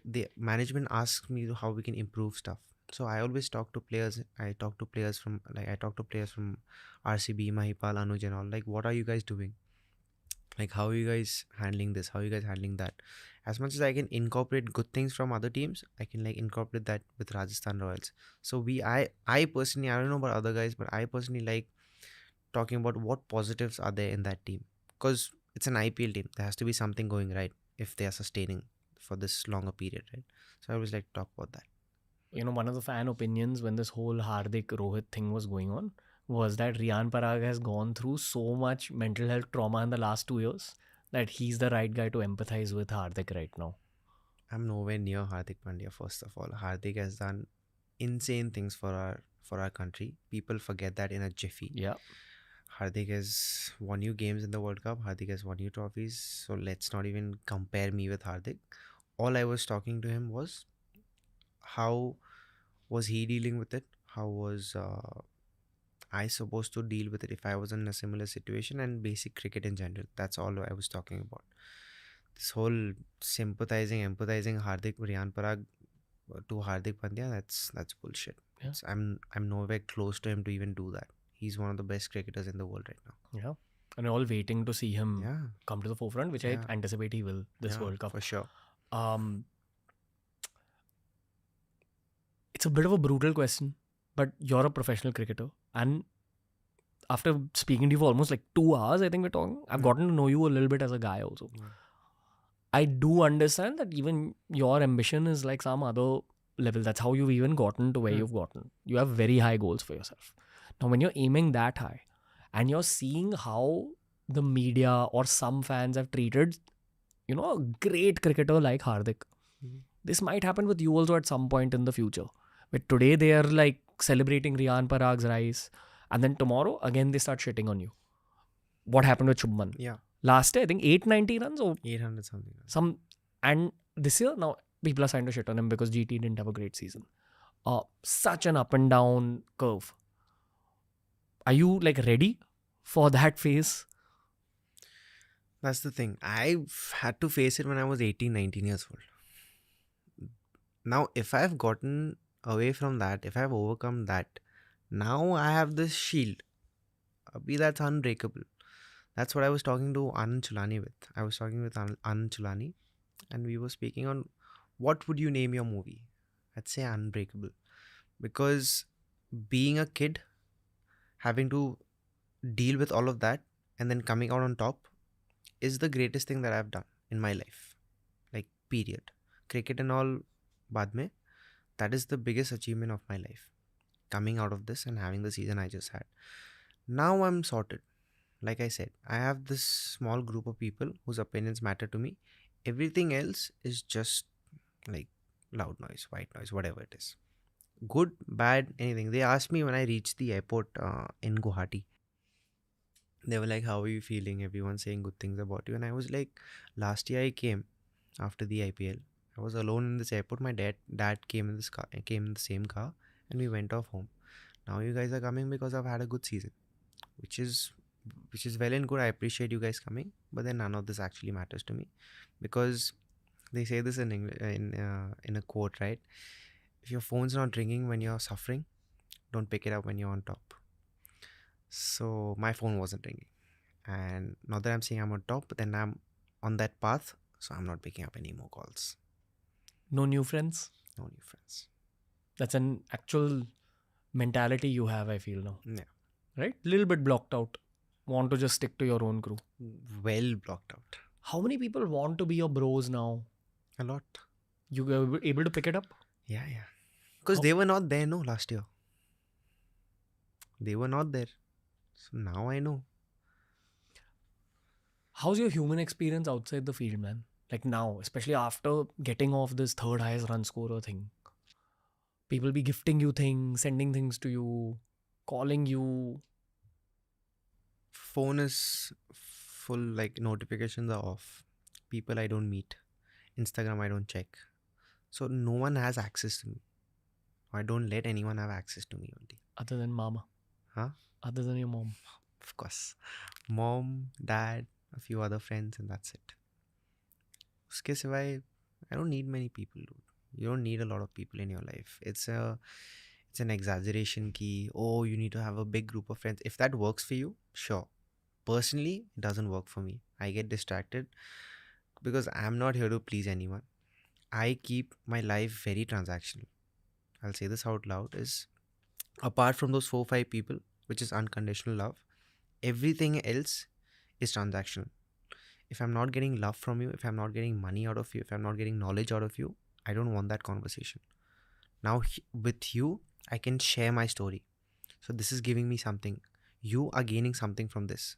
the management asks me how we can improve stuff. So I always talk to players. I talk to players from RCB, Mahipal, Anuj, and all. Like, what are you guys doing? Like, how are you guys handling this? How are you guys handling that? As much as I can incorporate good things from other teams, I can like incorporate that with Rajasthan Royals. So I personally, I don't know about other guys, but I personally like talking about what positives are there in that team, because it's an IPL team. There has to be something going right if they are sustaining for this longer period, right? So I always like to talk about that.
You know, one of the fan opinions when this whole Hardik Rohit thing was going on was that Riyan Parag has gone through so much mental health trauma in the last 2 years that he's the right guy to empathize with Hardik right now.
I'm nowhere near Hardik Pandya. First of all, Hardik has done insane things for our country. People forget that in a jiffy.
Yeah.
Hardik has won you games in the World Cup. Hardik has won you trophies. So let's not even compare me with Hardik. All I was talking to him was how was he dealing with it? I supposed to deal with it if I was in a similar situation, and basic cricket in general. That's all I was talking about. This whole sympathizing, empathizing Hardik Riyan Parag to Hardik Pandya, that's bullshit.
Yeah.
I'm nowhere close to him to even do that. He's one of the best cricketers in the world right now.
Yeah. And we're all waiting to see him
Yeah,
come to the forefront, which
yeah,
I anticipate he will this
yeah,
World Cup.
for sure.
Um, it's a bit of a brutal question, but you're a professional cricketer. And after speaking to you for almost like 2 hours, I think we're talking, I've gotten to know you a little bit as a guy also.
Yeah.
I do understand that even your ambition is like some other level. That's how you've even gotten to where you've gotten. You have very high goals for yourself. Now, when you're aiming that high and you're seeing how the media or some fans have treated, a great cricketer like Hardik, this might happen with you also at some point in the future. But today they are like celebrating Riyan Parag's rise, and then tomorrow again they start shitting on you. What happened with Shubman?
Yeah,
Last year, I think 890 runs or
800 something.
some, and this year now people are starting to shit on him because GT didn't have a great season. Such an up and down curve. Are you like ready for that phase?
That's the thing. I've had to face it when I was 18, 19 years old. Now, if I've gotten away from that, if I've overcome that, now I have this shield. Abhi, that's unbreakable. That's what I was talking to Anand Chulani with. I was talking with Anand Chulani, and we were speaking on what would you name your movie? I'd say Unbreakable. Because being a kid, having to deal with all of that, and then coming out on top is the greatest thing that I've done in my life. Like, period. Cricket and all, baad mein, that is the biggest achievement of my life. Coming out of this and having the season I just had. Now I'm sorted. Like I said, I have this small group of people whose opinions matter to me. Everything else is just like loud noise, white noise, whatever it is. Good, bad, anything. They asked me when I reached the airport in Guwahati. They were like, "How are you feeling?" Everyone saying good things about you. And I was like, last year I came after the IPL. I was alone in this airport. My dad came in this car, came in the same car, and we went off home. Now you guys are coming because I've had a good season, which is well and good. I appreciate you guys coming, but then none of this actually matters to me, because they say this in English, in a quote, right? If your phone's not ringing when you're suffering, don't pick it up when you're on top. So my phone wasn't ringing, and not that I'm saying I'm on top, but then I'm on that path, so I'm not picking up any more calls.
No new friends?
No new friends.
That's an actual mentality you have, I feel now.
Yeah.
Right? Little bit blocked out. Want to just stick to your own crew.
Well blocked out.
How many people want to be your bros now?
A lot.
You were able to pick it up?
Yeah. Because they were not there, no, last year. They were not there. So now I know.
How's your human experience outside the field, man? Like now, especially after getting off this third highest run scorer thing. People be gifting you things, sending things to you, calling you.
Phone is full, like notifications are off. People I don't meet. Instagram I don't check. So no one has access to me. I don't let anyone have access to me only.
Other than mama.
Huh?
Other than your mom.
Of course. Mom, dad, a few other friends, and that's it. Uske siwai, I don't need many people, dude. You don't need a lot of people in your life. It's an exaggeration key. Oh, you need to have a big group of friends. If that works for you, sure. Personally, it doesn't work for me. I get distracted because I'm not here to please anyone. I keep my life very transactional. I'll say this out loud, is apart from those 4-5 people, which is unconditional love, everything else is transactional. If I'm not getting love from you, if I'm not getting money out of you, if I'm not getting knowledge out of you, I don't want that conversation. Now with you, I can share my story. So this is giving me something. You are gaining something from this.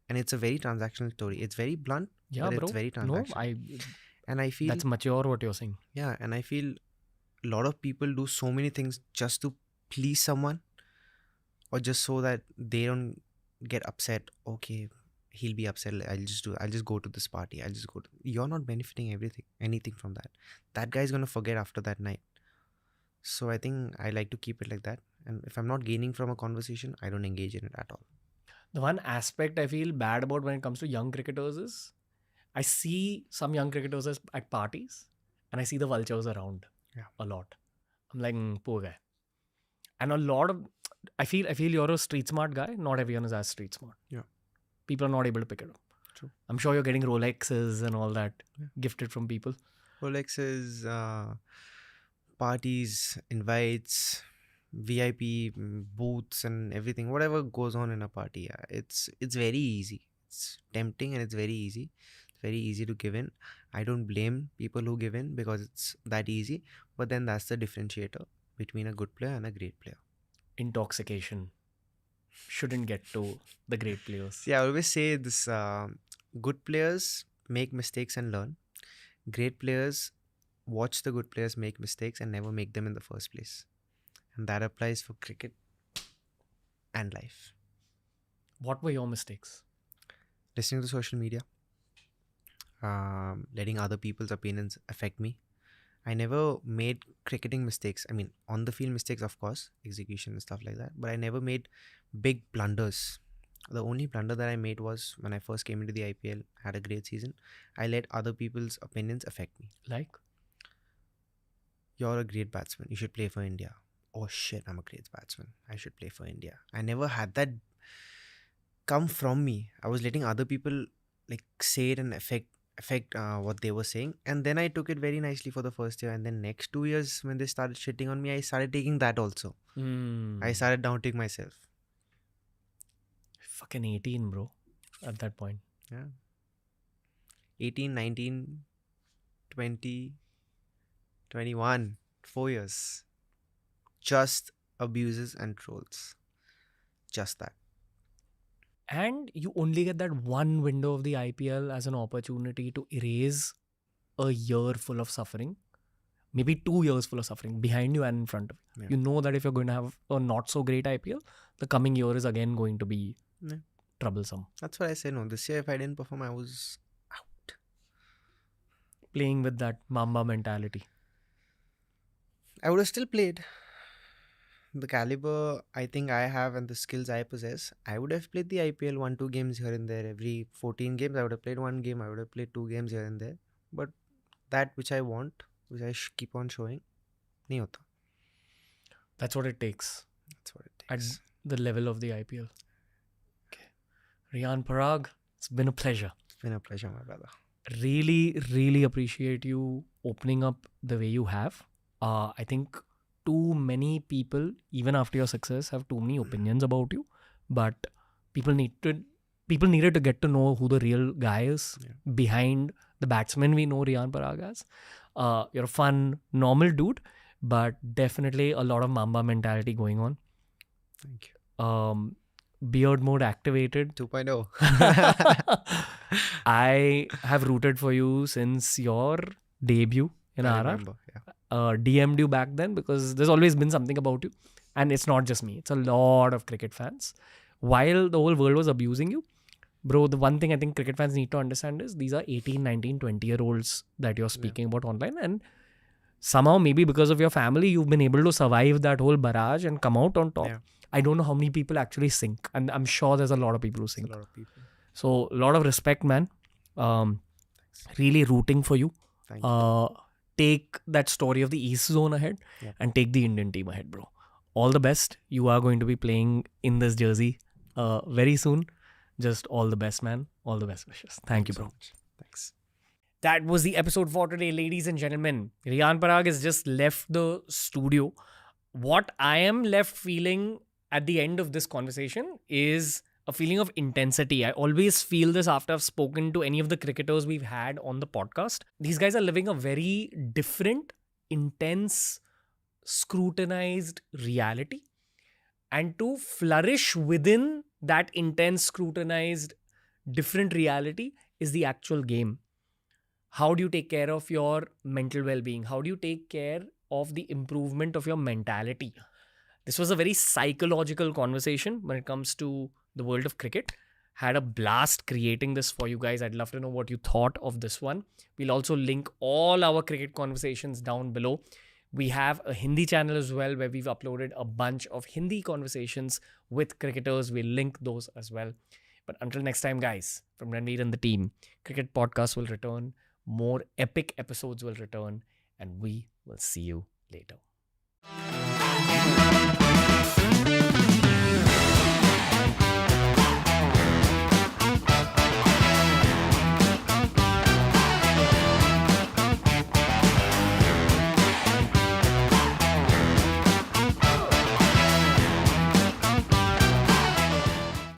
And it's a very transactional story. It's very blunt,
Yeah,
but
bro.
it's very
No,
transactional. And I feel
that's mature what you're saying.
yeah, and I feel a lot of people do so many things just to please someone, or just so that they don't get upset. Okay, he'll be upset. I'll just go to this party. You're not benefiting anything from that. That guy's gonna forget after that night. So I think I like to keep it like that. And if I'm not gaining from a conversation, I don't engage in it at all.
The one aspect I feel bad about when it comes to young cricketers is I see some young cricketers at parties and I see the vultures around a lot. I'm like, poor guy. And a lot of, I feel you're a street smart guy. Not everyone is as street smart.
Yeah.
People are not able to pick it up.
True.
I'm sure you're getting Rolexes and all that gifted from people.
Rolexes, parties, invites, VIP booths and everything, whatever goes on in a party. Yeah, it's very easy. It's tempting and it's very easy. It's very easy to give in. I don't blame people who give in because it's that easy. But then that's the differentiator between a good player and a great player.
Intoxication shouldn't get to the great players.
See, I always say this: good players make mistakes and learn. Great players watch the good players make mistakes and never make them in the first place. And that applies for cricket and life.
What were your mistakes?
Listening to social media, letting other people's opinions affect me. I never made cricketing mistakes. I mean, on the field mistakes, of course, execution and stuff like that. But I never made big blunders. The only blunder that I made was when I first came into the IPL, had a great season. I let other people's opinions affect me.
Like?
You're a great batsman. You should play for India. Oh shit, I'm a great batsman. I should play for India. I never had that come from me. I was letting other people like say it and affect what they were saying, and then I took it very nicely for the first year, and then next 2 years when they started shitting on me, I started taking that also. I started doubting myself.
Fucking 18, bro, at that point.
Yeah. 18, 19, 20, 21, 4 years. Just abuses and trolls. Just that.
And you only get that one window of the IPL as an opportunity to erase a year full of suffering, maybe 2 years full of suffering behind you and in front of you.
Yeah.
You know that if you're going to have a not so great IPL, the coming year is again going to be troublesome.
That's what I said. No, this year if I didn't perform, I was out.
Playing with that Mamba mentality.
I would have still played. The caliber I think I have and the skills I possess, I would have played the IPL 1-2 games here and there. Every 14 games, I would have played 1 game. I would have played 2 games here and there. But that which I want, which I keep on showing, nahi hota.
That's what it takes.
That's what it takes.
At the level of the IPL. Okay. Riyan Parag, it's been a pleasure.
It's been a pleasure, my brother.
Really, really appreciate you opening up the way you have. I think too many people, even after your success, have too many opinions about you. But people needed to get to know who the real guy is behind the batsman we know Riyan Parag as. You're a fun, normal dude, but definitely a lot of Mamba mentality going on.
Thank you.
Beard mode activated.
2.0.
I have rooted for you since your debut in
I
RR.
remember, yeah.
DM'd you back then because there's always been something about you. And it's not just me. It's a lot of cricket fans. While the whole world was abusing you, bro, the one thing I think cricket fans need to understand is these are 18, 19, 20-year-olds that you're speaking about online. And somehow, maybe because of your family, you've been able to survive that whole barrage and come out on top.
Yeah.
I don't know how many people actually sink. And I'm sure there's a lot of people who sink.
A lot of people.
So, a lot of respect, man. Really rooting for you.
Thank you.
Take that story of the East Zone ahead and take the Indian team ahead, bro. All the best. You are going to be playing in this jersey very soon. Just all the best, man. All the best wishes. Thank you, bro.
So much. Thanks.
That was the episode for today, ladies and gentlemen. Riyan Parag has just left the studio. What I am left feeling at the end of this conversation is a feeling of intensity. I always feel this after I've spoken to any of the cricketers we've had on the podcast. These guys are living a very different, intense, scrutinized reality. And to flourish within that intense, scrutinized, different reality is the actual game. How do you take care of your mental well-being? How do you take care of the improvement of your mentality? This was a very psychological conversation when it comes to the world of cricket. Had a blast creating this for you guys. I'd love to know what you thought of this one. We'll also link all our cricket conversations down below. We have a Hindi channel as well where we've uploaded a bunch of Hindi conversations with cricketers. We'll link those as well. But until next time, guys, from Ranveer and the team, Cricket Podcast will return. More epic episodes will return. And we will see you later.